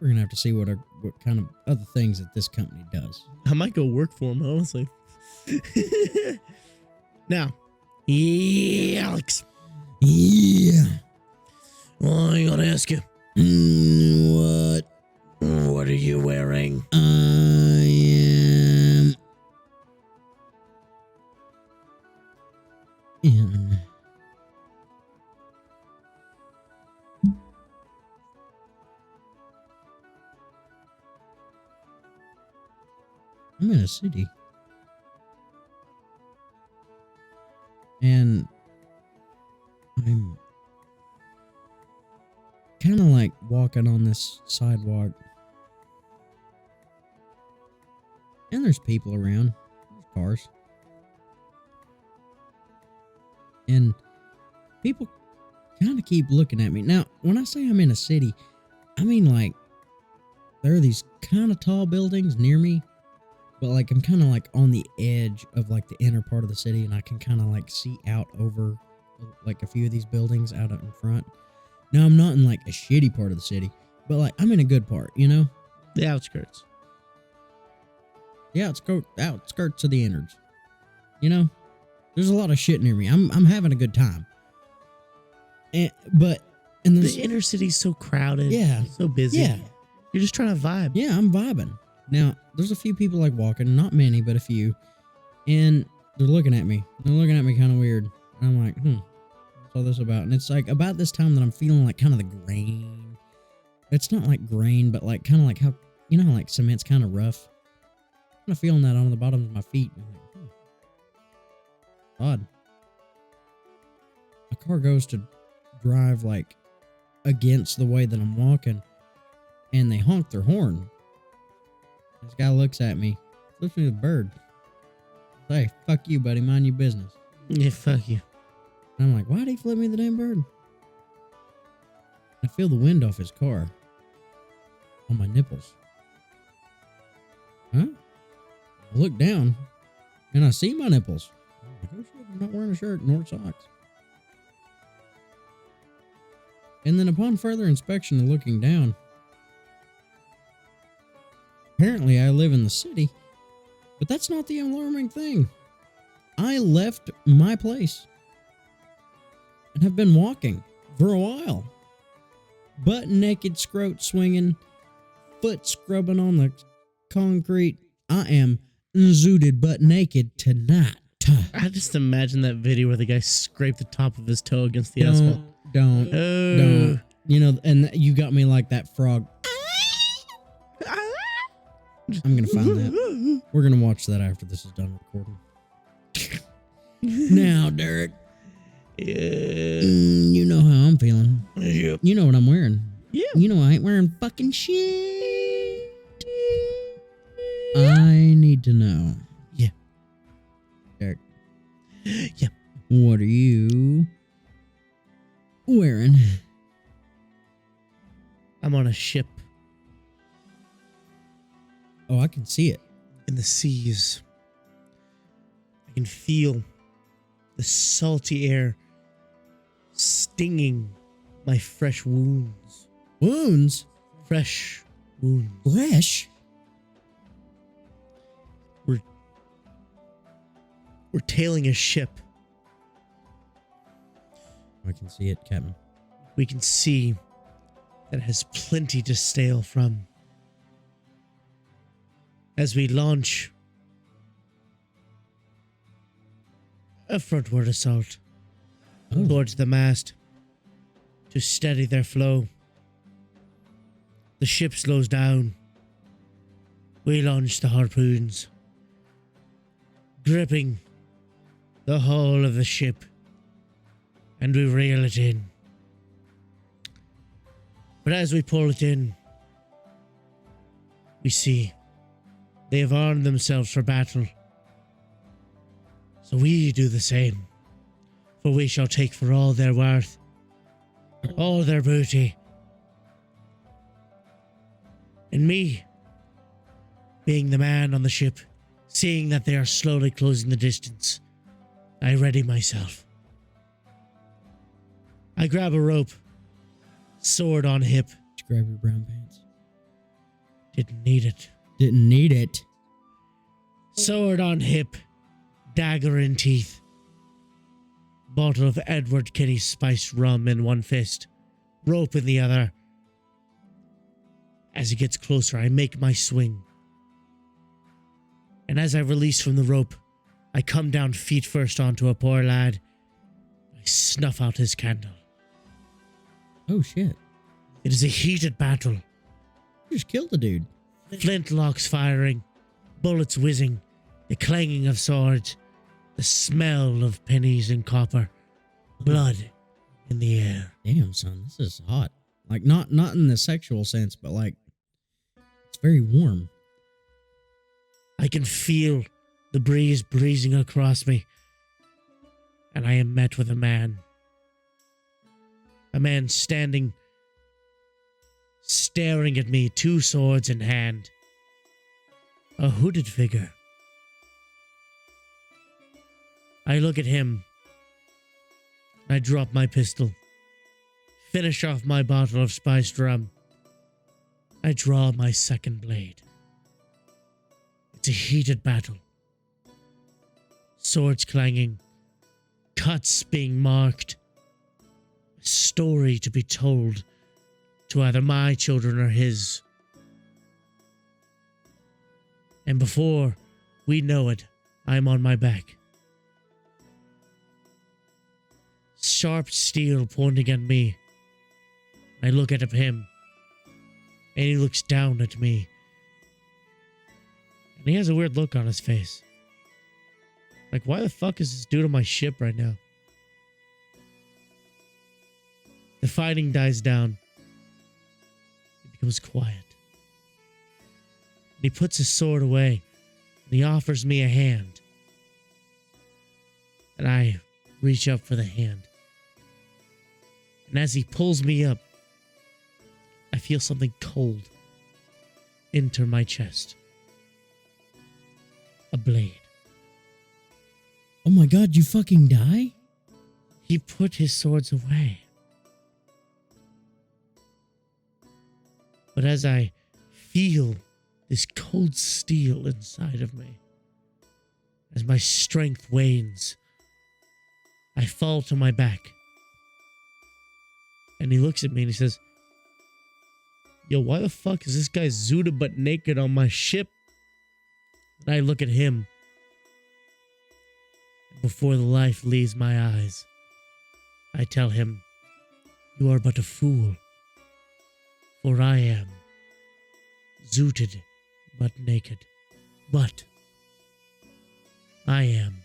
S1: We're gonna have to see what kind of other things that this company does.
S2: I might go work for him, honestly. Now, yeah, Alex.
S1: Yeah.
S2: Well, I gotta ask you.
S1: What?
S2: What are you wearing?
S1: I am in. I'm in a city. And I'm kind of like walking on this sidewalk. And there's people around. There's cars. And people kind of keep looking at me. Now, when I say I'm in a city, I mean like there are these kind of tall buildings near me. But like I'm kind of like on the edge of like the inner part of the city, and I can kind of like see out over like a few of these buildings out in front. Now I'm not in like a shitty part of the city, but like I'm in a good part, you know?
S2: The outskirts.
S1: The outskirts of the innards. You know? There's a lot of shit near me. I'm having a good time. But in
S2: The inner city's so crowded.
S1: Yeah.
S2: So busy.
S1: Yeah.
S2: You're just trying to vibe.
S1: Yeah, I'm vibing. Now, there's a few people like walking, not many, but a few, and they're looking at me. They're looking at me kind of weird. And I'm like, what's all this about? And it's like about this time that I'm feeling like kind of the grain. It's not like grain, but like kind of like how, you know how like cement's kind of rough? I'm kind of feeling that on the bottom of my feet. I'm like, odd. A car goes to drive like against the way that I'm walking, and they honk their horn. This guy looks at me, flips me the bird. Hey, fuck you, buddy. Mind your business.
S2: Yeah, fuck you.
S1: And I'm like, why'd he flip me the damn bird? I feel the wind off his car on my nipples. Huh? I look down, and I see my nipples. I'm like, oh shit, I'm not wearing a shirt nor socks. And then upon further inspection and looking down, apparently I live in the city, but that's not the alarming thing. I left my place and have been walking for a while. Butt naked, scrote swinging, foot scrubbing on the concrete. I am zooted butt naked tonight.
S2: I just imagine that video where the guy scraped the top of his toe against the asphalt.
S1: Don't. You know, and you got me like that frog. I'm going to find that. We're going to watch that after this is done recording. Now, Derek.
S2: Yeah.
S1: You know how I'm feeling.
S2: Yep.
S1: You know what I'm wearing.
S2: Yeah.
S1: You know I ain't wearing fucking shit. I need to know.
S2: Yeah.
S1: Derek.
S2: Yeah.
S1: What are you wearing?
S2: I'm on a ship
S1: Oh, I can see it.
S2: in the seas. I can feel the salty air stinging my fresh wounds.
S1: Wounds?
S2: Fresh wounds.
S1: Fresh?
S2: We're tailing a ship.
S1: I can see it, Captain.
S2: We can see that it has plenty to sail from. As we launch a frontward assault towards the mast to steady their flow. The ship slows down. We launch the harpoons, gripping the hull of the ship, and we reel it in. But as we pull it in, we see they have armed themselves for battle. So we do the same, for we shall take for all their worth, all their booty. And me, being the man on the ship, Seeing that they are slowly closing the distance, I ready myself. I grab a rope, sword on hip.
S1: Just grab your brown pants.
S2: Didn't need it.
S1: Didn't need it.
S2: Sword on hip, dagger in teeth. Bottle of Edward Kenny's spiced rum in one fist, rope in the other. As he gets closer, I make my swing. And as I release from the rope, I come down feet first onto a poor lad. I snuff out his candle.
S1: Oh, shit.
S2: It is a heated battle.
S1: You just killed the dude.
S2: Flintlocks firing, bullets whizzing, the clanging of swords, the smell of pennies and copper, blood in the air.
S1: Damn, son, this is hot. Like, not in the sexual sense, but like, it's very warm.
S2: I can feel the breeze breezing across me, and I am met with a man. A man standing, staring at me, two swords in hand. A hooded figure. I look at him. I drop my pistol. Finish off my bottle of spiced rum. I draw my second blade. It's a heated battle. Swords clanging. Cuts being marked. A story to be told to either my children or his. And before we know it, I'm on my back. Sharp steel pointing at me. I look at him, and he looks down at me. And he has a weird look on his face. Like, why the fuck is this dude on my ship right now? The fighting dies down. It becomes quiet. And he puts his sword away, and he offers me a hand. And I reach up for the hand. And as he pulls me up, I feel something cold enter my chest. A blade.
S1: Oh my god, you fucking die?
S2: He put his swords away. But as I feel this cold steel inside of me, as my strength wanes, I fall to my back. And he looks at me and he says, "Yo, why the fuck is this guy zooted but naked on my ship?" And I look at him. And before the life leaves my eyes, I tell him, "You are but a fool, for I am zooted but naked. But I am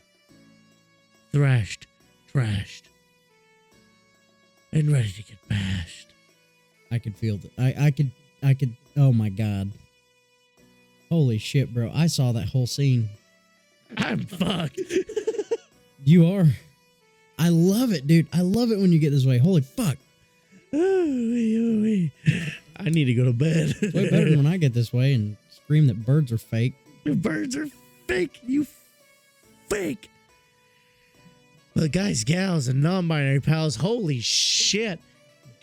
S2: thrashed, trashed, and ready to get bashed."
S1: I could feel that. I could. Oh my god. Holy shit, bro. I saw that whole scene.
S2: I'm fucked.
S1: You are. I love it, dude. I love it when you get this way. Holy fuck.
S2: I need to go to bed.
S1: It's way better than when I get this way and scream that birds are fake.
S2: The birds are fake. You fake. But guys, gals, and non-binary pals, holy shit.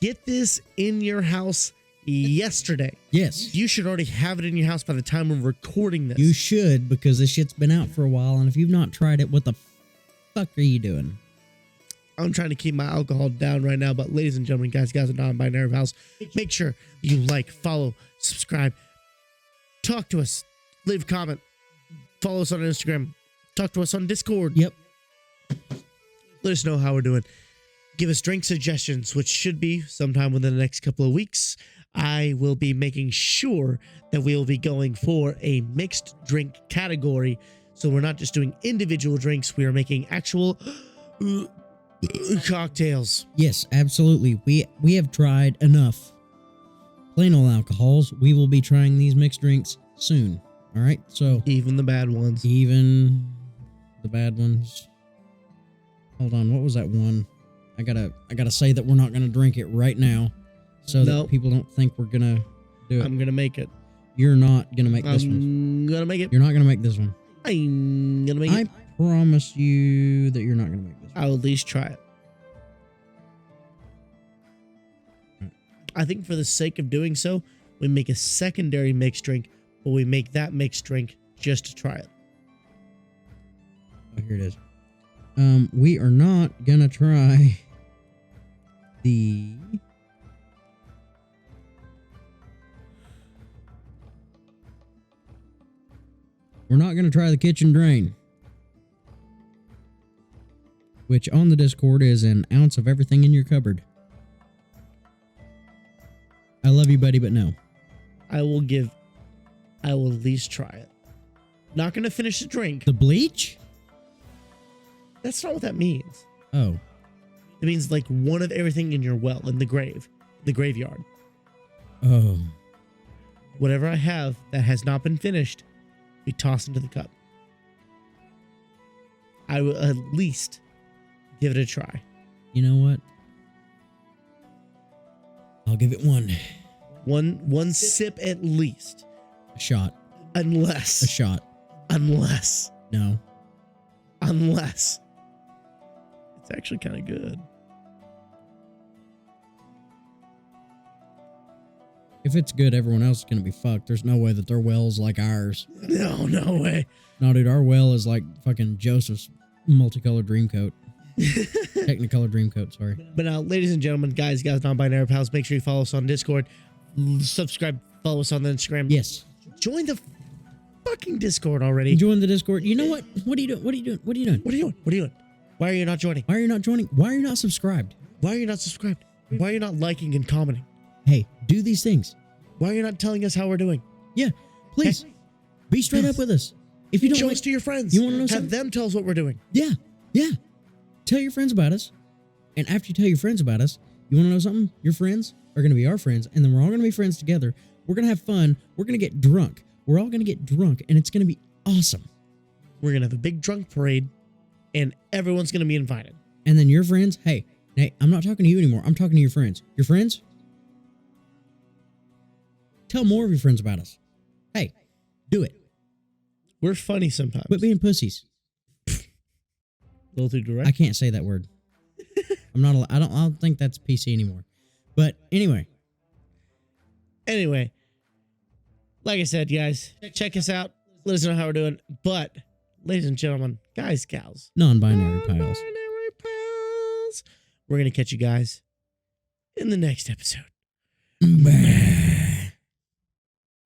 S2: Get this in your house yesterday.
S1: Yes.
S2: You should already have it in your house by the time we're recording this.
S1: You should, because this shit's been out for a while, and if you've not tried it, what the fuck are you doing?
S2: I'm trying to keep my alcohol down right now, but ladies and gentlemen, guys, and non-binary pals, make sure you like, follow, subscribe, talk to us, leave a comment, follow us on Instagram, talk to us on Discord.
S1: Yep.
S2: Let us know how we're doing. Give us drink suggestions, which should be sometime within the next couple of weeks. I will be making sure that we will be going for a mixed drink category. So we're not just doing individual drinks. We are making actual cocktails.
S1: Yes, absolutely. We have tried enough plain old alcohols. We will be trying these mixed drinks soon. All right. So
S2: Even the bad ones.
S1: even the bad ones. Hold on. What was that one? I gotta say that we're not gonna drink it right now, so
S2: Nope.
S1: that people don't think we're gonna do it.
S2: I'm going to make it.
S1: You're not gonna make this one.
S2: I'm going to make it.
S1: You're not gonna make this one.
S2: I'm gonna make
S1: I
S2: it.
S1: promise you that you're not going to make this.
S2: I'll at least try it. I think for the sake of doing so, we make a secondary mixed drink, but we make that mixed drink just to try it.
S1: Oh, here it is. We are not going to try the... We're not going to try the kitchen drain, which on the Discord is an ounce of everything in your cupboard. I love you, buddy, but no.
S2: I will at least try it. Not going to finish the drink.
S1: The bleach?
S2: That's not what that means.
S1: Oh.
S2: It means like one of everything in your well, in the graveyard.
S1: Oh.
S2: Whatever I have that has not been finished, we toss into the cup. I will at least give it a try.
S1: You know what? I'll give it one.
S2: One sip at least.
S1: A shot.
S2: Unless.
S1: A shot.
S2: Unless.
S1: No.
S2: Unless. It's actually kind of good.
S1: If it's good, everyone else is going to be fucked. There's no way that their well's like ours.
S2: No way.
S1: No, dude, our well is like fucking Joseph's multicolored dream coat. Technicolor dream coat, sorry.
S2: But now, ladies and gentlemen, guys, non-binary pals, make sure you follow us on Discord. Subscribe, follow us on the Instagram.
S1: Yes.
S2: Join the fucking Discord already.
S1: Join the Discord. You know what? What are you doing? What are you doing? What are you doing?
S2: What are you doing? What are you doing? Why are you not joining?
S1: Why are you not joining? Why are you not subscribed?
S2: Why are you not subscribed? Why are you not liking and commenting?
S1: Hey, do these things.
S2: Why are you not telling us how we're doing?
S1: Yeah, please.
S2: Hey.
S1: Be straight up with us. If you don't
S2: Show
S1: like,
S2: us to your friends.
S1: you want to know
S2: Have
S1: something?
S2: them tell us what we're doing.
S1: Yeah. Tell your friends about us. And after you tell your friends about us, you want to know something? Your friends are going to be our friends, and then we're all going to be friends together. We're going to have fun. We're going to get drunk. We're all going to get drunk, and it's going to be awesome.
S2: We're going to have a big drunk parade, and everyone's going to be invited.
S1: And then your friends, hey, I'm not talking to you anymore. I'm talking to your friends. Your friends? Tell more of your friends about us. Hey, do it.
S2: We're funny sometimes.
S1: Quit being pussies.
S2: A little too direct.
S1: I can't say that word. I'm not. I don't think that's PC anymore. But anyway,
S2: like I said, guys, check us out. Let us know how we're doing. But, ladies and gentlemen, guys, gals,
S1: non-binary pals.
S2: we're going to catch you guys in the next episode.
S1: Bye.